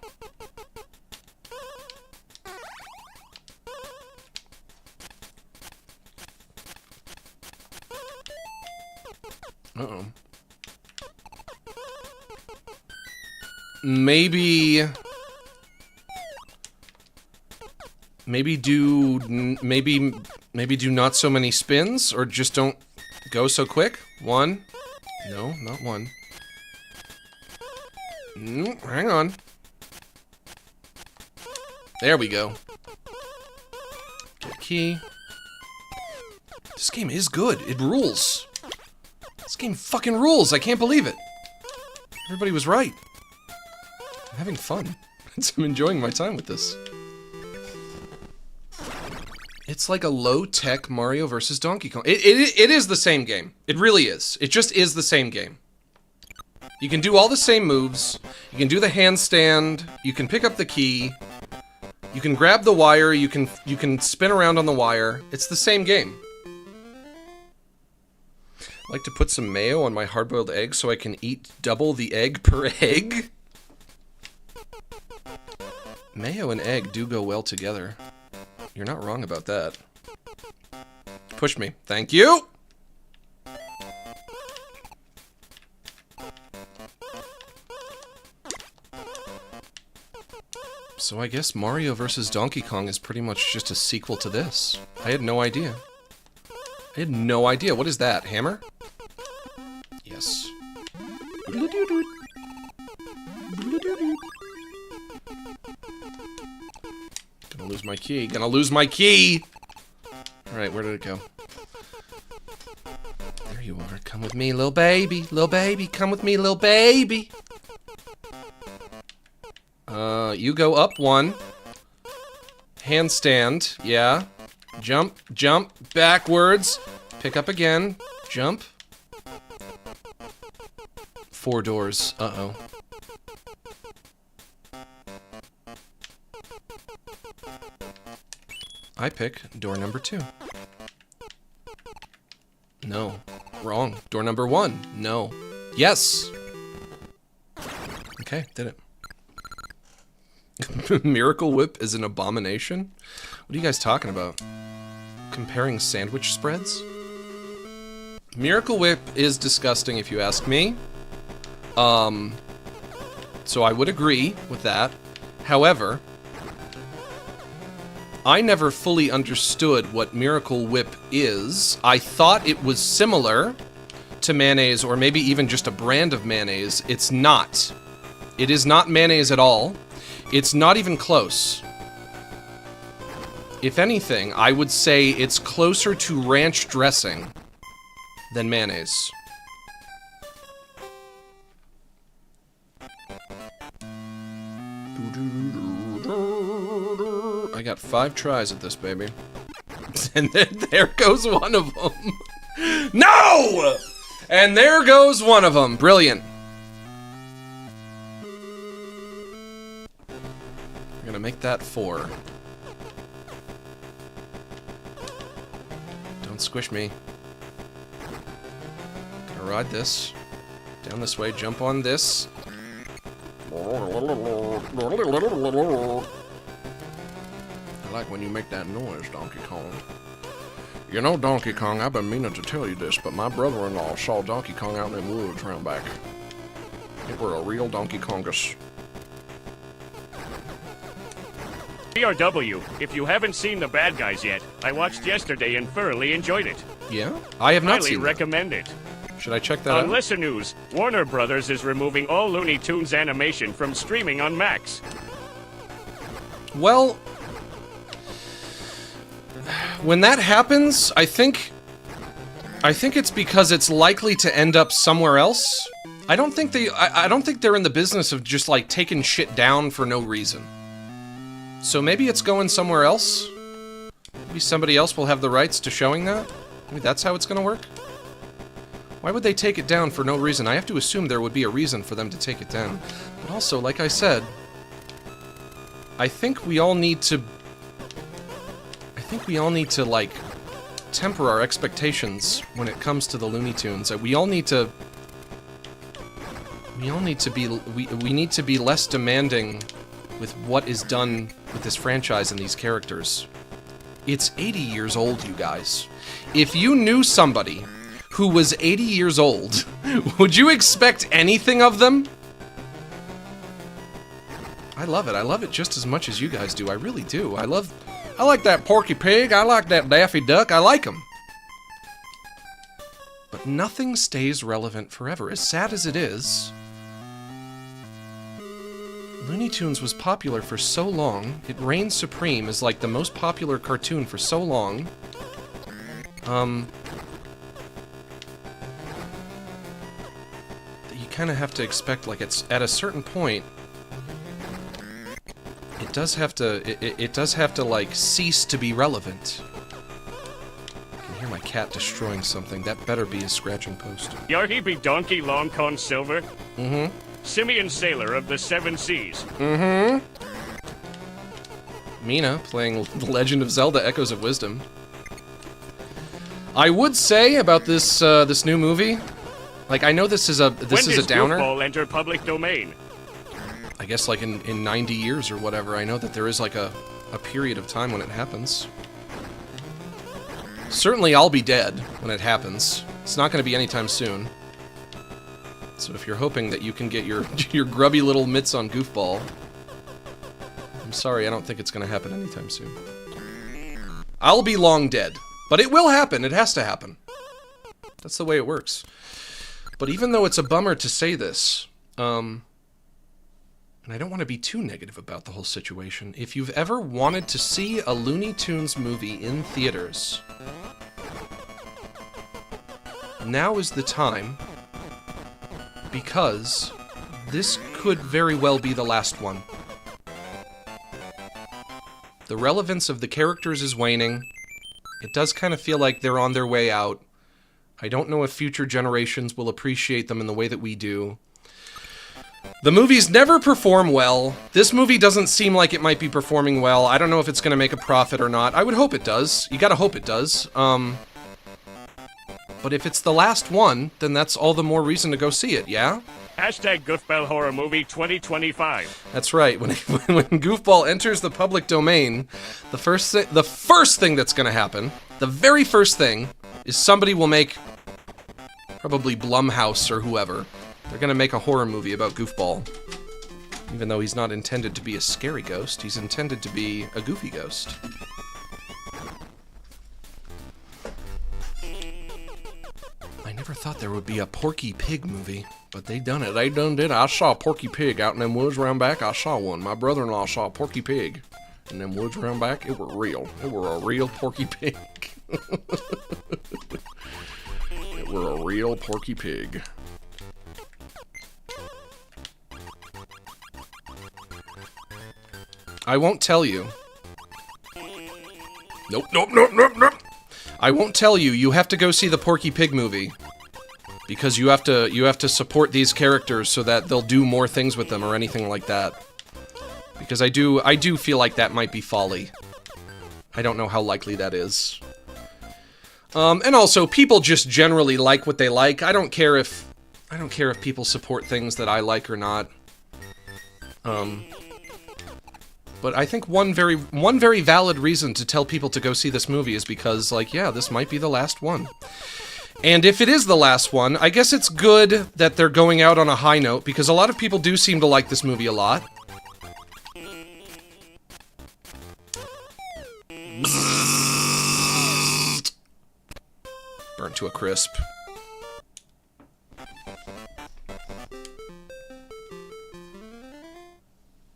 Uh-oh. Maybe do not so many spins, or just don't go so quick. One. No, not one. Hang on. There we go. Get key. This game is good. It rules. This game fucking rules. I can't believe it. Everybody was right. I'm having fun. I'm enjoying my time with this. It's like a low-tech Mario vs. Donkey Kong. It is the same game. It really is. It just is the same game. You can do all the same moves. You can do the handstand. You can pick up the key. You can grab the wire. You can spin around on the wire. It's the same game. Like to put some mayo on my hard-boiled egg so I can eat double the egg per egg? Mayo and egg do go well together. You're not wrong about that. Push me. Thank you! So I guess Mario vs. Donkey Kong is pretty much just a sequel to this. I had no idea. I had no idea. What is that? Hammer? Yes. Gonna lose my key. Gonna lose my key! Alright, where did it go? There you are. Come with me, little baby. Little baby, come with me, little baby. You go up one. Handstand, yeah. Jump, jump, backwards. Pick up again. Jump. 4 doors. Uh-oh. I pick door number 2. No. Wrong. Door number 1. No. Yes! Okay, did it. Miracle Whip is an abomination? What are you guys talking about? Comparing sandwich spreads? Miracle Whip is disgusting if you ask me. So I would agree with that. However, I never fully understood what Miracle Whip is. I thought it was similar to mayonnaise, or maybe even just a brand of mayonnaise. It's not. It is not mayonnaise at all. It's not even close. If anything, I would say it's closer to ranch dressing than mayonnaise. I got 5 tries at this, baby. And then there goes one of them. No! And there goes one of them. Brilliant. We're gonna make that 4. Don't squish me. Gonna ride this. Down this way, jump on this. I like when you make that noise, Donkey Kong. You know, Donkey Kong, I've been meaning to tell you this, but my brother-in-law saw Donkey Kong out in the woods round back. It were a real Donkey Kongus. PRW, if you haven't seen The Bad Guys yet, I watched yesterday and thoroughly enjoyed it. Yeah? I have not Highly seen that. recommend it. Should I check that out? On lesser news, Warner Brothers is removing all Looney Tunes animation from streaming on Max. Well, when that happens, I think it's because it's likely to end up somewhere else. I don't think they're in the business of just like taking shit down for no reason. So maybe it's going somewhere else. Maybe somebody else will have the rights to showing that. Maybe that's how it's gonna work. Why would they take it down for no reason? I have to assume there would be a reason for them to take it down. But also, like I said, I think we all need to, like, temper our expectations when it comes to the Looney Tunes. We need to be less demanding with what is done with this franchise and these characters. It's 80 years old, you guys. If you knew somebody who was 80 years old, would you expect anything of them? I love it. I love it just as much as you guys do. I really do. I like that Porky Pig. I like that Daffy Duck. I like them. But nothing stays relevant forever. As sad as it is, Looney Tunes was popular for so long. It reigned supreme as like the most popular cartoon for so long. You kind of have to expect, like, it's at a certain point, it does have to like cease to be relevant. I can hear my cat destroying something. That better be a scratching post. Yarhy be Donkey Long Con Silver? Mm-hmm. Simeon Sailor of the Seven Seas. Mm-hmm. Mina playing Legend of Zelda Echoes of Wisdom. I would say about this this new movie, like I know this is a When downer. does Goofball enter public domain? I guess like in 90 years or whatever. I know that there is like a period of time when it happens. Certainly I'll be dead when it happens. It's not going to be anytime soon. So if you're hoping that you can get your grubby little mitts on Goofball, I'm sorry, I don't think it's going to happen anytime soon. I'll be long dead. But it will happen. It has to happen. That's the way it works. But even though it's a bummer to say this, and I don't want to be too negative about the whole situation, if you've ever wanted to see a Looney Tunes movie in theaters, now is the time, because this could very well be the last one. The relevance of the characters is waning. It does kind of feel like they're on their way out. I don't know if future generations will appreciate them in the way that we do. The movies never perform well. This movie doesn't seem like it might be performing well. I don't know if it's going to make a profit or not. I would hope it does. You gotta hope it does. But if it's the last one, then that's all the more reason to go see it, yeah? Hashtag Goofball Horror Movie 2025. That's right. When Goofball enters the public domain, the first thing that's going to happen, the very first thing, is somebody will make, probably Blumhouse or whoever, they're going to make a horror movie about Goofball. Even though he's not intended to be a scary ghost, he's intended to be a goofy ghost. I never thought there would be a Porky Pig movie. But they done it. They done did it. I saw a Porky Pig out in them woods round back. I saw one. My brother-in-law saw a Porky Pig in them woods round back. It were real. It were a real Porky Pig. It were a real Porky Pig. I won't tell you. Nope. I won't tell you. You have to go see the Porky Pig movie. Because you have to support these characters so that they'll do more things with them or anything like that. Because I do feel like that might be folly. I don't know how likely that is. And also, people just generally like what they like. I don't care if people support things that I like or not. But I think one very valid reason to tell people to go see this movie is because, like, yeah, this might be the last one. And if it is the last one, I guess it's good that they're going out on a high note, because a lot of people do seem to like this movie a lot. Burnt to a crisp.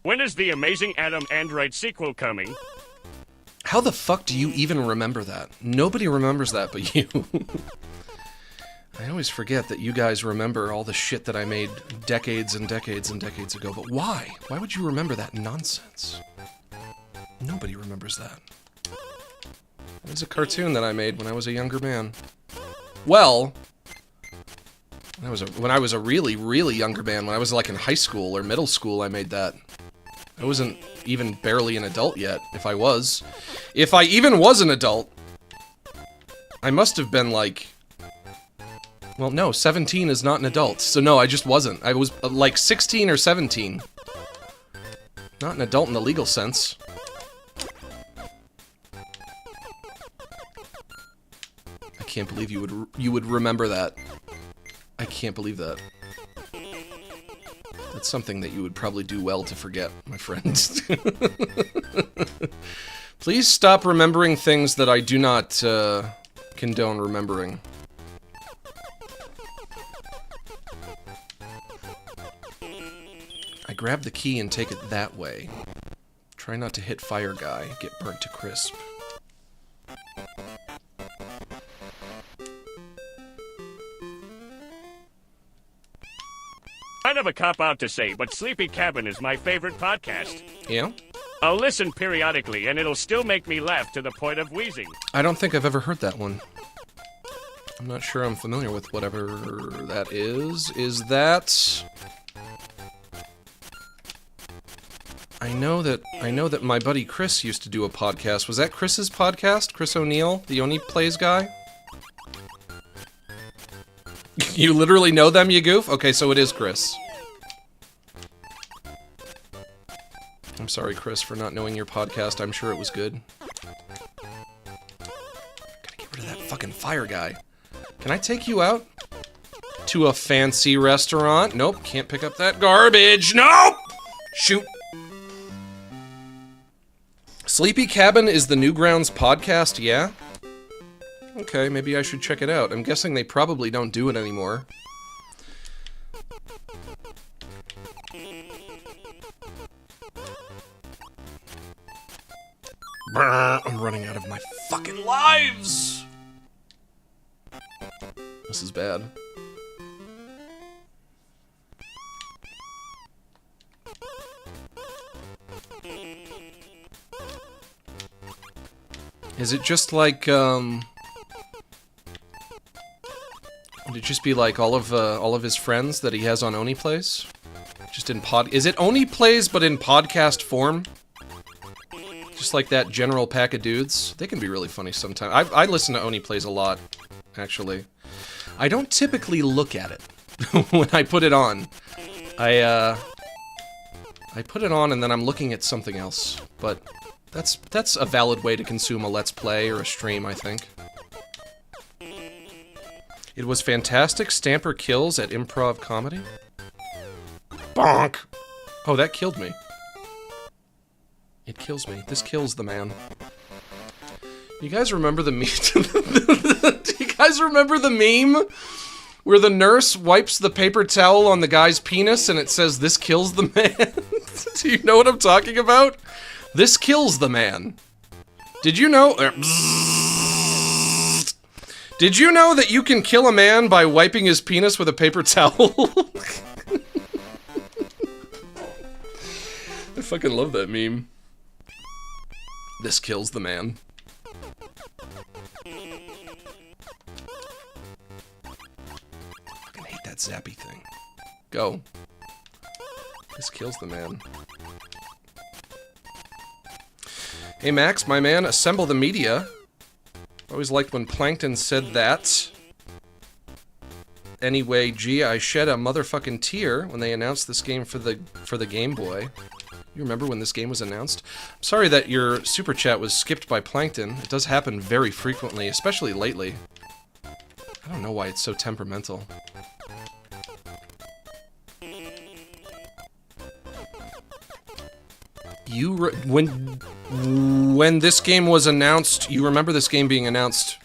When is the Amazing Adam Android sequel coming? How the fuck do you even remember that? Nobody remembers that but you. I always forget that you guys remember all the shit that I made decades and decades and decades ago, but why? Why would you remember that nonsense? Nobody remembers that. It was a cartoon that I made when I was a younger man. Well, when I was a really, really younger man, when I was like in high school or middle school, I made that. I wasn't even barely an adult yet, if I was. If I even was an adult, I must have been like... Well, no, 17 is not an adult, so no, I just wasn't. I was like 16 or 17. Not an adult in the legal sense. I can't believe you would remember that. I can't believe that. That's something that you would probably do well to forget, my friend. Please stop remembering things that I do not condone remembering. I grab the key and take it that way. Try not to hit fire guy, get burnt to crisp. Kind of a cop-out to say, but Sleepy Cabin is my favorite podcast. Yeah? I'll listen periodically, and it'll still make me laugh to the point of wheezing. I don't think I've ever heard that one. I'm not sure I'm familiar with whatever that is. Is that... I know that my buddy Chris used to do a podcast. Was that Chris's podcast? Chris O'Neill, the Oni Plays guy? You literally know them, you goof? Okay, so it is Chris. I'm sorry, Chris, for not knowing your podcast. I'm sure it was good. Gotta get rid of that fucking fire guy. Can I take you out? To a fancy restaurant? Nope, can't pick up that garbage. Nope! Shoot. Sleepy Cabin is the Newgrounds podcast, yeah? Okay, maybe I should check it out. I'm guessing they probably don't do it anymore. Brr, I'm running out of my fucking lives! This is bad. Is it just like, would it just be like all of his friends that he has on Oni Plays? Just in is it Oni Plays but in podcast form? Just like that general pack of dudes? They can be really funny sometimes. I listen to Oni Plays a lot, actually. I don't typically look at it when I put it on. I put it on and then I'm looking at something else, but that's a valid way to consume a Let's Play or a stream, I think. It was fantastic. Stamper kills at improv comedy. Bonk! Oh, that killed me. It kills me. This kills the man. You guys remember the meme? Do you guys remember the meme? Where the nurse wipes the paper towel on the guy's penis and it says, "This kills the man." Do you know what I'm talking about? This kills the man. Did you know? Did you know that you can kill a man by wiping his penis with a paper towel? I fucking love that meme. This kills the man. I hate that zappy thing. Go. This kills the man. Hey Max, my man, assemble the media. I always liked when Plankton said that. Anyway, gee, I shed a motherfucking tear when they announced this game for the Game Boy. You remember when this game was announced? I'm sorry that your super chat was skipped by Plankton. It does happen very frequently, especially lately. I don't know why it's so temperamental. When this game was announced, you remember this game being announced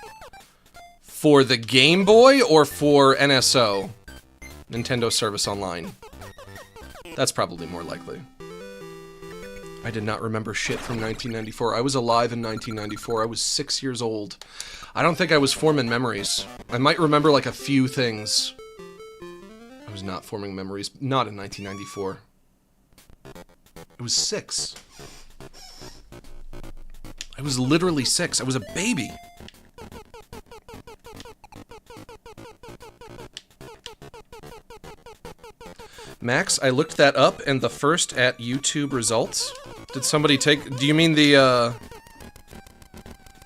for the Game Boy or for NSO? Nintendo Service Online. That's probably more likely. I did not remember shit from 1994. I was alive in 1994. I was 6 years old. I don't think I was forming memories. I might remember like a few things. I was not forming memories. Not in 1994. I was 6. I was literally 6. I was a baby. Max, I looked that up, and the first at YouTube results. Did somebody take... Do you mean the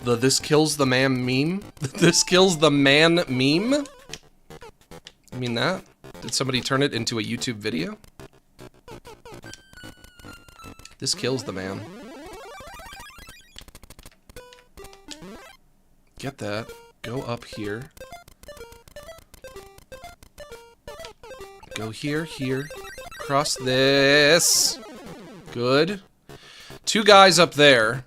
"This kills the man" meme? This kills the man meme? You mean that? Did somebody turn it into a YouTube video? This kills the man. Get that. Go up here. Go here, here. Cross this. Good. 2 guys up there.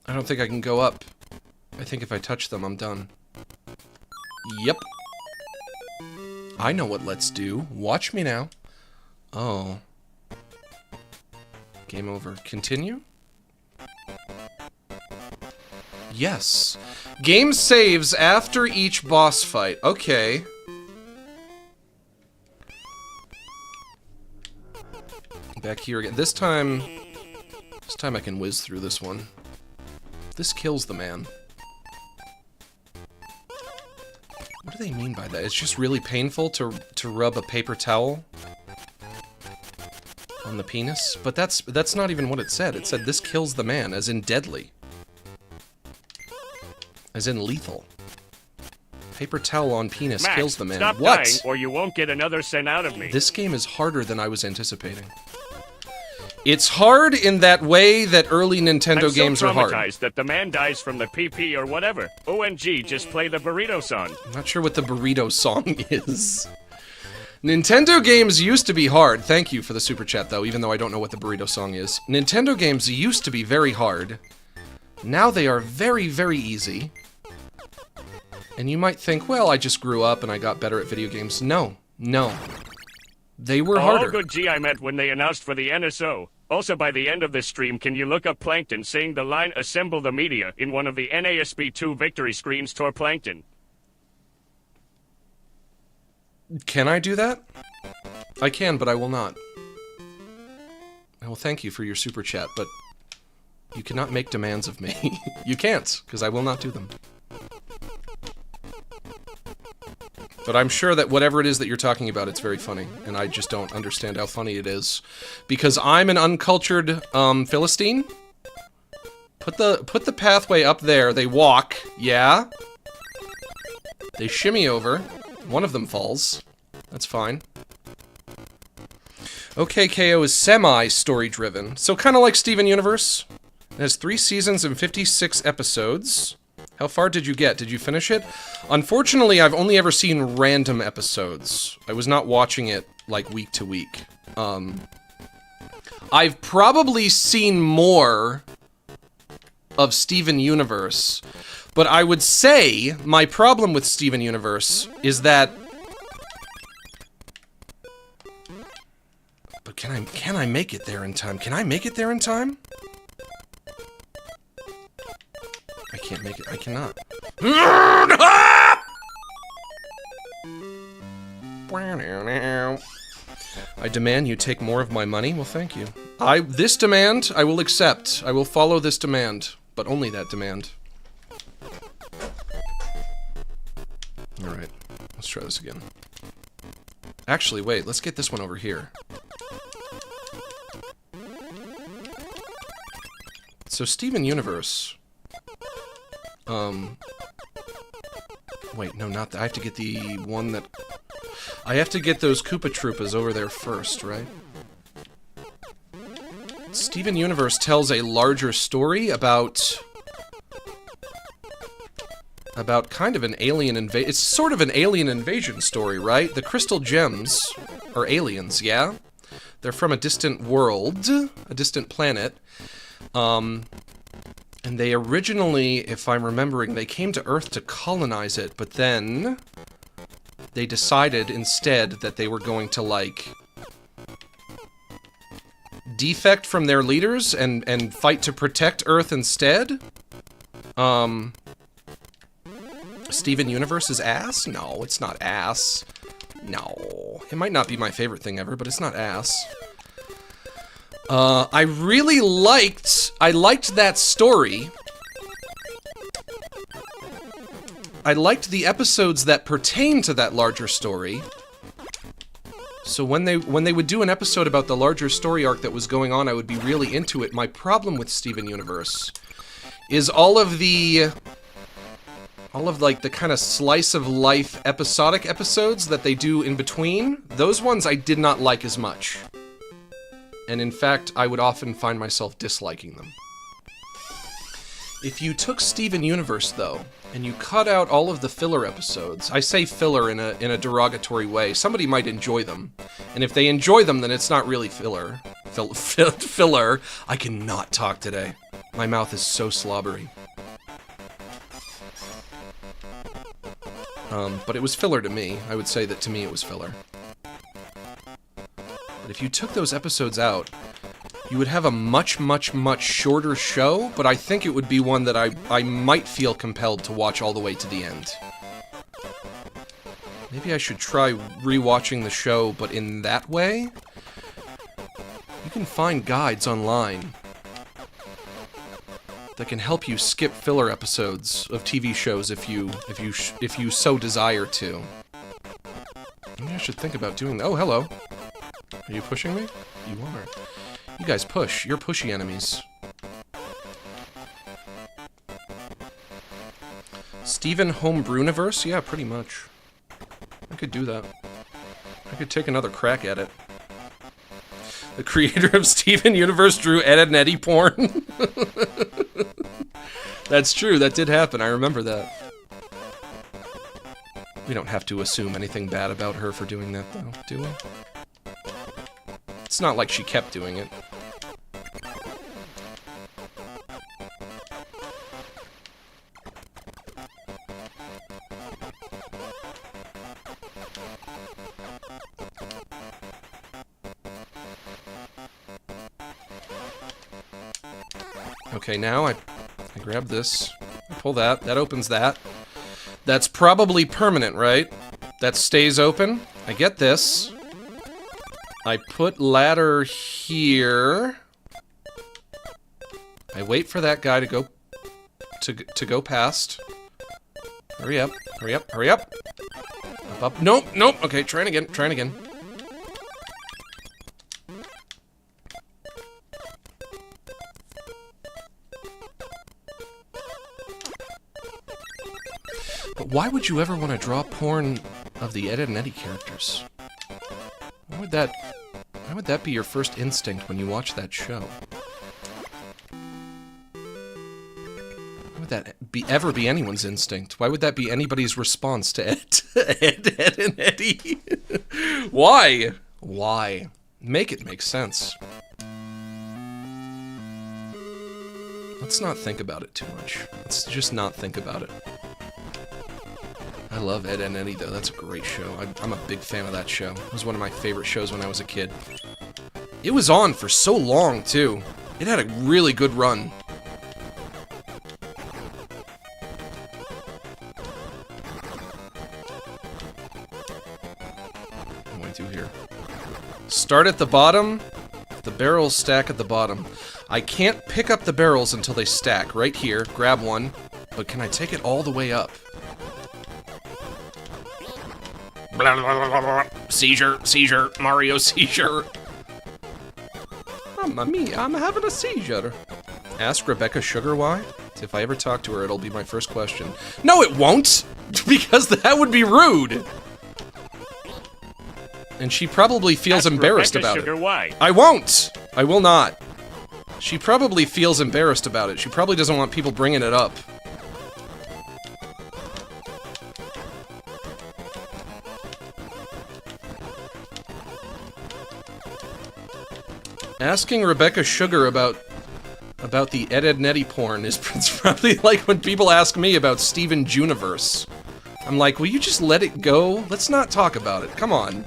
I don't think I can go up. I think if I touch them, I'm done. Yep. I know what let's do. Watch me now. Oh. Game over. Continue? Yes. Game saves after each boss fight. Okay. Back here again. This time I can whiz through this one. This kills the man. What do they mean by that? It's just really painful to rub a paper towel on the penis? But that's not even what it said. It said this kills the man, as in deadly. As in lethal. Paper towel on penis Max, kills the man. stop What? dying or you won't get another cent out of me. This game is harder than I was anticipating. It's hard in that way that early Nintendo games are hard. I'm so traumatized that the man dies from the PP or whatever. OMG, just play the burrito song. I'm not sure what the burrito song is. Nintendo games used to be hard. Thank you for the super chat, though, even though I don't know what the burrito song is. Nintendo games used to be very hard. Now they are very, very easy. And you might think, well, I just grew up and I got better at video games. No, no. They were harder. Oh, good G I met when they announced for the NSO. Also, by the end of this stream, can you look up Plankton saying the line, "Assemble the media," in one of the NASB2 victory screens toward Plankton? Can I do that? I can, but I will not. I will thank you for your super chat, but you cannot make demands of me. You can't, because I will not do them. But I'm sure that whatever it is that you're talking about, it's very funny, and I just don't understand how funny it is. Because I'm an uncultured, Philistine? Put the pathway up there, they walk, yeah? They shimmy over, one of them falls. That's fine. OK KO is semi-story-driven, so kind of like Steven Universe. It has 3 seasons and 56 episodes. How far did you get? Did you finish it? Unfortunately, I've only ever seen random episodes. I was not watching it, like, week to week. I've probably seen more of Steven Universe, but I would say my problem with Steven Universe is that... But can I make it there in time? Can I make it there in time? I can't make it. I cannot. I demand you take more of my money. Well, thank you. This demand, I will accept. I will follow this demand, but only that demand. Alright, let's try this again. Actually, wait, let's get this one over here. So, Steven Universe... Wait, no, not that. I have to get the one that... I have to get those Koopa Troopas over there first, right? Steven Universe tells a larger story about kind of an alien invasion. It's sort of an alien invasion story, right? The Crystal Gems are aliens, yeah? They're from a distant world, a distant planet. And they originally, if I'm remembering, they came to Earth to colonize it, but then they decided instead that they were going to, like, defect from their leaders and fight to protect Earth instead? Steven Universe is ass? No, it's not ass. No. It might not be my favorite thing ever, but it's not ass. I really liked that story. I liked the episodes that pertain to that larger story. So when they would do an episode about the larger story arc that was going on, I would be really into it. My problem with Steven Universe is all of like the kind of slice of life episodic episodes that they do in between. Those ones I did not like as much. And in fact, I would often find myself disliking them. If you took Steven Universe, though, and you cut out all of the filler episodes, I say filler in a derogatory way, somebody might enjoy them. And if they enjoy them, then it's not really filler. Filler. I cannot talk today. My mouth is so slobbery. But it was filler to me. I would say that to me it was filler. But if you took those episodes out, you would have a much, much, much shorter show, but I think it would be one that I might feel compelled to watch all the way to the end. Maybe I should try rewatching the show, but in that way? You can find guides online that can help you skip filler episodes of TV shows if you so desire to. Maybe I should think about doing that. Oh, hello. Are you pushing me? You are. You guys push. You're pushy enemies. Steven Homebrewniverse? Yeah, pretty much. I could do that. I could take another crack at it. The creator of Steven Universe drew Ed and Eddie porn. That's true, that did happen, I remember that. We don't have to assume anything bad about her for doing that, though, do we? It's not like she kept doing it. Okay, now I grab this, pull that, that opens that. That's probably permanent, right? That stays open. I get this. I put ladder here. I wait for that guy to go past. Hurry up, hurry up, hurry up. Up, up. Nope, nope. Okay, trying again, trying again. But why would you ever want to draw porn of the Ed and Eddie characters? Why would that be your first instinct when you watch that show? Why would that ever be anyone's instinct? Why would that be anybody's response to Ed and Eddie? Why? Why? Make it make sense. Let's not think about it too much. Let's just not think about it. I love Ed and Eddie, though. That's a great show. I'm a big fan of that show. It was one of my favorite shows when I was a kid. It was on for so long, too. It had a really good run. What do I do here? Start at the bottom. The barrels stack at the bottom. I can't pick up the barrels until they stack. Right here. Grab one. But can I take it all the way up? Blah, blah, blah, blah. Seizure, seizure, Mario seizure. Mamma mia, I'm having a seizure. Ask Rebecca Sugar why? If I ever talk to her, it'll be my first question. No, it won't! Because that would be rude! And she probably feels embarrassed about it. Why? I won't! I will not. She probably feels embarrassed about it. She probably doesn't want people bringing it up. Asking Rebecca Sugar about the Ed and Eddie porn is probably like when people ask me about Steven Juniverse. I'm like, will you just let it go? Let's not talk about it. Come on.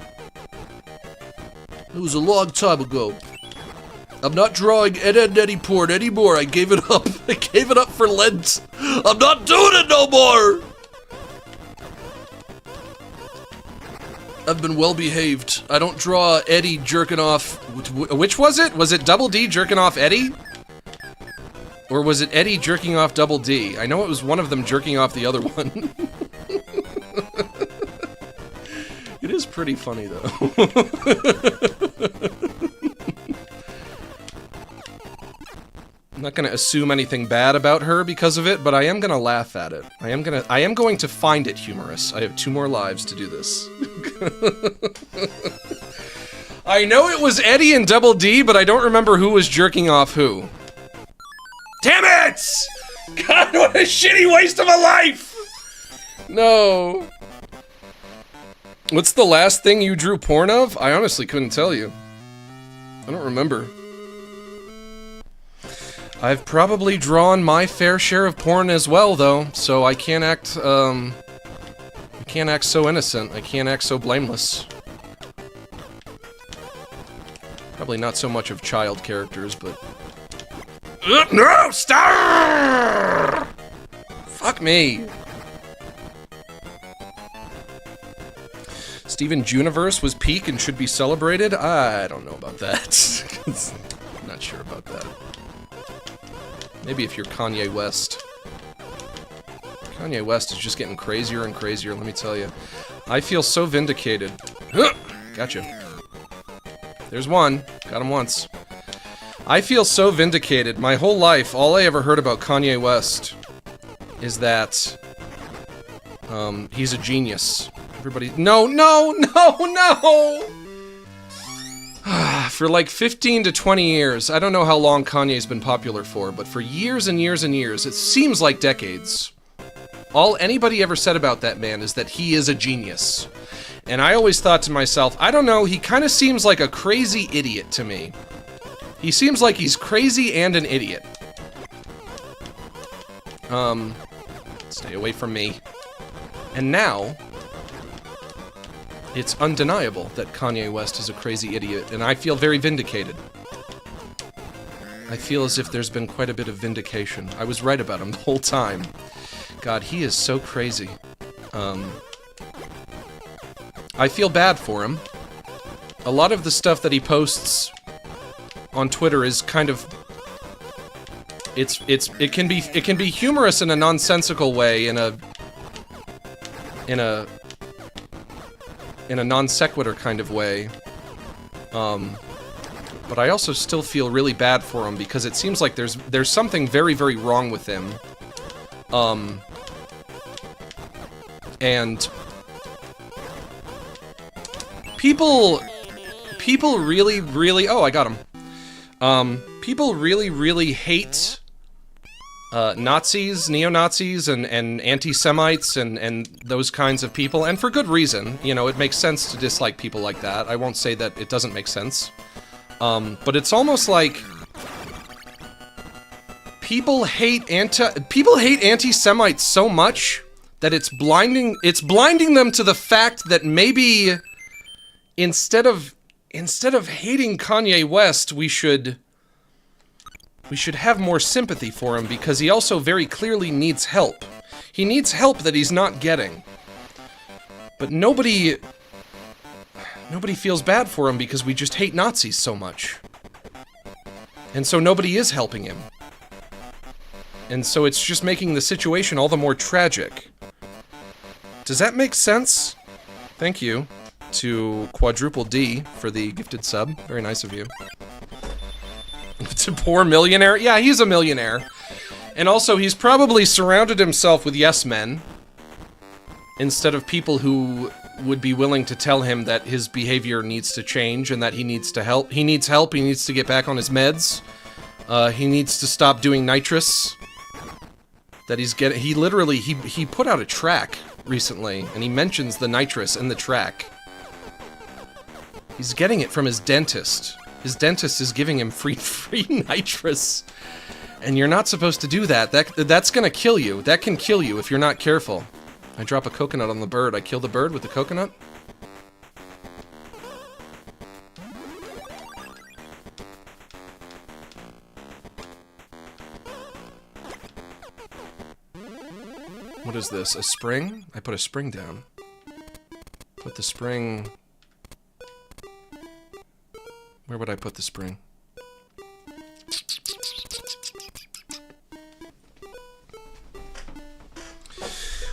It was a long time ago. I'm not drawing Ed and Eddie porn anymore. I gave it up. I gave it up for Lent. I'm not doing it no more. I've been well behaved. I don't draw Eddie jerking off. Which was it? Was it Double D jerking off Eddie? Or was it Eddie jerking off Double D? I know it was one of them jerking off the other one. It is pretty funny, though. I'm not gonna assume anything bad about her because of it, but I am gonna laugh at it. I am going to find it humorous. I have 2 more lives to do this. I know it was Eddie and Double D, but I don't remember who was jerking off who. Damn it! God, what a shitty waste of a life! No. What's the last thing you drew porn of? I honestly couldn't tell you. I don't remember. I've probably drawn my fair share of porn as well, though, so I can't act so innocent. I can't act so blameless. Probably not so much of child characters, but... no! Stop! Fuck me. Steven Juniverse was peak and should be celebrated? I don't know about that. I'm not sure about that. Maybe if you're Kanye West. Kanye West is just getting crazier and crazier, let me tell you. I feel so vindicated. Gotcha. There's one. Got him once. I feel so vindicated. My whole life, all I ever heard about Kanye West is that He's a genius. Everybody... No, no, no, no! For like 15 to 20 years, I don't know how long Kanye's been popular for, but for years and years and years, it seems like decades, all anybody ever said about that man is that he is a genius. And I always thought to myself, I don't know, he kind of seems like a crazy idiot to me. He seems like he's crazy and an idiot. Stay away from me. And now, it's undeniable that Kanye West is a crazy idiot, and I feel very vindicated. I feel as if there's been quite a bit of vindication. I was right about him the whole time. God, he is so crazy. I feel bad for him. A lot of the stuff that he posts on Twitter is kind of... It can be humorous in a nonsensical way, in a non sequitur kind of way. But I also still feel really bad for him because it seems like there's something very, very wrong with him. And people really, really... Oh, I got him. People really, really hate Nazis, neo-Nazis, and anti-Semites, and those kinds of people, and for good reason. You know, it makes sense to dislike people like that. I won't say that it doesn't make sense. But it's almost like people hate anti-Semites so much that it's blinding them to the fact that maybe instead of hating Kanye West, we should have more sympathy for him, because he also very clearly needs help. He needs help that he's not getting. But nobody feels bad for him because we just hate Nazis so much. And so nobody is helping him. And so it's just making the situation all the more tragic. Does that make sense? Thank you to Quadruple D for the gifted sub. Very nice of you. To poor millionaire? Yeah, he's a millionaire. And also, he's probably surrounded himself with yes men, instead of people who would be willing to tell him that his behavior needs to change and that he needs to help. He needs help, he needs to get back on his meds. He needs to stop doing nitrous. That he's getting... He literally, he put out a track recently, and he mentions the nitrous in the track. He's getting it from his dentist. His dentist is giving him free nitrous. And you're not supposed to do that. That's gonna kill you. That can kill you if you're not careful. I drop a coconut on the bird. I kill the bird with the coconut? What is this? A spring? I put a spring down. Put the spring... Where would I put the spring?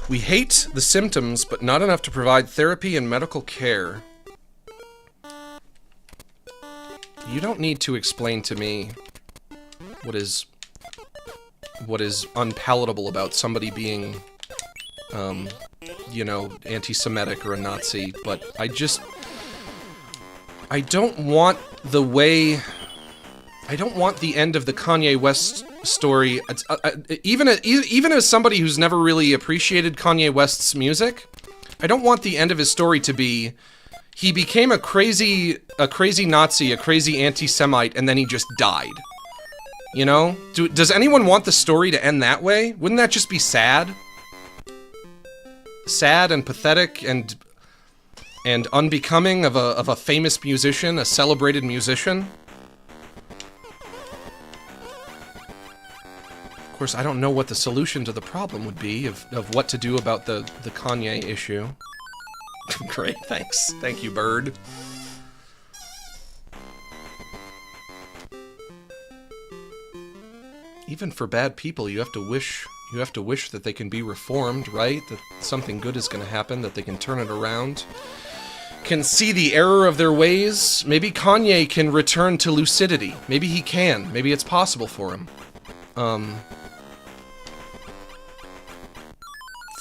We hate the symptoms, but not enough to provide therapy and medical care. You don't need to explain to me what is unpalatable about somebody being, you know, anti-Semitic or a Nazi, but I don't want the way... I don't want the end of the Kanye West story... even as somebody who's never really appreciated Kanye West's music, I don't want the end of his story to be... He became a crazy Nazi, a crazy anti-Semite, and then he just died. You know? Does anyone want the story to end that way? Wouldn't that just be sad? Sad and pathetic and unbecoming of a famous musician, a celebrated musician. Of course, I don't know what the solution to the problem would be of what to do about the Kanye issue. Great, thanks. Thank you, bird. Even for bad people, you have to wish that they can be reformed, right? That something good is going to happen, that they can turn it around. Can see the error of their ways. Maybe Kanye can return to lucidity. Maybe he can. Maybe it's possible for him.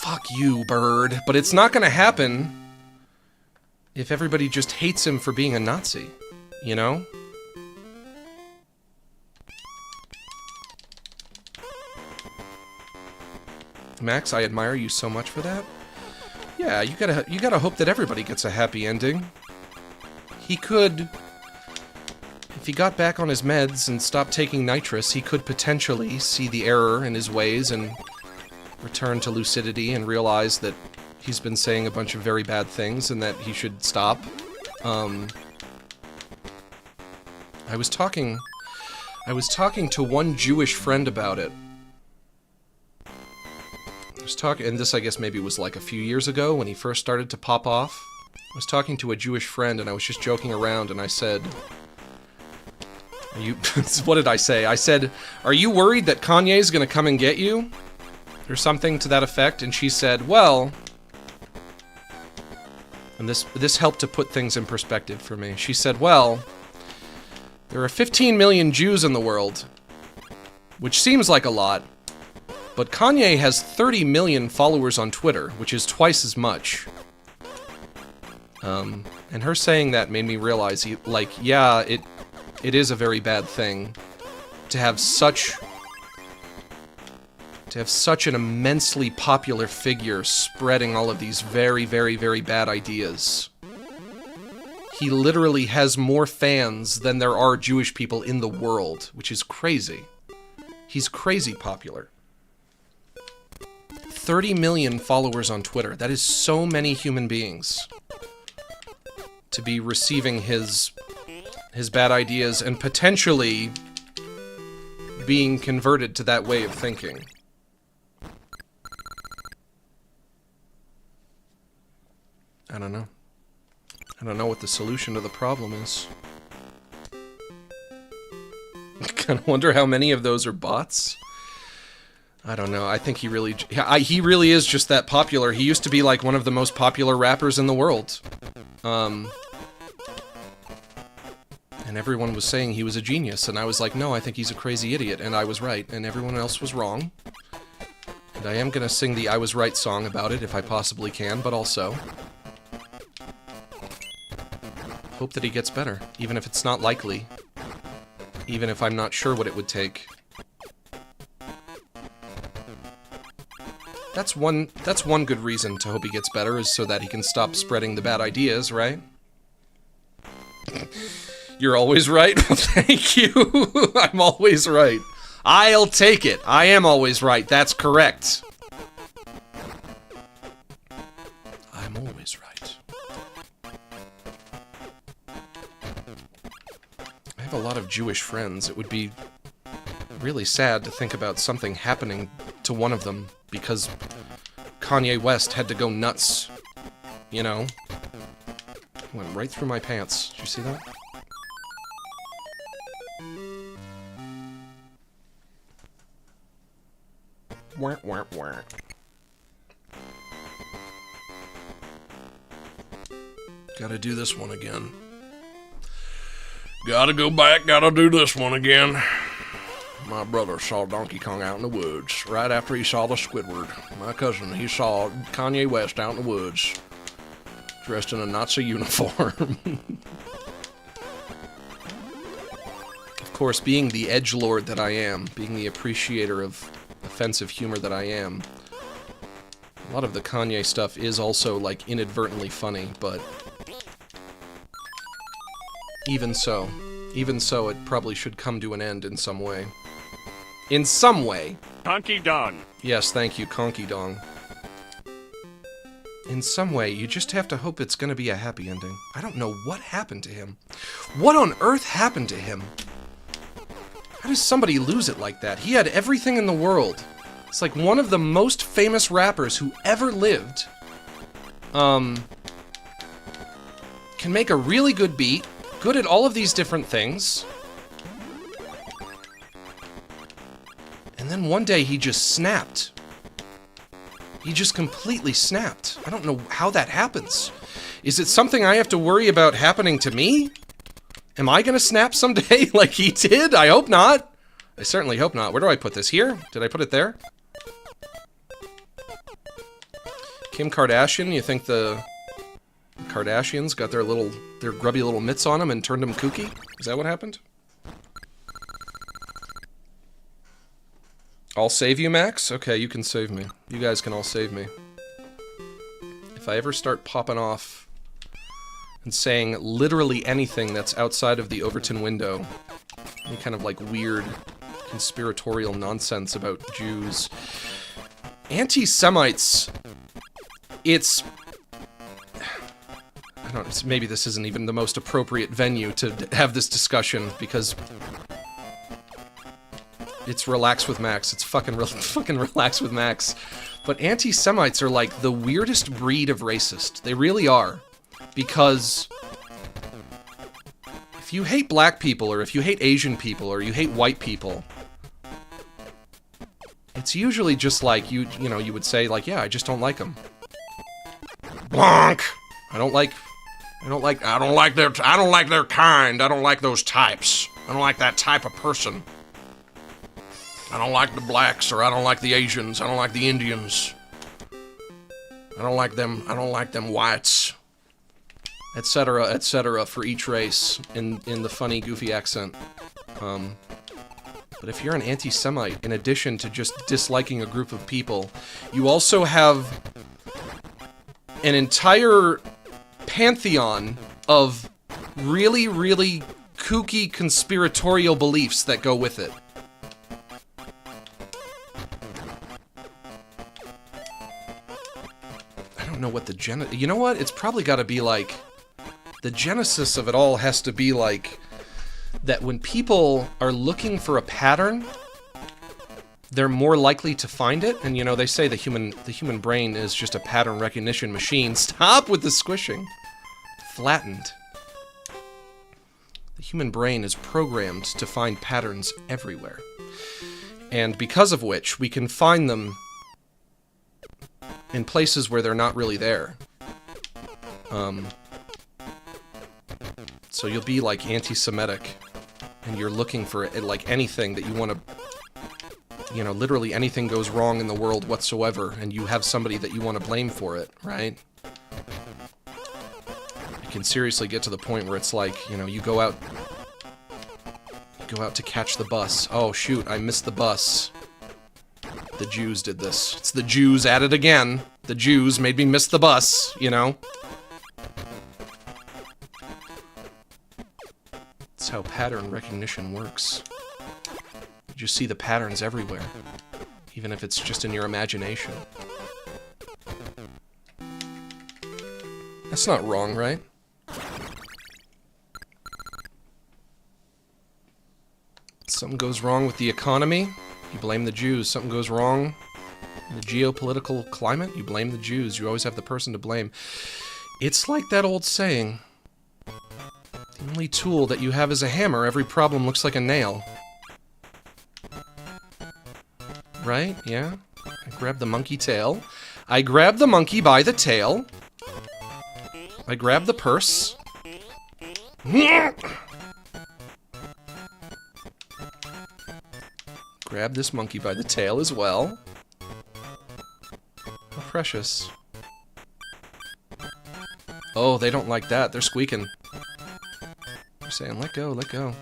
Fuck you, bird. But it's not gonna happen if everybody just hates him for being a Nazi, you know? Max, I admire you so much for that. Yeah, you gotta hope that everybody gets a happy ending. He could, if he got back on his meds and stopped taking nitrous, he could potentially see the error in his ways and return to lucidity and realize that he's been saying a bunch of very bad things and that he should stop. I was talking to one Jewish friend about it. And this I guess maybe was like a few years ago when he first started to pop off. I was talking to a Jewish friend and I was just joking around and I said, what did I say? I said, are you worried that Kanye's gonna come and get you? Or something to that effect, and she said, well... And this helped to put things in perspective for me. She said, well, there are 15 million Jews in the world, which seems like a lot, but Kanye has 30 million followers on Twitter, which is twice as much. And her saying that made me realize, like, yeah, it is a very bad thing to have such an immensely popular figure spreading all of these very, very, very bad ideas. He literally has more fans than there are Jewish people in the world, which is crazy. He's crazy popular. 30 million followers on Twitter. That is so many human beings to be receiving his bad ideas and potentially being converted to that way of thinking. I don't know. I don't know what the solution to the problem is. I kind of wonder how many of those are bots. I don't know. I think he really is just that popular. He used to be like one of the most popular rappers in the world. And everyone was saying he was a genius, and I was like, no, I think he's a crazy idiot, and I was right, and everyone else was wrong. And I am gonna sing the I Was Right song about it if I possibly can, but also hope that he gets better, even if it's not likely. Even if I'm not sure what it would take. That's one good reason to hope he gets better, is so that he can stop spreading the bad ideas, right? You're always right? Well, thank you. I'm always right. I'll take it. I am always right. That's correct. I'm always right. I have a lot of Jewish friends. It would be really sad to think about something happening to one of them because Kanye West had to go nuts. You know? Went right through my pants. Did you see that? Wah, wah, wah. Gotta do this one again. Gotta go back, gotta do this one again. My brother saw Donkey Kong out in the woods, right after he saw the Squidward. My cousin, he saw Kanye West out in the woods, dressed in a Nazi uniform. Of course, being the edgelord that I am, being the appreciator of offensive humor that I am, a lot of the Kanye stuff is also, like, inadvertently funny, but even so, it probably should come to an end in some way. In some way. Conky Dong. Yes, thank you, Conky Dong. In some way, you just have to hope it's gonna be a happy ending. I don't know what happened to him. What on earth happened to him? How does somebody lose it like that? He had everything in the world. It's like one of the most famous rappers who ever lived. Can make a really good beat, good at all of these different things. And then one day he just snapped. He just completely snapped. I don't know how that happens. Is it something I have to worry about happening to me? Am I gonna snap someday like he did? I hope not. I certainly hope not. Where do I put this? Here? Did I put it there? Kim Kardashian, you think the Kardashians got their grubby little mitts on them and turned them kooky? Is that what happened? I'll save you, Max? Okay, you can save me. You guys can all save me. If I ever start popping off and saying literally anything that's outside of the Overton window, any kind of like weird conspiratorial nonsense about Jews, anti-Semites, it's... I don't know, maybe this isn't even the most appropriate venue to have this discussion, because it's Relax with Max. It's fucking Relax with Max. But anti-Semites are like the weirdest breed of racist. They really are. Because if you hate black people, or if you hate Asian people, or you hate white people, it's usually just like, you know, you would say, like, yeah, I just don't like them. Blanc! I don't like their kind. I don't like those types. I don't like that type of person. I don't like the blacks, or I don't like the Asians. I don't like the Indians. I don't like them whites. Etc., for each race in the funny, goofy accent. But if you're an anti-Semite, in addition to just disliking a group of people, you also have an entire pantheon of really, really kooky conspiratorial beliefs that go with it. I don't know what the you know what? It's probably got to be like... The genesis of it all has to be like... that when people are looking for a pattern, they're more likely to find it. And, you know, they say the human brain is just a pattern recognition machine. Stop with the squishing. Flattened. The human brain is programmed to find patterns everywhere. And because of which, we can find them in places where they're not really there. So you'll be, like, anti-Semitic, and you're looking for, like, anything that you want to... You know, literally anything goes wrong in the world whatsoever, and you have somebody that you want to blame for it, right? It can seriously get to the point where it's like, you know, you go out to catch the bus. Oh, shoot, I missed the bus. The Jews did this. It's the Jews at it again. The Jews made me miss the bus, you know? That's how pattern recognition works. You just see the patterns everywhere, even if it's just in your imagination. That's not wrong, right? Something goes wrong with the economy, you blame the Jews. Something goes wrong in the geopolitical climate, you blame the Jews. You always have the person to blame. It's like that old saying, the only tool that you have is a hammer, every problem looks like a nail. Right? Yeah? I grab the monkey tail. I grab the monkey by the tail. I grab the purse. Grab this monkey by the tail as well. How precious. Oh, they don't like that. They're squeaking. They're saying, let go, let go.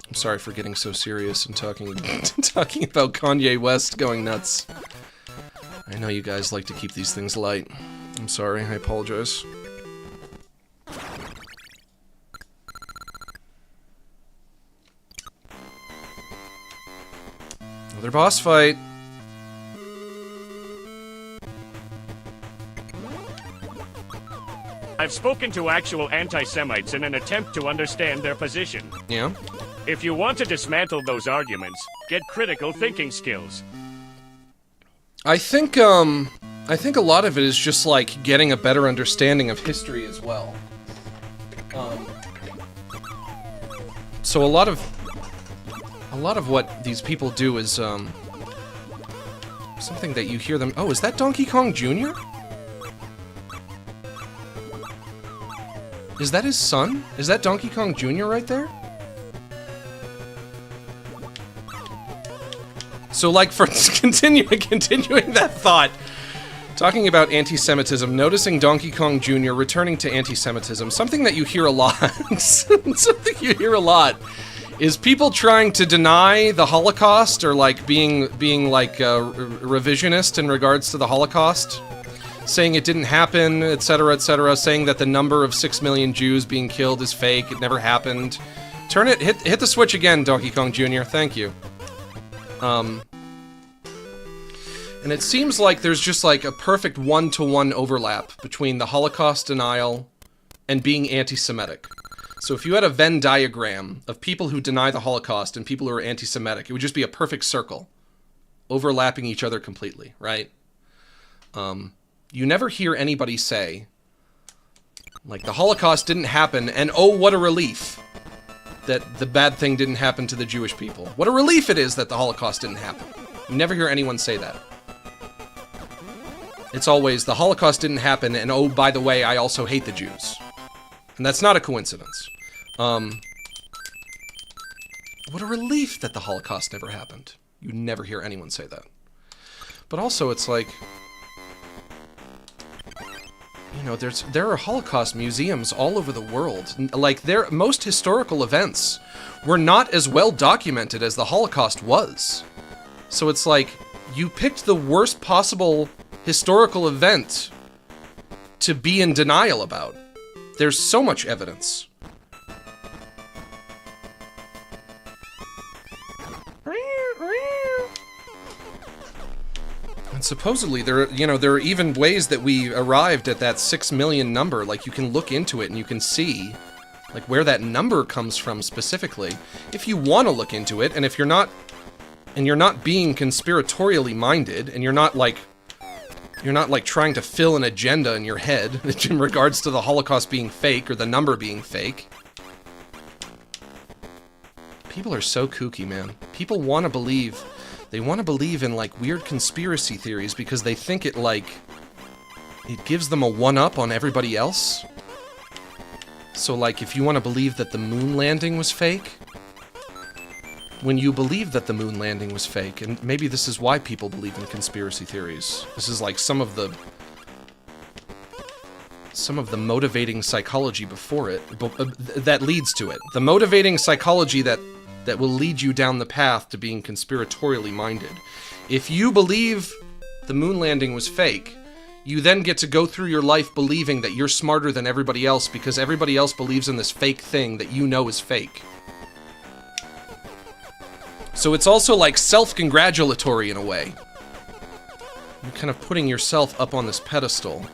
I'm sorry for getting so serious and talking about Kanye West going nuts. I know you guys like to keep these things light. I'm sorry, I apologize. Another boss fight. I've spoken to actual anti-Semites in an attempt to understand their position. Yeah? If you want to dismantle those arguments, get critical thinking skills. I think a lot of it is just like getting a better understanding of history as well. So a lot of what these people do is something that you hear them. Oh, is that Donkey Kong Jr.? Is that his son? Is that Donkey Kong Jr. right there? So, like, for continuing that thought, Talking about anti-Semitism, noticing Donkey Kong Jr. returning to anti-Semitism, something that you hear a lot, something you hear a lot, is people trying to deny the Holocaust or like being like revisionist in regards to the Holocaust, saying it didn't happen, etc., etc., saying that the number of 6 million Jews being killed is fake, it never happened. Turn it, hit the switch again, Donkey Kong Jr., thank you. And it seems like there's just like a perfect one-to-one overlap between the Holocaust denial and being anti-Semitic. So if you had a Venn diagram of people who deny the Holocaust and people who are anti-Semitic, it would just be a perfect circle, overlapping each other completely, right? You never hear anybody say, like, the Holocaust didn't happen, and oh, what a relief that the bad thing didn't happen to the Jewish people. What a relief it is that the Holocaust didn't happen. You never hear anyone say that. It's always, the Holocaust didn't happen, and oh, by the way, I also hate the Jews. And that's not a coincidence. What a relief that the Holocaust never happened. You never hear anyone say that. But also, it's like, you know, there are Holocaust museums all over the world. Like, most historical events were not as well documented as the Holocaust was. So it's like, you picked the worst possible historical event to be in denial about. There's so much evidence. And supposedly there are even ways that we arrived at that 6 million number. Like, you can look into it and you can see like where that number comes from specifically if you want to look into it, and if you're not being conspiratorially minded, and you're not like trying to fill an agenda in your head in regards to the Holocaust being fake or the number being fake. People are so kooky, man. People want to believe, they want to believe in like weird conspiracy theories because they think it gives them a one-up on everybody else. So like, if you want to believe that the moon landing was fake, when you believe that the moon landing was fake, and maybe this is why people believe in conspiracy theories. This is like some of the motivating psychology before it, that leads to it. The motivating psychology that will lead you down the path to being conspiratorially minded. If you believe the moon landing was fake, you then get to go through your life believing that you're smarter than everybody else because everybody else believes in this fake thing that you know is fake. So it's also like self-congratulatory in a way. You're kind of putting yourself up on this pedestal.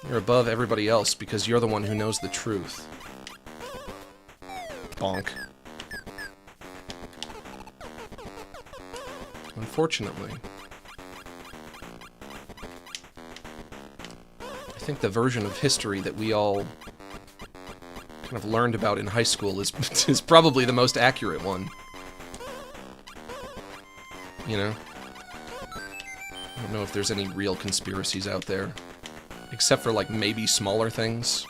You're above everybody else because you're the one who knows the truth. Bonk. Unfortunately, I think the version of history that we all kind of learned about in high school is probably the most accurate one. You know? I don't know if there's any real conspiracies out there. Except for, like, maybe smaller things.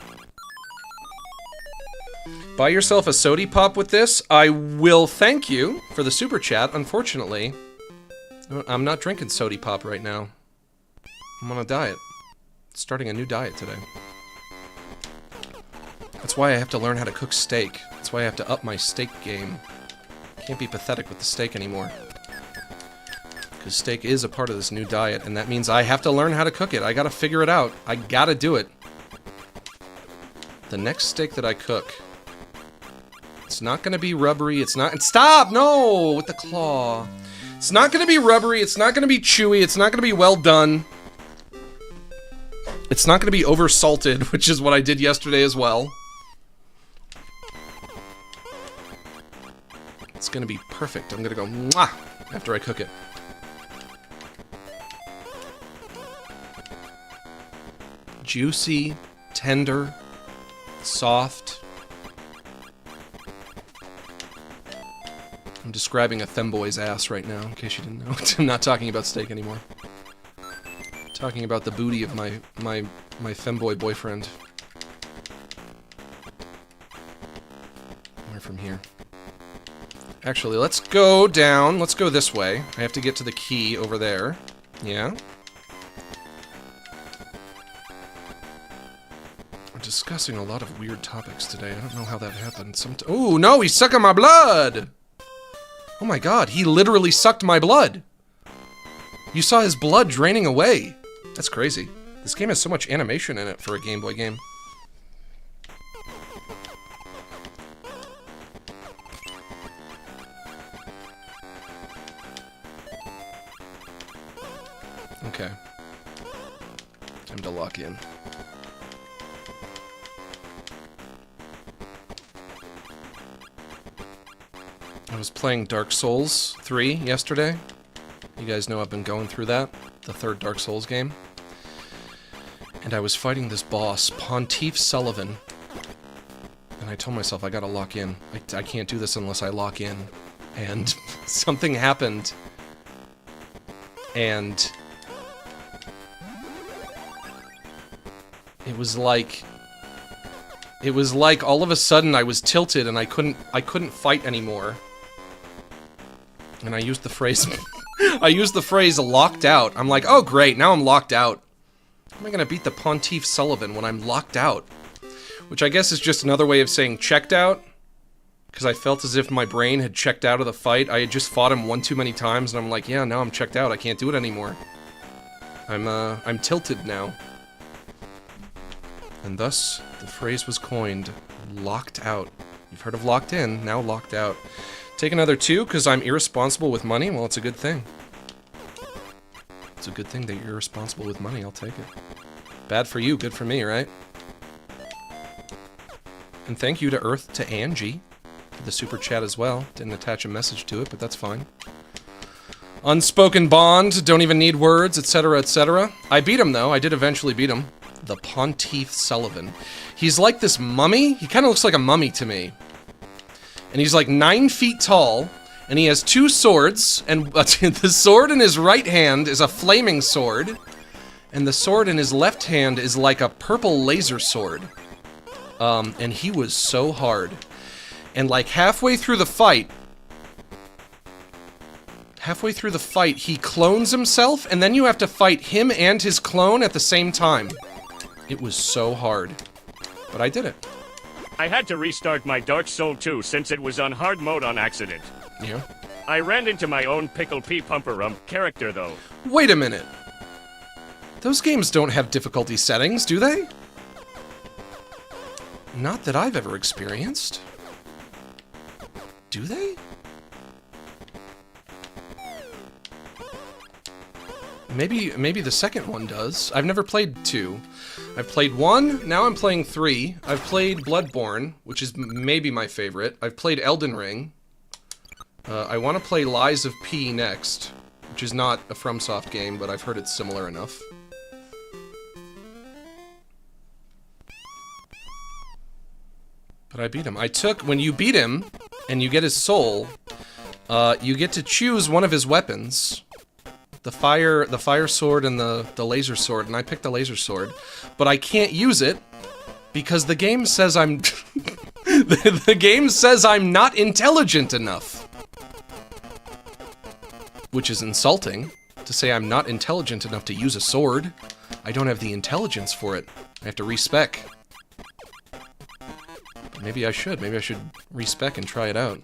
Buy yourself a sody pop with this. I will thank you for the super chat. Unfortunately, I'm not drinking sody pop right now. I'm on a diet. Starting a new diet today. That's why I have to learn how to cook steak. That's why I have to up my steak game. Can't be pathetic with the steak anymore. Because steak is a part of this new diet, and that means I have to learn how to cook it. I gotta figure it out. I gotta do it. The next steak that I cook, it's not gonna be rubbery, it's not— Stop! No! With the claw. It's not gonna be rubbery, it's not gonna be chewy, it's not gonna be well done. It's not gonna be over-salted, which is what I did yesterday as well. It's gonna be perfect. I'm gonna go mwah after I cook it. Juicy, tender, soft. I'm describing a femboy's ass right now, in case you didn't know. I'm not talking about steak anymore. I'm talking about the booty of my femboy boyfriend. Where from here? Actually, let's go down. Let's go this way. I have to get to the key over there. Yeah? discussing a lot of weird topics today. I don't know how that happened. Oh, no, he's sucking my blood! Oh my god, he literally sucked my blood! You saw his blood draining away. That's crazy. This game has so much animation in it for a Game Boy game. Okay. Time to lock in. I was playing Dark Souls 3 yesterday. You guys know I've been going through that. The third Dark Souls game. And I was fighting this boss, Pontiff Sullivan. And I told myself, I gotta lock in. I can't do this unless I lock in. And something happened. And it was like all of a sudden I was tilted and I couldn't fight anymore. And I used the phrase locked out. I'm like, oh great, now I'm locked out. How am I gonna beat the Pontiff Sullivan when I'm locked out? Which I guess is just another way of saying checked out. Because I felt as if my brain had checked out of the fight. I had just fought him one too many times and I'm like, yeah, now I'm checked out. I can't do it anymore. I'm tilted now. And thus, the phrase was coined, locked out. You've heard of locked in, now locked out. Take another 2, because I'm irresponsible with money? Well, it's a good thing. It's a good thing that you're irresponsible with money, I'll take it. Bad for you, good for me, right? And thank you to Earth, to Angie, for the super chat as well. Didn't attach a message to it, but that's fine. Unspoken bond, don't even need words, etc., etc. I beat him, though. I did eventually beat him. The Pontiff Sullivan. He's like this mummy. He kind of looks like a mummy to me. And he's like 9 feet tall, and he has 2 swords, and the sword in his right hand is a flaming sword, and the sword in his left hand is like a purple laser sword. And he was so hard. And like halfway through the fight, he clones himself, and then you have to fight him and his clone at the same time. It was so hard. But I did it. I had to restart my Dark Soul 2 since it was on hard mode on accident. Yeah? I ran into my own Pickle Pea Pumper character, though. Wait a minute. Those games don't have difficulty settings, do they? Not that I've ever experienced. Do they? Maybe the second one does. I've never played 2. I've played 1, now I'm playing 3. I've played Bloodborne, which is maybe my favorite. I've played Elden Ring. I want to play Lies of P next, which is not a FromSoft game, but I've heard it's similar enough. But I beat him. When you beat him, and you get his soul, you get to choose one of his weapons. The fire sword and the laser sword, and I picked the laser sword. But I can't use it, because the game says I'm... the game says I'm not intelligent enough. Which is insulting, to say I'm not intelligent enough to use a sword. I don't have the intelligence for it. I have to respec. But maybe I should. Maybe I should respec and try it out.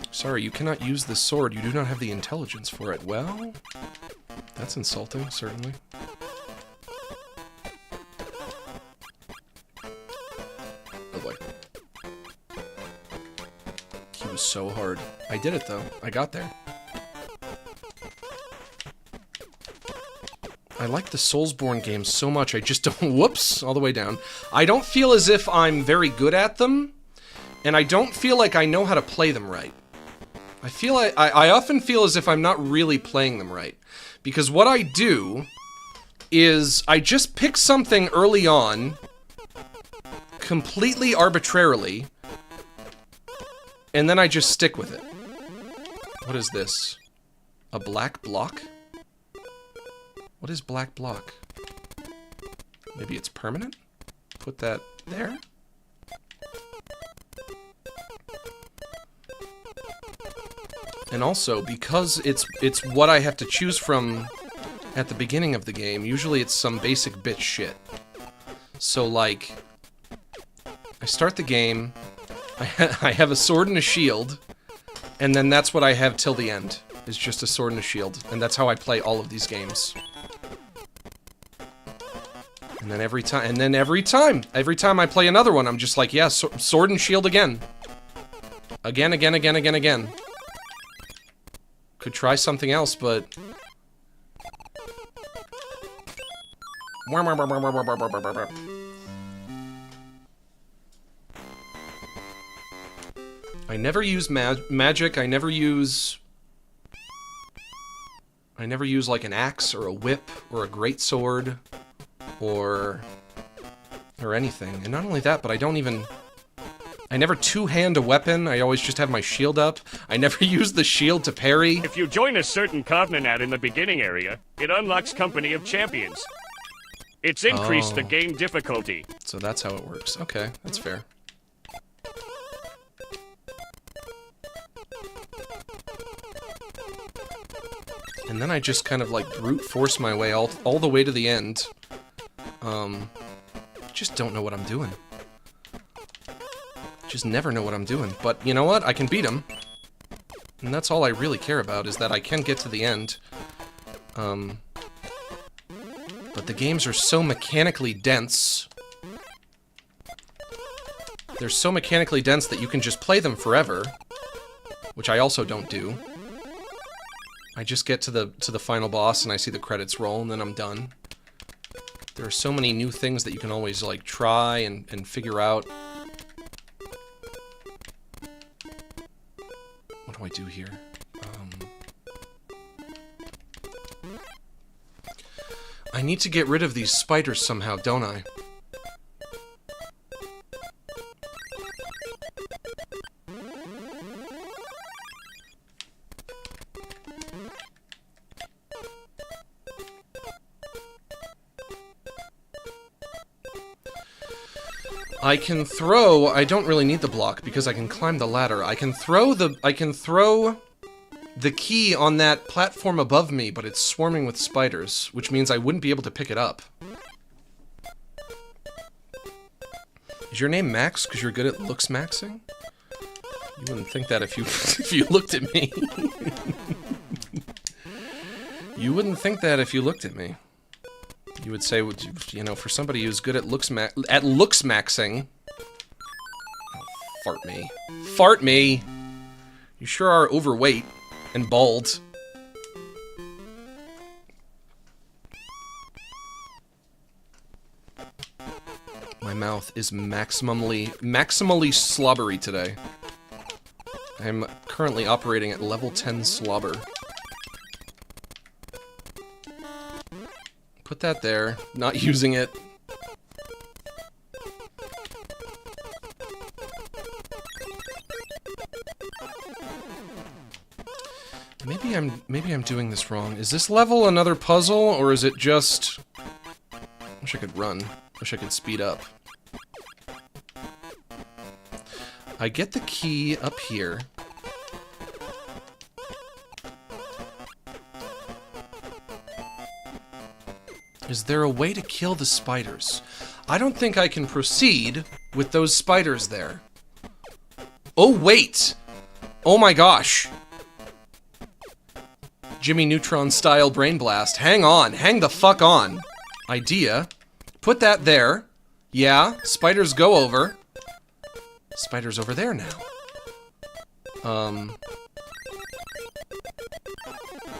Sorry, you cannot use this sword. You do not have the intelligence for it. Well, that's insulting, certainly. Oh boy. He was so hard. I did it, though. I got there. I like the Soulsborne games so much, I just don't... Whoops! All the way down. I don't feel as if I'm very good at them, and I don't feel like I know how to play them right. I often feel as if I'm not really playing them right. Because what I do is I just pick something early on, completely arbitrarily, and then I just stick with it. What is this? A black block? What is black block? Maybe it's permanent? Put that there? And also, because it's what I have to choose from at the beginning of the game, usually it's some basic bitch shit. So, like, I start the game, I have a sword and a shield, and then that's what I have till the end, is just a sword and a shield. And that's how I play all of these games. And then every time I play another one, I'm just like, yeah, sword and shield again. Again. Could try something else, but... I never use magic, I never use like an axe or a whip or a greatsword or anything. And not only that, but I never two-hand a weapon, I always just have my shield up. I never use the shield to parry. If you join a certain covenant in the beginning area, it unlocks Company of Champions. It's increased the game difficulty. So that's how it works. Okay, that's fair. And then I just kind of like brute force my way all the way to the end. Just don't know what I'm doing. Just never know what I'm doing. But you know what? I can beat him. And that's all I really care about, is that I can get to the end. But the games are so mechanically dense. They're so mechanically dense that you can just play them forever. Which I also don't do. I just get to the final boss and I see the credits roll and then I'm done. There are so many new things that you can always like try and figure out. What do I do here? I need to get rid of these spiders somehow, don't I? I can throw... I don't really need the block because I can climb the ladder. I can throw the key on that platform above me, but it's swarming with spiders, which means I wouldn't be able to pick it up. Is your name Max because you're good at looks maxing? You wouldn't think that if you if you looked at me. You wouldn't think that if you looked at me. You would say, you know, for somebody who's good at looks maxing. Oh, fart me. Fart me! You sure are overweight and bald. My mouth is maximally slobbery today. I'm currently operating at level 10 slobber. Put that there. Not using it. Maybe I'm doing this wrong. Is this level another puzzle, or is it just... Wish I could run. Wish I could speed up. I get the key up here. Is there a way to kill the spiders? I don't think I can proceed with those spiders there. Oh, wait! Oh my gosh! Jimmy Neutron style brain blast. Hang on. Hang the fuck on. Idea. Put that there. Yeah, spiders go over. Spiders over there now.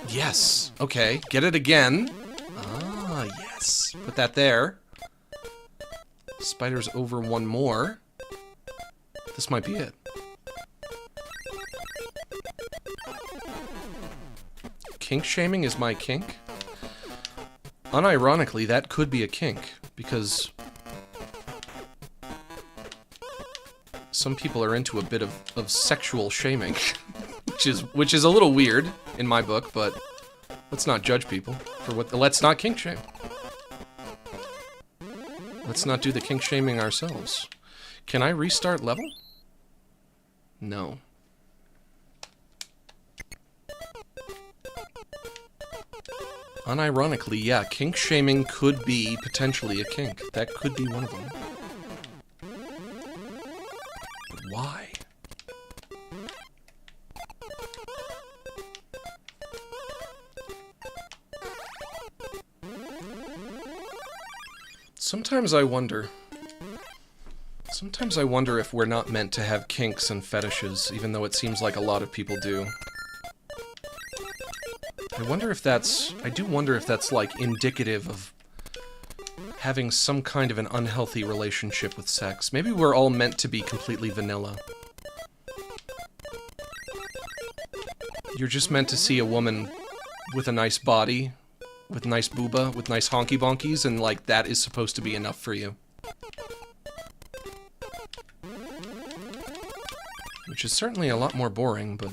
Yes. Okay, get it again. Ah, yes. Put that there. Spiders over one more. This might be it. Kink shaming is my kink? Unironically, that could be a kink, because some people are into a bit of sexual shaming, which is a little weird in my book, but let's not judge people for what. Let's not kink shame. Let's not do the kink shaming ourselves. Can I restart level? No. Unironically, yeah, kink shaming could be potentially a kink. That could be one of them. But why? Sometimes I wonder if we're not meant to have kinks and fetishes, even though it seems like a lot of people do. I do wonder if that's, like, indicative of having some kind of an unhealthy relationship with sex. Maybe we're all meant to be completely vanilla. You're just meant to see a woman with a nice body, with nice booba, with nice honky bonkies, and, like, that is supposed to be enough for you. Which is certainly a lot more boring, but...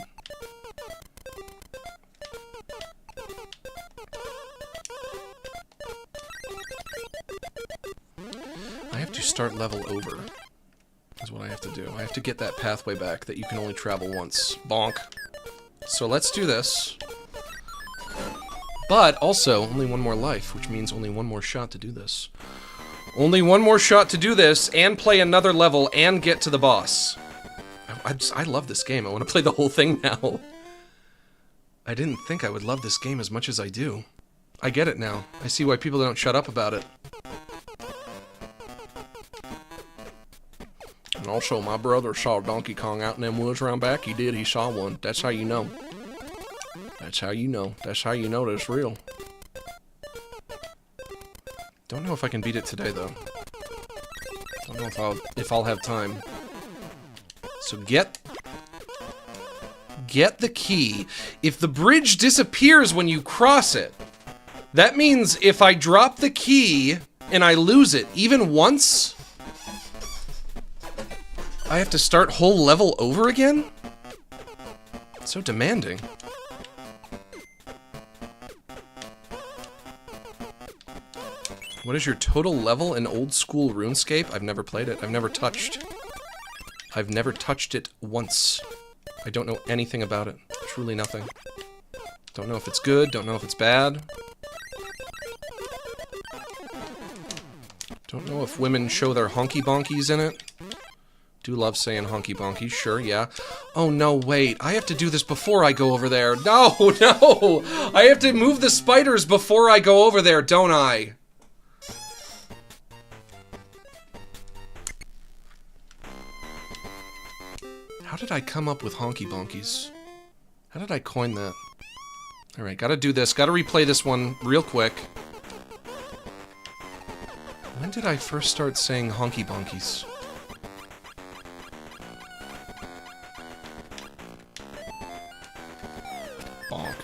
I have to start level over, is what I have to do. I have to get that pathway back that you can only travel once. Bonk. So let's do this. But also, only one more life, which means only one more shot to do this. Only one more shot to do this, and play another level, and get to the boss. I love this game. I want to play the whole thing now. I didn't think I would love this game as much as I do. I get it now. I see why people don't shut up about it. And also, my brother saw Donkey Kong out in them woods around back. He did. He saw one. That's how you know. That's how you know. That's how you know that it's real. Don't know if I can beat it today, though. Don't know if I'll have time. So get the key. If the bridge disappears when you cross it, that means if I drop the key and I lose it even once, I have to start whole level over again? So demanding. What is your total level in old school RuneScape? I've never played it. I've never touched it once. I don't know anything about it. Truly nothing. Don't know if it's good, don't know if it's bad. Don't know if women show their honky bonkies in it. Do love saying honky bonkies, sure, yeah. Oh no, wait, I have to do this before I go over there. No, no! I have to move the spiders before I go over there, don't I? How did I come up with honky bonkies? How did I coin that? Alright, gotta do this. Gotta replay this one real quick. When did I first start saying honky bonkies? Bonk.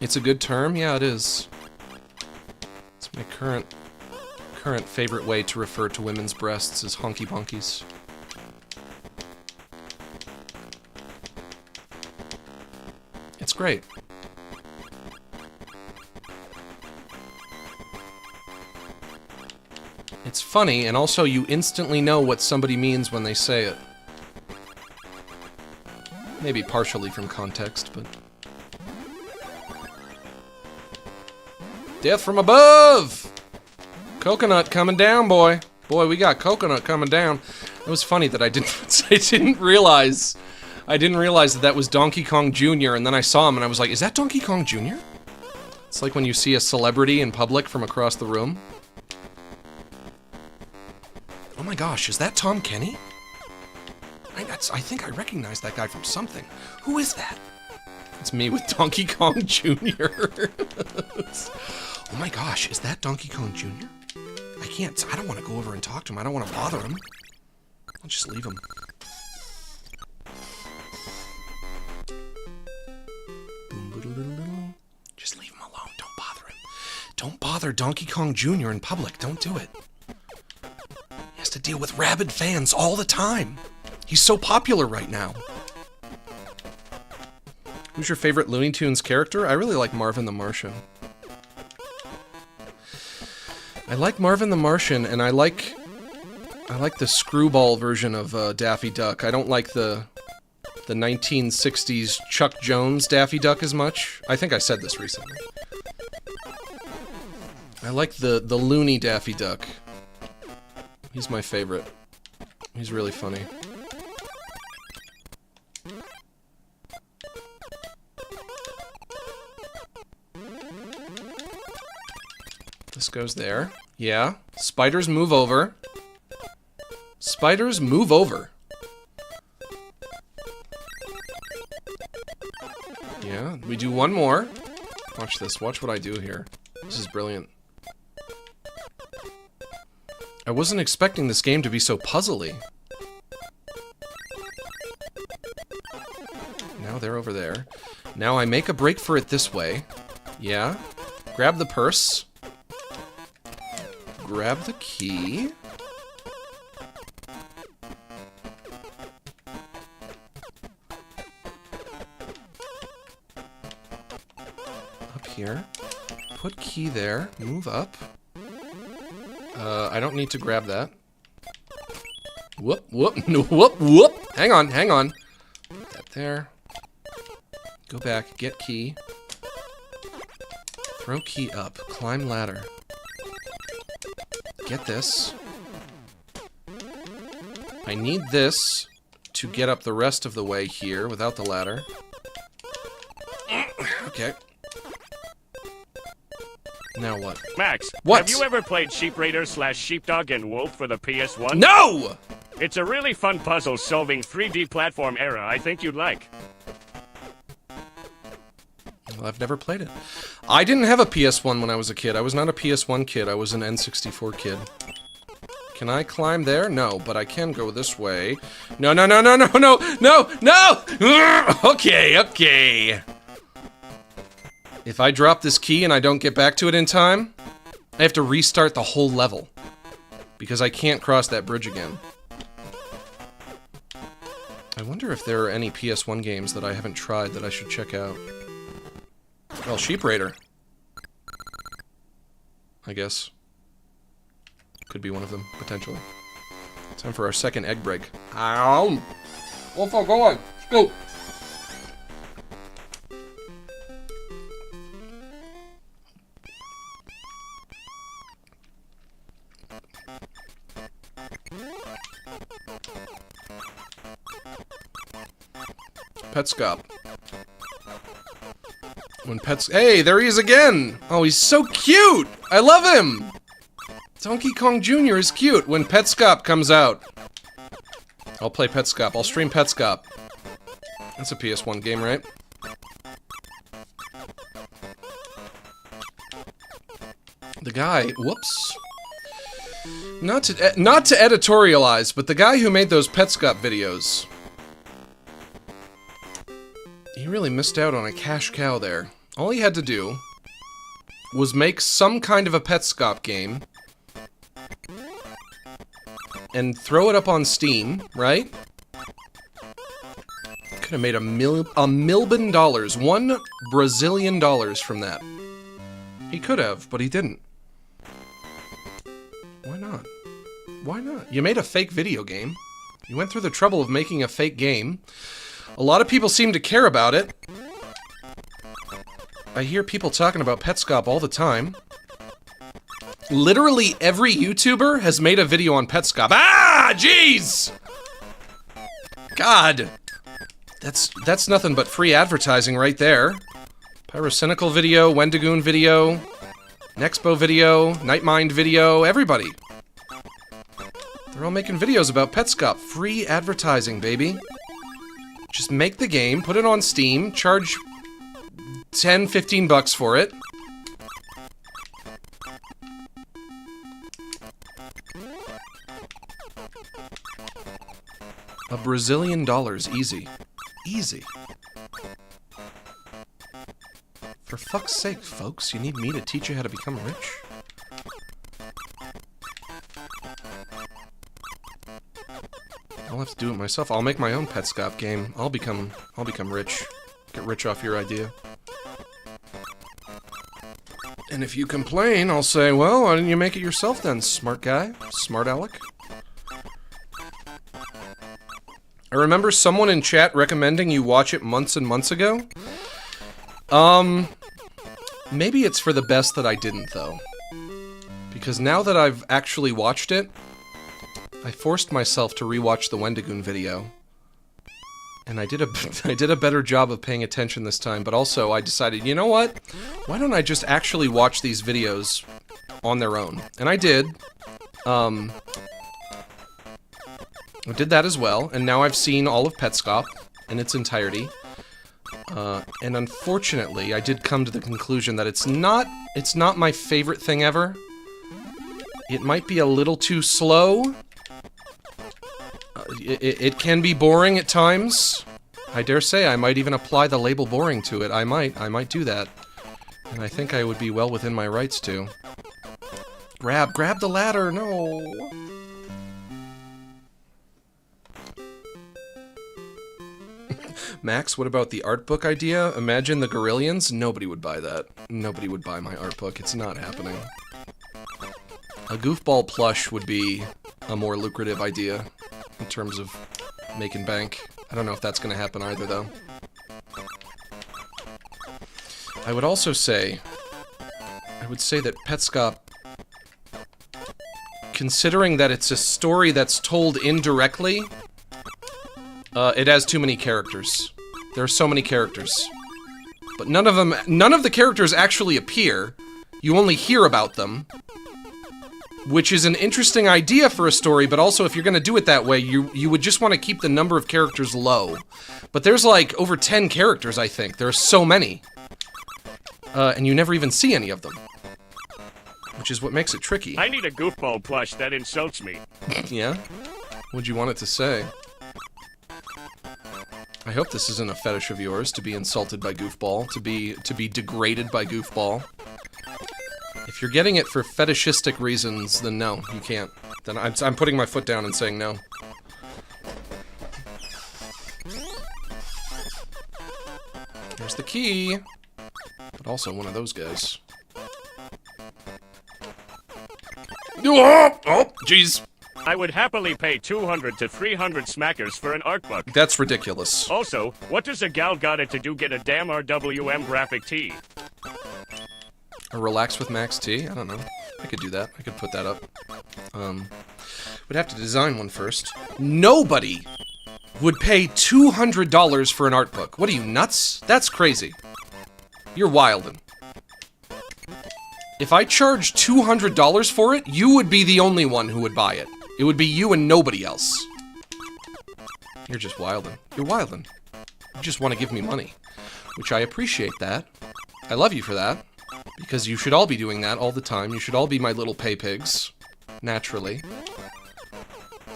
It's a good term? Yeah, it is. It's my current favorite way to refer to women's breasts is honky bonkies. It's great. It's funny, and also you instantly know what somebody means when they say it. Maybe partially from context, but... Death from above! Coconut coming down, boy. Boy, we got coconut coming down. It was funny that I didn't realize that was Donkey Kong Jr., and then I saw him and I was like, is that Donkey Kong Jr.? It's like when you see a celebrity in public from across the room. Oh my gosh, is that Tom Kenny? I think I recognize that guy from something. Who is that? It's me with Donkey Kong Jr. Oh my gosh, is that Donkey Kong Jr.? I don't want to go over and talk to him. I don't want to bother him. I'll just leave him. Just leave him alone. Don't bother him. Don't bother Donkey Kong Jr. in public. Don't do it. He has to deal with rabid fans all the time. He's so popular right now. Who's your favorite Looney Tunes character? I really like Marvin the Martian. I like Marvin the Martian, and I like the screwball version of Daffy Duck. I don't like the the 1960s Chuck Jones Daffy Duck as much. I think I said this recently. I like the loony Daffy Duck. He's my favorite. He's really funny. This goes there. Yeah. Spiders move over. Spiders move over. Yeah, we do one more. Watch this. Watch what I do here. This is brilliant. I wasn't expecting this game to be so puzzly. Now they're over there. Now I make a break for it this way. Yeah. Grab the purse. Grab the key. Up here. Put key there. Move up. I don't need to grab that. Whoop, whoop, no, whoop, whoop. Hang on, hang on. Put that there. Go back, get key. Throw key up. Climb ladder. Get this. I need this to get up the rest of the way here without the ladder. Okay. Now what? Max, what? Have you ever played Sheep Raider / Sheepdog and Wolf for the PS1? No! It's a really fun puzzle solving 3D platform era I think you'd like. Well, I've never played it. I didn't have a PS1 when I was a kid. I was not a PS1 kid. I was an N64 kid. Can I climb there? No, but I can go this way. No, no, no, no, no, no, no, no! Okay, okay. If I drop this key and I don't get back to it in time, I have to restart the whole level. Because I can't cross that bridge again. I wonder if there are any PS1 games that I haven't tried that I should check out. Well, Sheep Raider. I guess. Could be one of them, potentially. Time for our second egg break. Ow! Wolfo, go on! Go! Petscop. When pets... Hey, there he is again! Oh, he's so cute! I love him! Donkey Kong Jr. is cute when Petscop comes out. I'll play Petscop. I'll stream Petscop. That's a PS1 game, right? The guy... Whoops. Not to editorialize, but the guy who made those Petscop videos... He really missed out on a cash cow there. All he had to do was make some kind of a Petscop game and throw it up on Steam, right? Could have made a million dollars, $1 Brazilian from that. He could have, but he didn't. Why not? Why not? You made a fake video game. You went through the trouble of making a fake game. A lot of people seem to care about it. I hear people talking about Petscop all the time. Literally every YouTuber has made a video on Petscop. Ah, jeez! God. That's nothing but free advertising right there. Pyrocynical video, Wendigoon video, Nexpo video, Nightmind video, everybody. They're all making videos about Petscop. Free advertising, baby. Just make the game, put it on Steam, charge 10, 15 bucks for it. $1 Brazilian, easy. Easy. For fuck's sake, folks, you need me to teach you how to become rich? I'll have to do it myself. I'll make my own Petscop game. I'll become rich. Get rich off your idea. And if you complain, I'll say, well, why didn't you make it yourself then, smart guy? Smart Alec? I remember someone in chat recommending you watch it months and months ago. Maybe it's for the best that I didn't, though. Because now that I've actually watched it, I forced myself to rewatch the Wendigoon video. And I did a better job of paying attention this time, but also I decided, you know what? Why don't I just actually watch these videos on their own? And I did. I did that as well, and now I've seen all of Petscop in its entirety. And unfortunately, I did come to the conclusion that it's not my favorite thing ever. It might be a little too slow. It can be boring at times. I dare say I might even apply the label boring to it. I might do that. And I think I would be well within my rights to. Grab the ladder, no! Max, what about the art book idea? Imagine the Gorillions? Nobody would buy that. Nobody would buy my art book. It's not happening. A goofball plush would be a more lucrative idea in terms of making bank. I don't know if that's going to happen either, though. I would also say... I would say that Petscop... Considering that it's a story that's told indirectly... it has too many characters. There are so many characters. But none of the characters actually appear. You only hear about them. Which is an interesting idea for a story, but also if you're gonna do it that way, you would just want to keep the number of characters low. But there's like over 10 characters, I think. There are so many. And you never even see any of them. Which is what makes it tricky. I need a goofball plush that insults me. Yeah? What'd you want it to say? I hope this isn't a fetish of yours, to be insulted by Goofball, to be degraded by Goofball. If you're getting it for fetishistic reasons, then no, you can't. Then I'm putting my foot down and saying no. There's the key. But also one of those guys. Oh, jeez. I would happily pay 200 to 300 smackers for an art book. That's ridiculous. Also, what does a gal got it to do get a damn RWM graphic tee? A relax with Max T? I don't know. I could do that. I could put that up. Would have to design one first. Nobody would pay $200 for an art book. What are you, nuts? That's crazy. You're wildin'. If I charged $200 for it, you would be the only one who would buy it. It would be you and nobody else. You're just wildin'. You're wildin'. You just want to give me money. Which I appreciate that. I love you for that. Because you should all be doing that all the time. You should all be my little pay pigs. Naturally.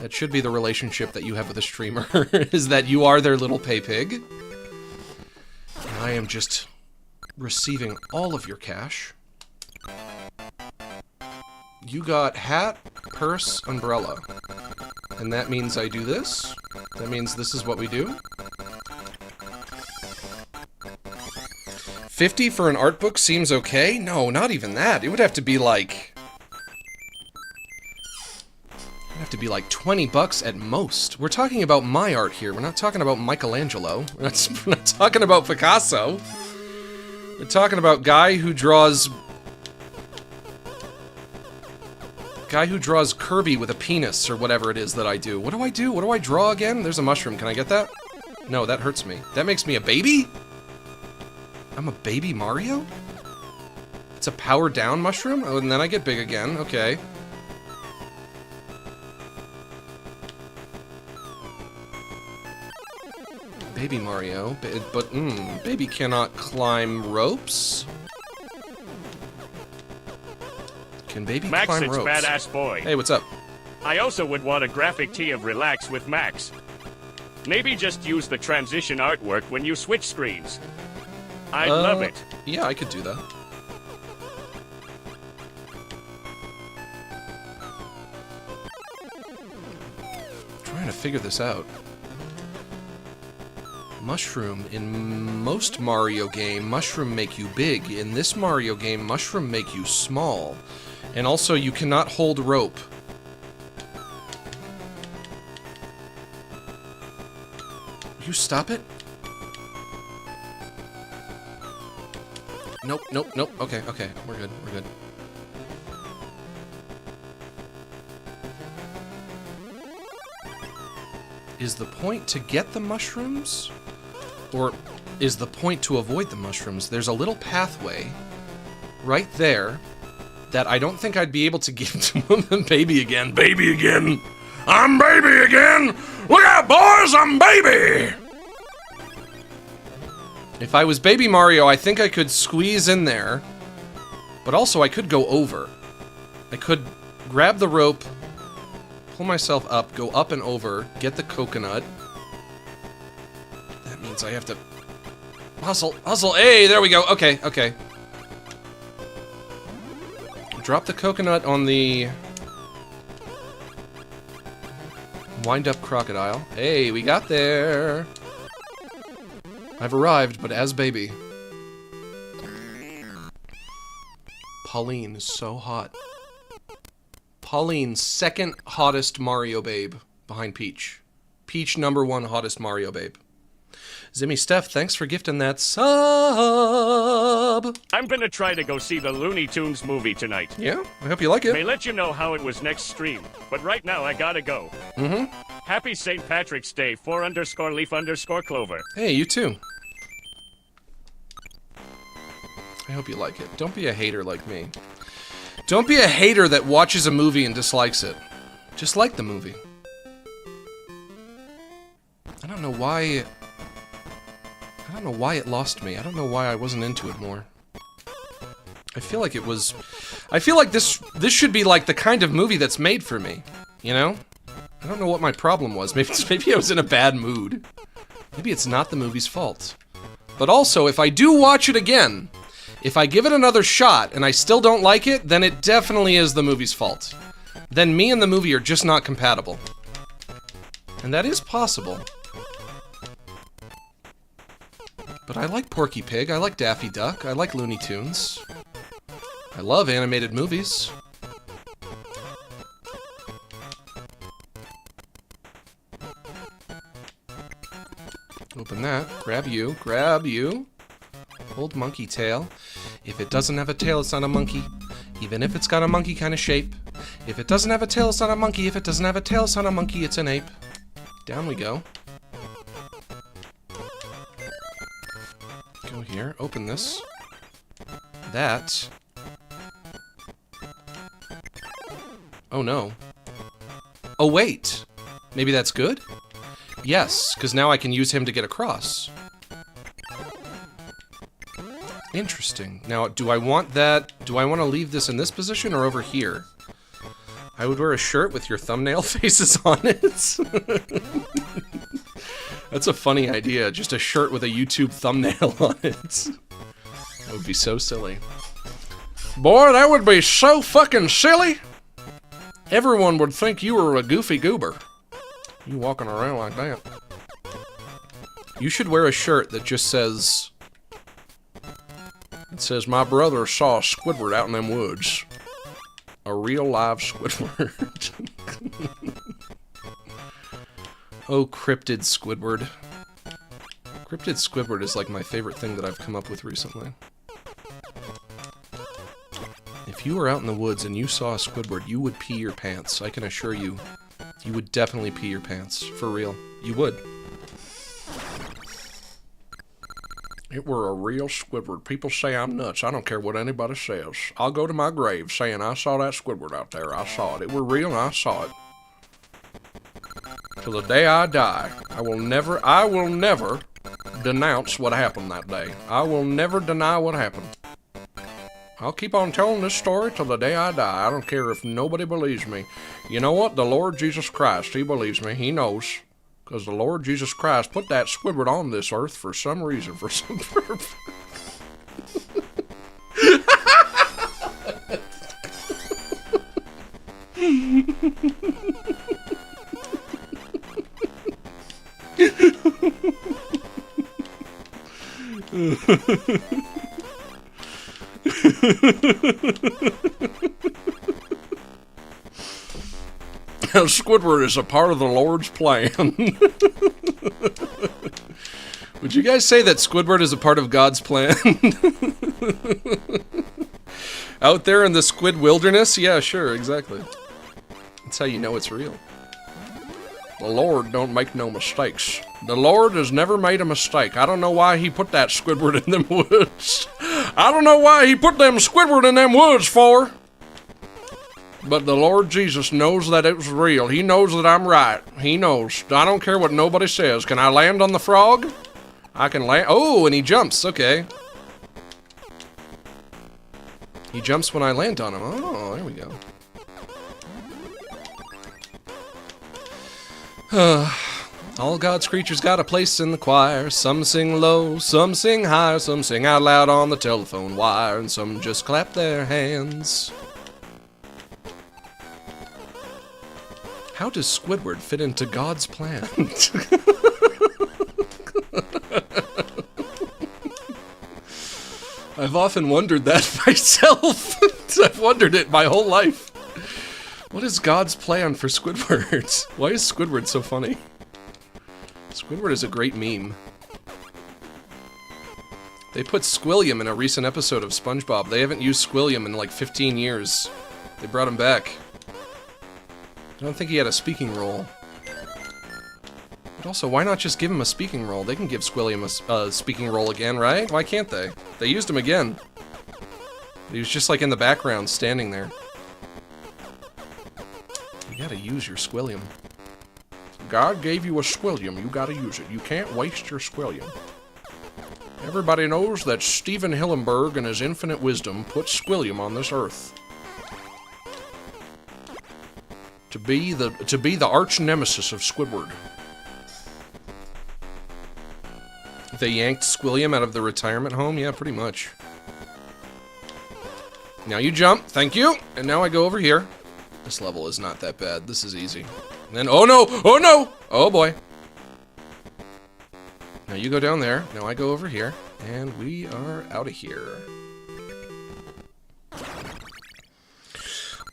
That should be the relationship that you have with a streamer. Is that you are their little pay pig. And I am just receiving all of your cash. You got hat, purse, umbrella. And that means I do this. That means this is what we do. 50 for an art book seems okay? No, not even that. It would have to be like... It'd have to be like 20 bucks at most. We're talking about my art here. We're not talking about Michelangelo. We're not talking about Picasso. We're talking about guy who draws Kirby with a penis, or whatever it is that I do. What do I do? What do I draw again? There's a mushroom. Can I get that? No, that hurts me. That makes me a baby? I'm a baby Mario? It's a powered down mushroom? Oh, and then I get big again. Okay. Baby Mario. But, baby cannot climb ropes? Can baby climb ropes? Max, it's badass boy. Hey, what's up? I also would want a graphic tee of Relax with Max. Maybe just use the transition artwork when you switch screens. I'd love it. Yeah, I could do that. Trying to figure this out. Mushroom. In most Mario game, mushroom make you big. In this Mario game, mushroom make you small. And also, you cannot hold rope. You stop it? Nope, nope, nope. Okay, okay. We're good, we're good. Is the point to get the mushrooms? Or is the point to avoid the mushrooms? There's a little pathway right there that I don't think I'd be able to give to him. Baby again. Baby again. I'm baby again. Look out, boys. I'm baby. If I was Baby Mario, I think I could squeeze in there. But also, I could go over. I could grab the rope, pull myself up, go up and over, get the coconut. That means I have to hustle, hustle. Hey, there we go. Okay, okay. Drop the coconut on the wind-up crocodile. Hey, we got there. I've arrived, but as baby. Pauline is so hot. Pauline, second hottest Mario babe behind Peach. Peach, #1 hottest Mario babe. Zimmy Steph, thanks for gifting that sub. I'm gonna try to go see the Looney Tunes movie tonight. Yeah, I hope you like it. May let you know how it was next stream, but right now I gotta go. Mm-hmm. Happy St. Patrick's Day, 4_leaf_clover. Hey, you too. I hope you like it. Don't be a hater like me. Don't be a hater that watches a movie and dislikes it. Just like the movie. I don't know why... I don't know why it lost me. I don't know why I wasn't into it more. I feel like it was... I feel like this should be like the kind of movie that's made for me. You know? I don't know what my problem was. Maybe I was in a bad mood. Maybe it's not the movie's fault. But also, if I do watch it again... If I give it another shot and I still don't like it, then it definitely is the movie's fault. Then me and the movie are just not compatible. And that is possible. But I like Porky Pig, I like Daffy Duck, I like Looney Tunes. I love animated movies. Open that, grab you, grab you. Old monkey tail. If it doesn't have a tail, it's not a monkey. Even if it's got a monkey kind of shape. If it doesn't have a tail, it's not a monkey. If it doesn't have a tail, it's not a monkey, it's an ape. Down we go. Go here, open this. That. Oh no. Oh wait. Maybe that's good? Yes, because now I can use him to get across. Interesting. Now, do I want that... Do I want to leave this in this position or over here? I would wear a shirt with your thumbnail faces on it. That's a funny idea. Just a shirt with a YouTube thumbnail on it. That would be so silly. Boy, that would be so fucking silly. Everyone would think you were a goofy goober. You walking around like that. You should wear a shirt that just says... It says, my brother saw a Squidward out in them woods. A real live Squidward. Oh, Cryptid Squidward. Cryptid Squidward is like my favorite thing that I've come up with recently. If you were out in the woods and you saw a Squidward, you would pee your pants. I can assure you. You would definitely pee your pants. For real. You would. It were a real Squidward. People say I'm nuts. I don't care what anybody says. I'll go to my grave saying I saw that Squidward out there. I saw it. It were real and I saw it. Till the day I die, I will never denounce what happened that day. I will never deny what happened. I'll keep on telling this story till the day I die. I don't care if nobody believes me. You know what? The Lord Jesus Christ, He believes me. He knows. Because the Lord Jesus Christ put that Squidward on this earth for some reason, for some purpose. Squidward is a part of the Lord's plan. Would you guys say that Squidward is a part of God's plan? Out there in the squid wilderness? Yeah, sure, exactly. That's how you know it's real. The Lord don't make no mistakes. The Lord has never made a mistake. I don't know why he put that Squidward in them woods. I don't know why he put them Squidward in them woods for. But the Lord Jesus knows that it was real. He knows that I'm right. He knows. I don't care what nobody says. Can I land on the frog? I can land. Oh, and he jumps. Okay. He jumps when I land on him. Oh, there we go. All God's creatures got a place in the choir. Some sing low, some sing high, some sing out loud on the telephone wire, and some just clap their hands. How does Squidward fit into God's plan? I've often wondered that myself. I've wondered it my whole life. What is God's plan for Squidward? Why is Squidward so funny? Squidward is a great meme. They put Squilliam in a recent episode of SpongeBob. They haven't used Squilliam in like 15 years. They brought him back. I don't think he had a speaking role. But also, why not just give him a speaking role? They can give Squilliam a speaking role again, right? Why can't they? They used him again. He was just like in the background, standing there. You gotta use your Squilliam. God gave you a Squilliam, you gotta use it. You can't waste your Squilliam. Everybody knows that Steven Hillenburg in his infinite wisdom put Squilliam on this earth. To be the arch nemesis of Squidward. They yanked Squilliam out of the retirement home? Yeah, pretty much. Now you jump, thank you, and now I go over here. This level is not that bad, this is easy. And then, oh no, oh no, oh boy. Now you go down there, now I go over here, and we are out of here.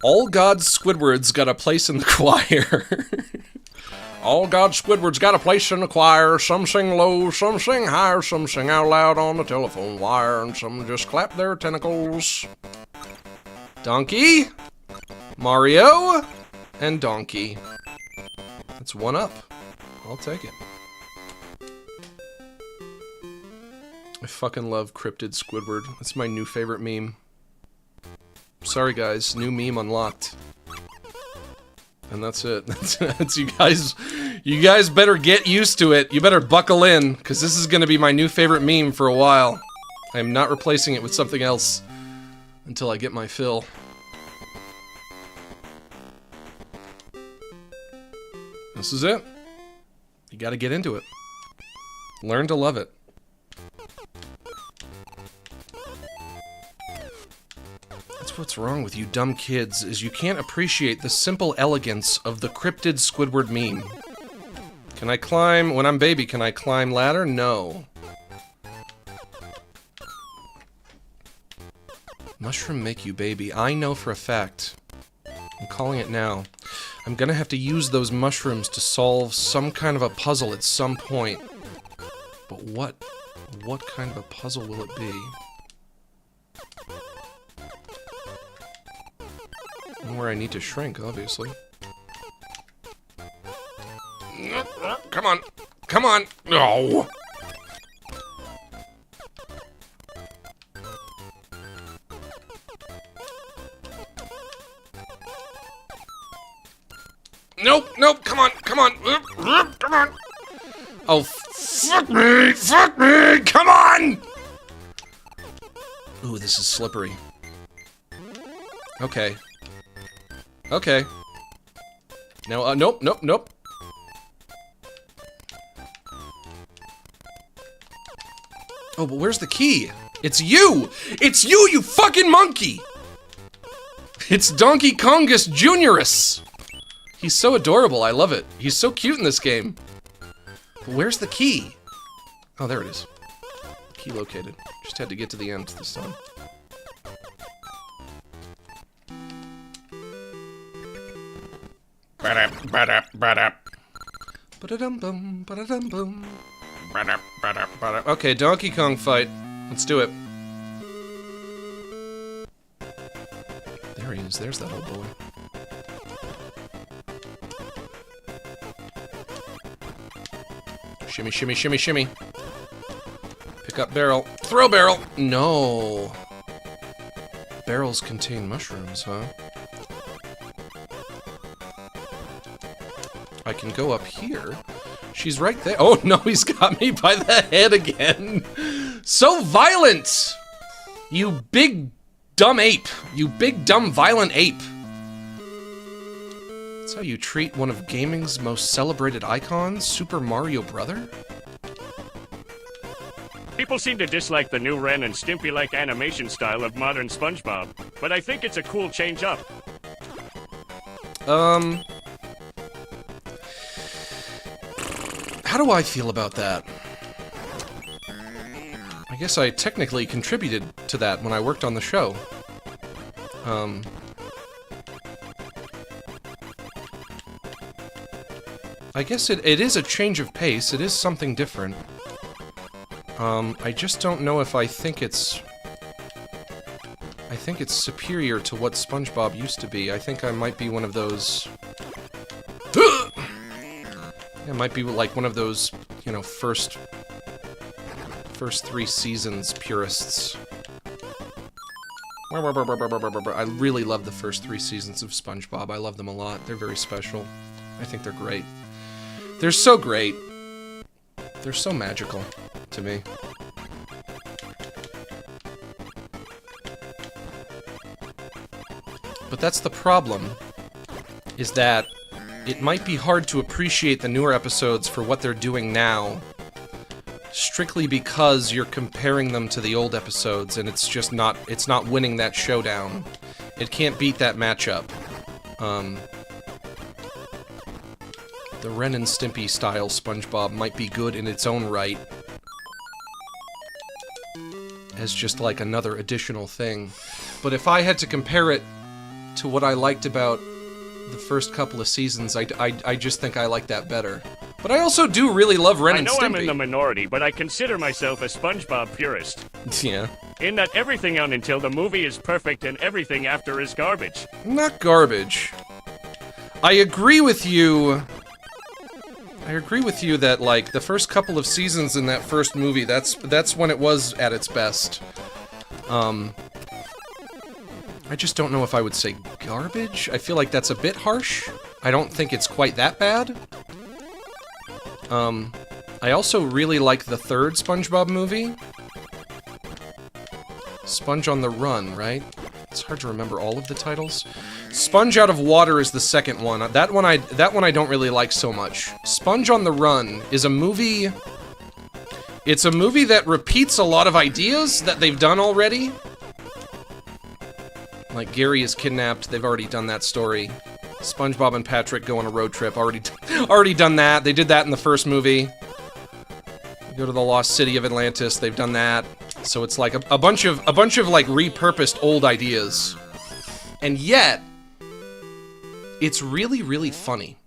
All God's Squidwards got a place in the choir. All God's Squidwards got a place in the choir. Some sing low, some sing higher, some sing out loud on the telephone wire, and some just clap their tentacles. Donkey, Mario, and Donkey. That's one up. I'll take it. I fucking love Cryptid Squidward. That's my new favorite meme. Sorry guys, new meme unlocked. And that's it. That's you guys better get used to it. You better buckle in, because this is gonna be my new favorite meme for a while. I am not replacing it with something else until I get my fill. This is it. You gotta get into it. Learn to love it. That's what's wrong with you dumb kids, is you can't appreciate the simple elegance of the Cryptid Squidward meme. Can I climb, when I'm baby, can I climb ladder? No. Mushroom make you baby. I know for a fact. I'm calling it now. I'm gonna have to use those mushrooms to solve some kind of a puzzle at some point. But what kind of a puzzle will it be? And where I need to shrink, obviously. Come on! Come on! No! Nope, nope, come on, come on, come on. Oh, fuck me, come on! Ooh, this is slippery. Okay. Okay. Now, nope, nope, nope. Oh, but where's the key? It's you! It's you, you fucking monkey! It's Donkey Kongus Juniorus! He's so adorable, I love it. He's so cute in this game. But where's the key? Oh, there it is. Key located. Just had to get to the end this time. Ba-da-bum, ba-da-bum. Okay, Donkey Kong fight. Let's do it. There he is. There's that old boy. Shimmy, shimmy, shimmy, shimmy. Pick up barrel. Throw barrel! No. Barrels contain mushrooms, huh? I can go up here. She's right there. Oh no, he's got me by the head again. So violent! You big, dumb ape. You big, dumb, violent ape. That's how you treat one of gaming's most celebrated icons, Super Mario Brother? People seem to dislike the new Ren and Stimpy-like animation style of modern SpongeBob, but I think it's a cool change up. How do I feel about that? I guess I technically contributed to that when I worked on the show. I guess it is a change of pace. It is something different. I just don't know if I think it's... I think it's superior to what SpongeBob used to be. I think I might be one of those... It might be like one of those, you know, first 3 seasons purists. I really love the first 3 seasons of SpongeBob. I love them a lot. They're very special. I think they're great. They're so great. They're so magical to me. But that's the problem, is that it might be hard to appreciate the newer episodes for what they're doing now, strictly because you're comparing them to the old episodes, and it's just not, it's not winning that showdown. It can't beat that matchup. The Ren and Stimpy style SpongeBob might be good in its own right, as just like another additional thing. But if I had to compare it to what I liked about the first couple of seasons, I just think I like that better. But I also do really love Ren and Stimpy. I know I'm in the minority, but I consider myself a SpongeBob purist. Yeah. In that everything on until the movie is perfect and everything after is garbage. Not garbage. I agree with you. I agree with you that, like, the first couple of seasons in that first movie, that's when it was at its best. I just don't know if I would say garbage. I feel like that's a bit harsh. I don't think it's quite that bad. I also really like the third SpongeBob movie. Sponge on the Run, right? It's hard to remember all of the titles. Sponge Out of Water is the second one. That one I don't really like so much. Sponge on the Run is a movie... It's a movie that repeats a lot of ideas that they've done already. Like, Gary is kidnapped, they've already done that story. SpongeBob and Patrick go on a road trip, already done that. They did that in the first movie. They go to the lost city of Atlantis, they've done that. So it's like a bunch of like repurposed old ideas. And yet, it's really, really funny.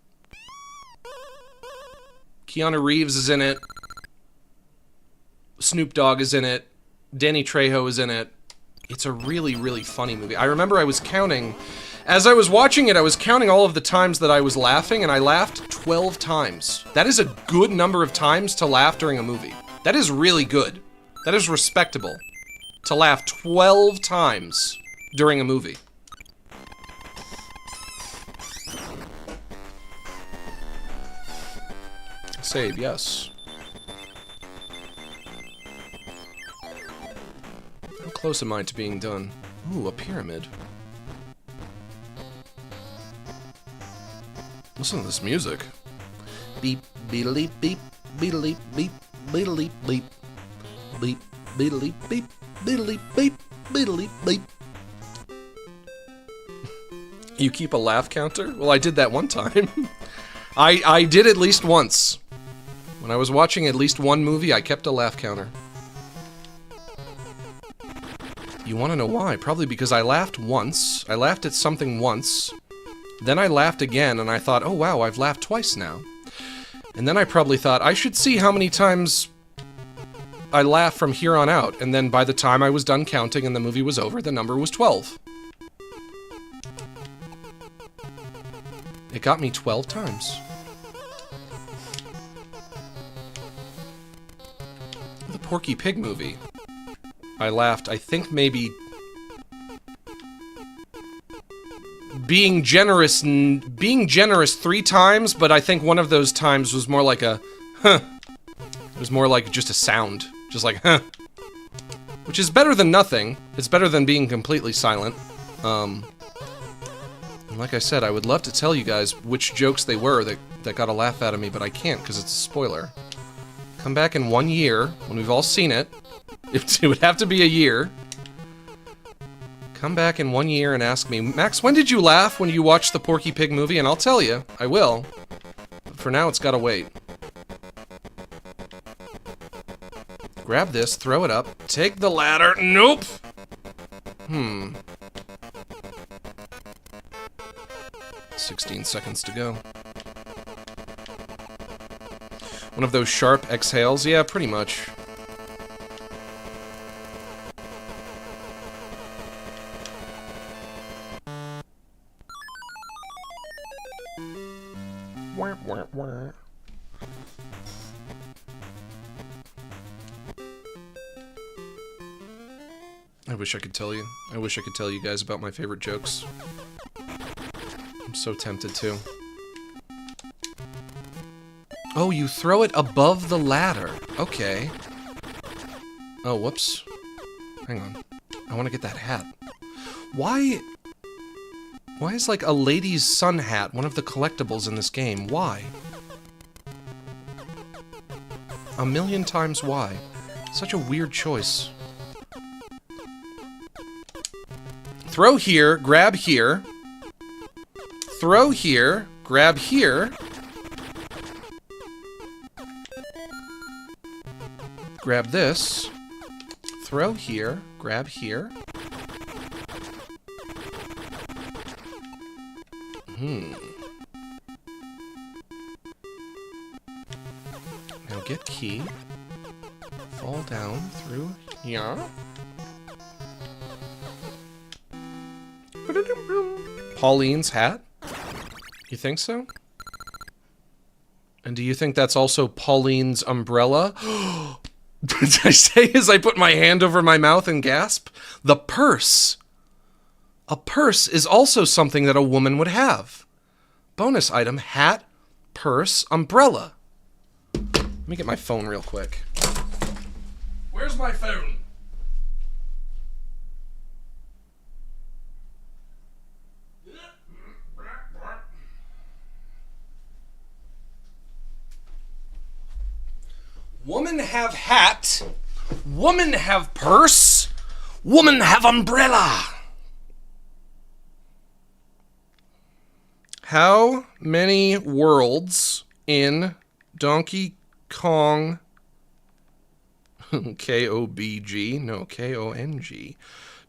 Keanu Reeves is in it. Snoop Dogg is in it. Danny Trejo is in it. It's a really, really funny movie. I remember I was counting, as I was watching it, I was counting all of the times that I was laughing, and I laughed 12 times. That is a good number of times to laugh during a movie. That is really good. That is respectable. To laugh 12 times during a movie. Save, yes. How close am I to being done? Ooh, a pyramid. Listen to this music. Beep, beep, beep, beep, beep, beep, beep. Beep, beep, beep, beep, beep, beep, beep. You keep a laugh counter? Well, I did that one time. I did at least once. When I was watching at least one movie, I kept a laugh counter. You want to know why? Probably because I laughed once. I laughed at something once. Then I laughed again, and I thought, oh wow, I've laughed twice now. And then I probably thought, I should see how many times I laugh from here on out, and then by the time I was done counting and the movie was over, the number was 12. It got me 12 times. The Porky Pig movie. I laughed, I think maybe... Being generous 3 times, but I think one of those times was more like a, huh. It was more like just a sound. Just like, huh. Which is better than nothing. It's better than being completely silent. And like I said, I would love to tell you guys which jokes they were that got a laugh out of me, but I can't because it's a spoiler. Come back in 1 year, when we've all seen it. It would have to be a year. Come back in 1 year and ask me, Max, when did you laugh when you watched the Porky Pig movie? And I'll tell you, I will. But for now, it's gotta wait. Grab this, throw it up, take the ladder. Nope! 16 seconds to go. One of those sharp exhales? Yeah, pretty much. I wish I could tell you. I wish I could tell you guys about my favorite jokes. I'm so tempted to. Oh, you throw it above the ladder. Okay. Oh, whoops. Hang on. I want to get that hat. Why is, like, a lady's sun hat one of the collectibles in this game? Why? A million times why. Such a weird choice. Throw here, grab here. Throw here, grab here. Grab this. Throw here, grab here. Now get key. Fall down through here. Pauline's hat? You think so? And do you think that's also Pauline's umbrella? Did I say as I put my hand over my mouth and gasp? The purse! A purse is also something that a woman would have. Bonus item, hat, purse, umbrella. Let me get my phone real quick. Where's my phone? Woman have hat, woman have purse, woman have umbrella. How many worlds in Donkey Kong K-O-B-G? No, K-O-N-G.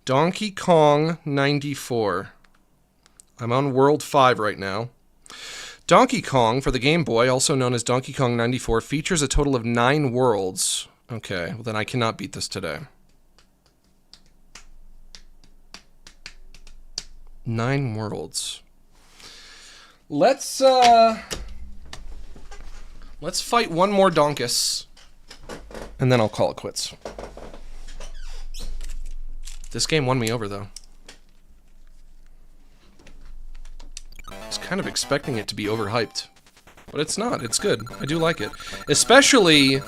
Donkey Kong 94. I'm on World 5 right now. Donkey Kong, for the Game Boy, also known as Donkey Kong 94, features a total of 9 worlds. Okay, well then I cannot beat this today. 9 worlds. Let's fight one more Donkus, and then I'll call it quits. This game won me over, though. I was kind of expecting it to be overhyped, but it's not. It's good. I do like it. Especially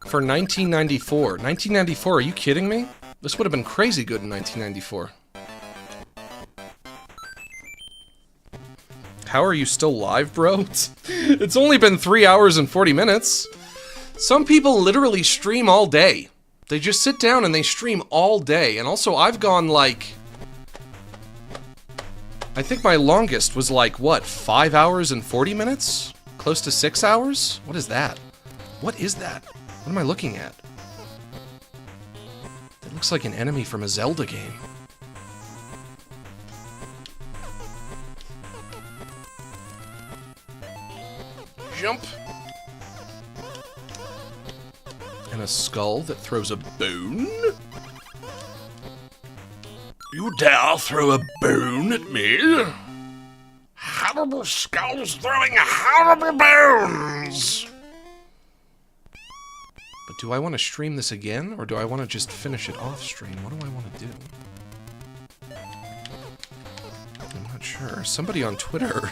for 1994. 1994, are you kidding me? This would have been crazy good in 1994. How are you still live, bro? It's only been 3 hours and 40 minutes. Some people literally stream all day. They just sit down and they stream all day. And also, I've gone like... I think my longest was like, what, 5 hours and 40 minutes? Close to 6 hours? What is that? What is that? What am I looking at? That looks like an enemy from a Zelda game. Jump. And a skull that throws a bone? You dare throw a bone at me? Horrible skulls throwing horrible bones! But do I want to stream this again, or do I want to just finish it off stream? What do I want to do? I'm not sure. Somebody on Twitter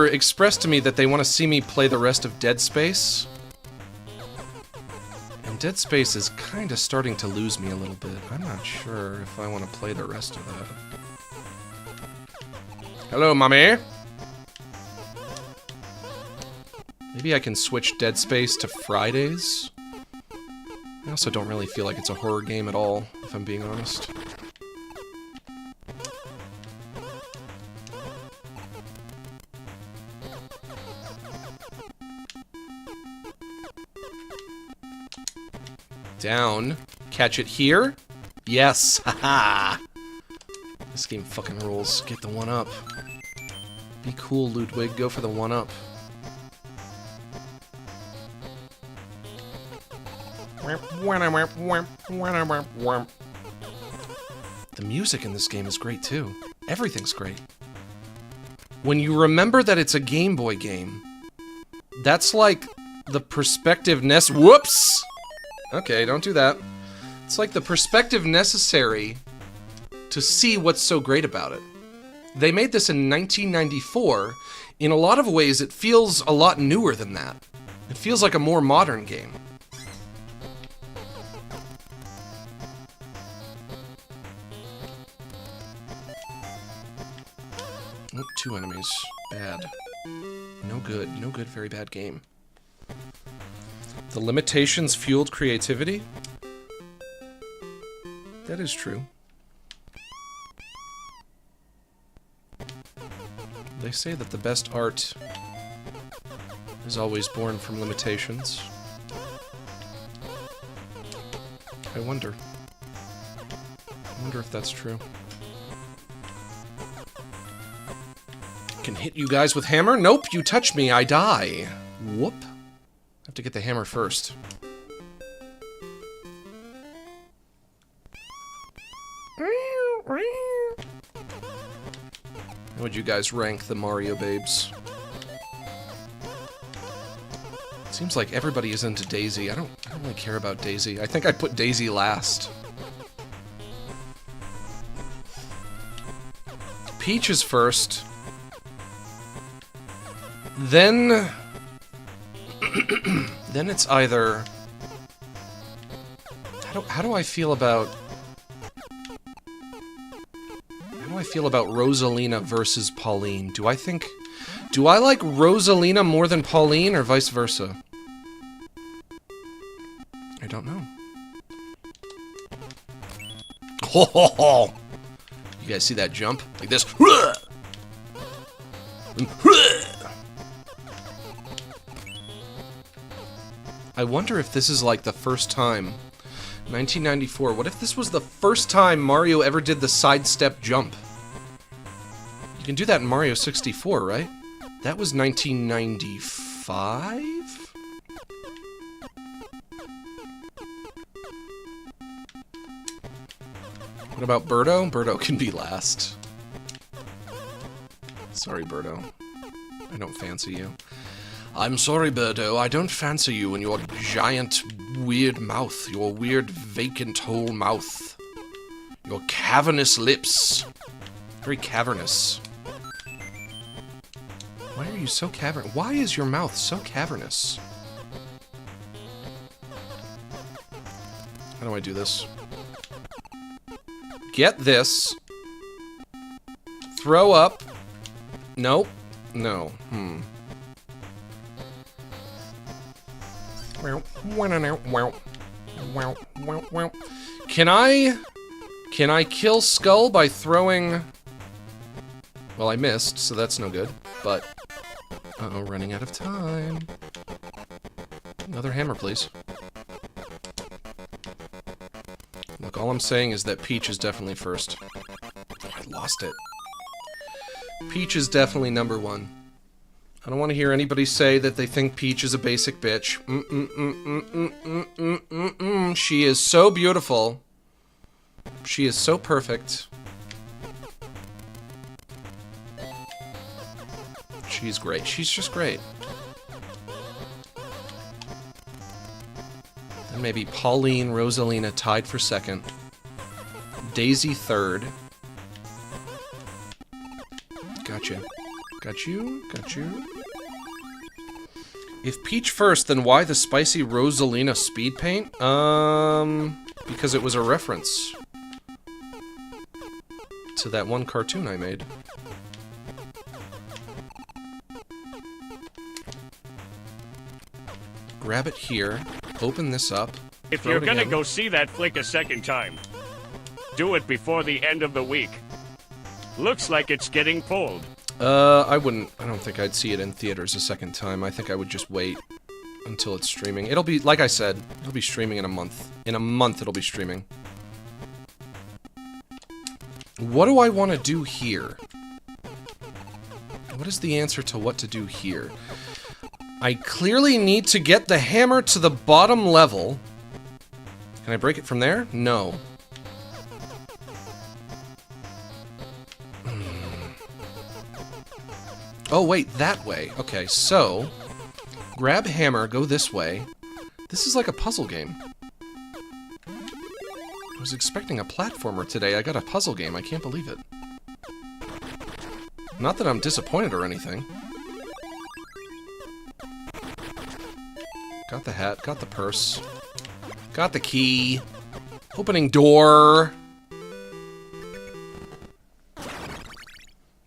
expressed to me that they want to see me play the rest of Dead Space. And Dead Space is kind of starting to lose me a little bit. I'm not sure if I want to play the rest of that. Hello, mommy. Maybe I can switch Dead Space to Fridays. I also don't really feel like it's a horror game at all, if I'm being honest. Down. Catch it here? Yes! Haha! This game fucking rules. Get the one up. Be cool, Ludwig. Go for the one up. The music in this game is great too. Everything's great. When you remember that it's a Game Boy game, that's like the perspective whoops! Okay, don't do that. It's like the perspective necessary to see what's so great about it. They made this in 1994. In a lot of ways, it feels a lot newer than that. It feels like a more modern game. Oh, 2 enemies. Bad. No good. No good, very bad game. The limitations fueled creativity? That is true. They say that the best art is always born from limitations. I wonder. I wonder if that's true. Can hit you guys with hammer? Nope, you touch me, I die. Whoop. I have to get the hammer first. How would you guys rank the Mario babes? It seems like everybody is into Daisy. I don't really care about Daisy. I think I put Daisy last. Peach is first. Then... then it's either... How do I feel about... How do I feel about Rosalina versus Pauline? Do I like Rosalina more than Pauline, or vice versa? I don't know. Ho ho ho! You guys see that jump? Like this. I wonder if this is like the first time. 1994. What if this was the first time Mario ever did the sidestep jump? You can do that in Mario 64, right? That was 1995? What about Birdo? Birdo can be last. Sorry, Birdo. I don't fancy you. I'm sorry, Birdo, I don't fancy you and your giant, weird mouth. Your weird, vacant hole mouth. Your cavernous lips. Very cavernous. Why are you so cavernous? Why is your mouth so cavernous? How do I do this? Get this. Throw up. Nope. No. Can I kill Skull by throwing... Well, I missed, so that's no good, but... Uh-oh, running out of time. Another hammer, please. Look, all I'm saying is that Peach is definitely first. Oh, I lost it. Peach is definitely number one. I don't want to hear anybody say that they think Peach is a basic bitch. She is so beautiful. She is so perfect. She's great. She's just great. And maybe Pauline, Rosalina tied for second. Daisy third. Gotcha. Got you. Got you. If Peach first, then why the spicy Rosalina speed paint? Because it was a reference to that one cartoon I made. Grab it here, open this up. If you're gonna go see that flick a second time, do it before the end of the week. Looks like it's getting pulled. I wouldn't. I don't think I'd see it in theaters a second time. I think I would just wait until it's streaming. It'll be, like I said, it'll be streaming in a month. In a month, it'll be streaming. What do I want to do here? What is the answer to what to do here? I clearly need to get the hammer to the bottom level. Can I break it from there? No. Oh, wait, that way. Okay, so... grab hammer, go this way. This is like a puzzle game. I was expecting a platformer today. I got a puzzle game. I can't believe it. Not that I'm disappointed or anything. Got the hat, got the purse. Got the key. Opening door.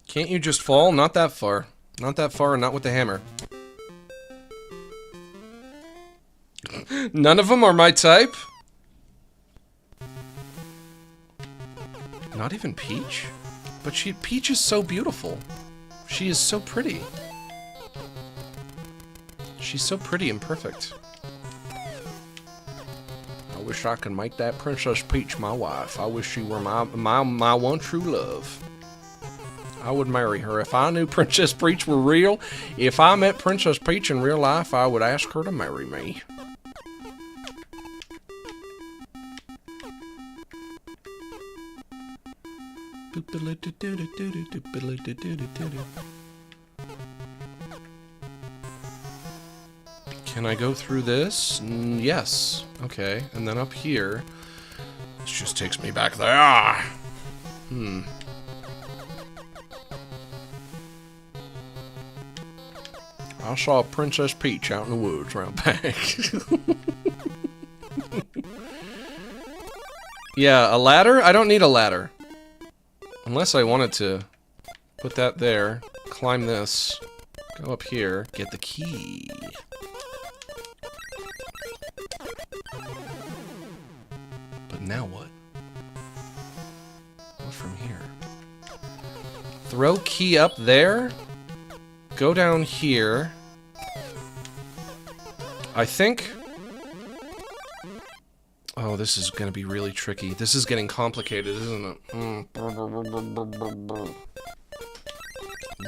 Can't you just fall? Not that far. Not that far and not with the hammer. None of them are my type? Not even Peach? But Peach is so beautiful. She is so pretty. She's so pretty and perfect. I wish I could make that Princess Peach my wife. I wish she were my one true love. I would marry her. If I knew Princess Peach were real, if I met Princess Peach in real life, I would ask her to marry me. Can I go through this? Yes. Okay. And then up here. This just takes me back there. I saw Princess Peach out in the woods around back. Yeah, a ladder? I don't need a ladder. Unless I wanted to put that there, climb this, go up here, get the key. But now what? What from here? Throw key up there? Go down here. I think... Oh, this is gonna be really tricky. This is getting complicated, isn't it?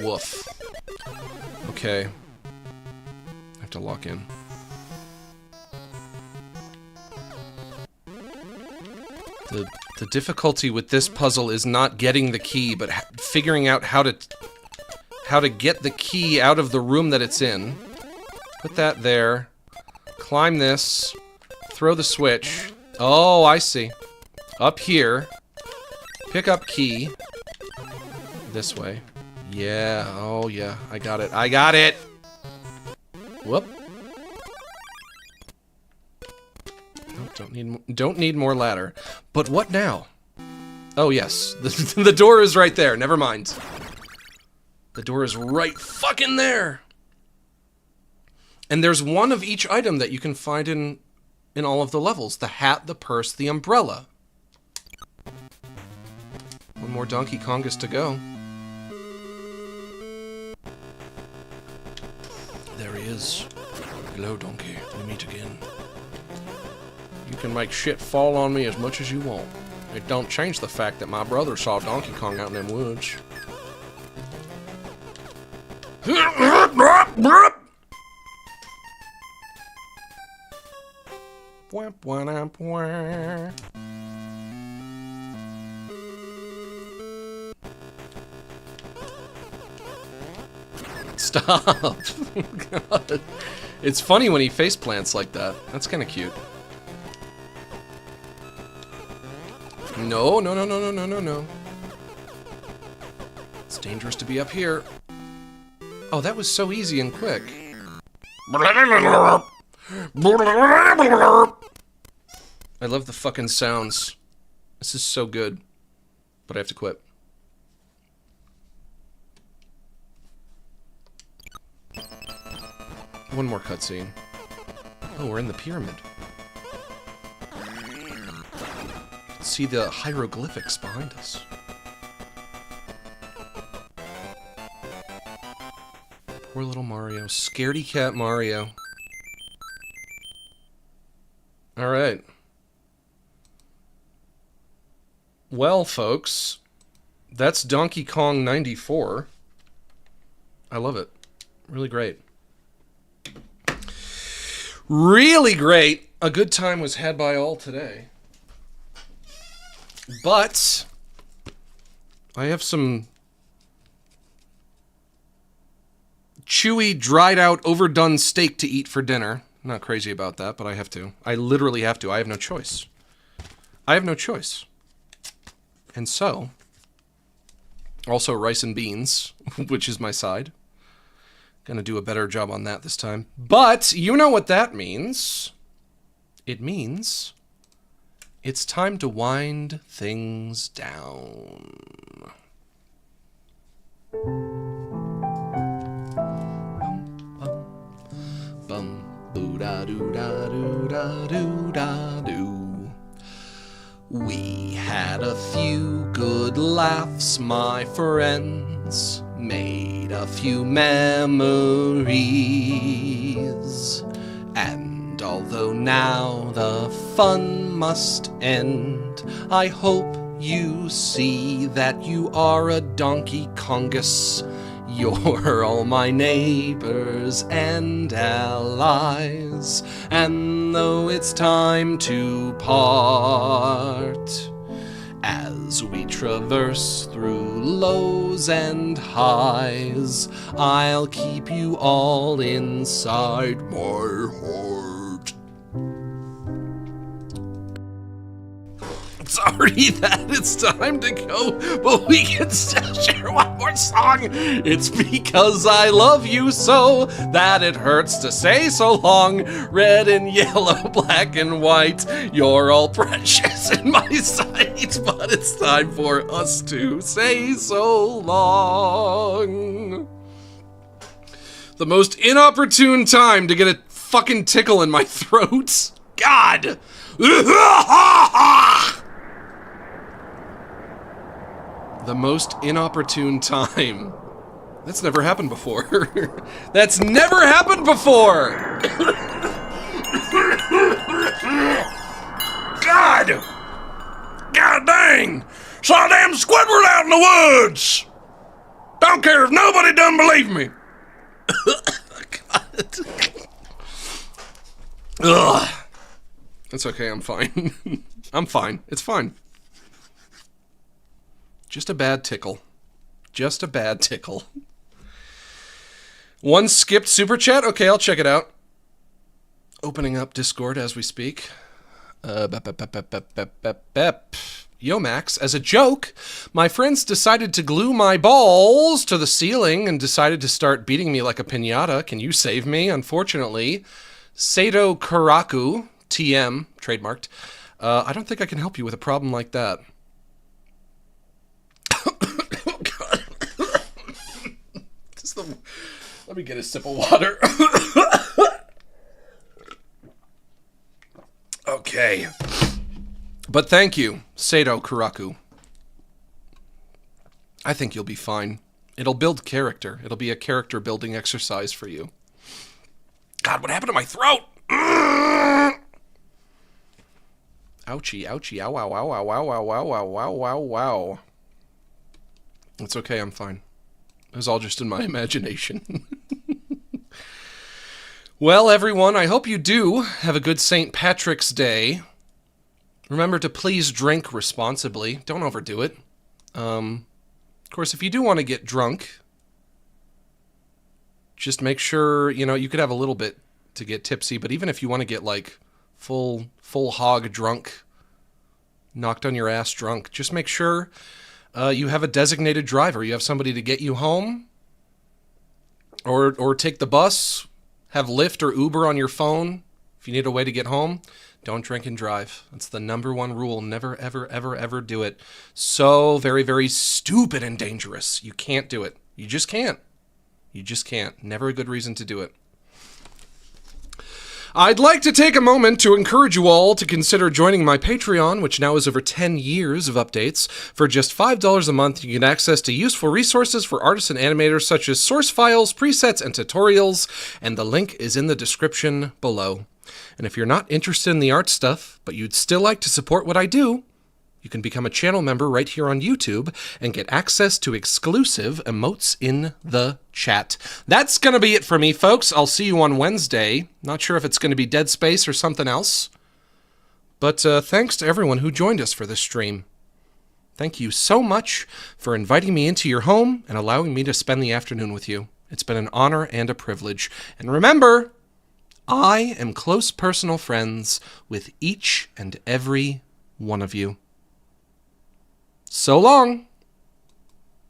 Woof. Okay. I have to lock in. The difficulty with this puzzle is not getting the key, but figuring out how to get the key out of the room that it's in. Put that there. Climb this. Throw the switch. Oh, I see. Up here. Pick up key. This way. Yeah. Oh, yeah. I got it. I got it! Whoop. Nope, don't need more ladder. But what now? Oh, yes. The door is right there. Never mind. The door is right fucking there! And there's one of each item that you can find in all of the levels. The hat, the purse, the umbrella. One more Donkey Kongus to go. There he is. Hello, Donkey. We meet again. You can make shit fall on me as much as you want. It don't change the fact that my brother saw Donkey Kong out in them woods. Stop. God. It's funny when he face plants like that. That's kind of cute. No, no, no, no, no, no, no, no. It's dangerous to be up here. Oh, that was so easy and quick. I love the fucking sounds. This is so good. But I have to quit. One more cutscene. Oh, we're in the pyramid. See the hieroglyphics behind us. Poor little Mario. Scaredy cat Mario. Alright. Well, folks, that's Donkey Kong 94. I love it. Really great. Really great. A good time was had by all today. But I have some chewy, dried out, overdone steak to eat for dinner. I'm not crazy about that, but I have to. I literally have to. I have no choice. I have no choice. And so, also rice and beans, which is my side. Gonna do a better job on that this time. But you know what that means. It means it's time to wind things down. Bum boo da doo da doo da doo da doo. We had a few good laughs, my friends. Made a few memories. And although now the fun must end, I hope you see that you are a Donkey Kongus. You're all my neighbors and allies. And though it's time to part, as we traverse through lows and highs, I'll keep you all inside my heart. Sorry that it's time to go, but we can still share one more song. It's because I love you so that it hurts to say so long. Red and yellow, black and white, you're all precious in my sight, but it's time for us to say so long. The most inopportune time to get a fucking tickle in my throat. God! The most inopportune time. That's never happened before. That's never happened before! God! God dang! Saw a damn Squidward out in the woods! Don't care if nobody done believe me. God. Ugh. That's okay, I'm fine. I'm fine. It's fine. Just a bad tickle. Just a bad tickle. One skipped super chat? Okay, I'll check it out. Opening up Discord as we speak. Yo, Max, as a joke, my friends decided to glue my balls to the ceiling and decided to start beating me like a piñata. Can you save me? Unfortunately, Sato Karaku, TM, trademarked. I don't think I can help you with a problem like that. Let me get a sip of water. Okay. But thank you, Sato Karaku. I think you'll be fine. It'll build character. It'll be a character building exercise for you. God, what happened to my throat? Ouchie, ouchie, ow, ow, ow, ow, ow, ow, ow, ow, wow, wow, wow. It's okay, I'm fine. It was all just in my imagination. Well, everyone, I hope you do have a good St. Patrick's Day. Remember to please drink responsibly. Don't overdo it. Of course, if you do want to get drunk, just make sure, you could have a little bit to get tipsy, but even if you want to get like full hog drunk, knocked on your ass drunk, just make sure you have a designated driver. You have somebody to get you home, or take the bus, have Lyft or Uber on your phone. If you need a way to get home, don't drink and drive. That's the number one rule. Never, ever, ever, ever do it. So very, very stupid and dangerous. You can't do it. You just can't. You just can't. Never a good reason to do it. I'd like to take a moment to encourage you all to consider joining my Patreon, which now has over 10 years of updates. For just $5 a month, you get access to useful resources for artists and animators such as source files, presets, and tutorials, and the link is in the description below. And if you're not interested in the art stuff, but you'd still like to support what I do, you can become a channel member right here on YouTube and get access to exclusive emotes in the chat. That's going to be it for me, folks. I'll see you on Wednesday. Not sure if it's going to be Dead Space or something else. But thanks to everyone who joined us for this stream. Thank you so much for inviting me into your home and allowing me to spend the afternoon with you. It's been an honor and a privilege. And remember, I am close personal friends with each and every one of you. So long.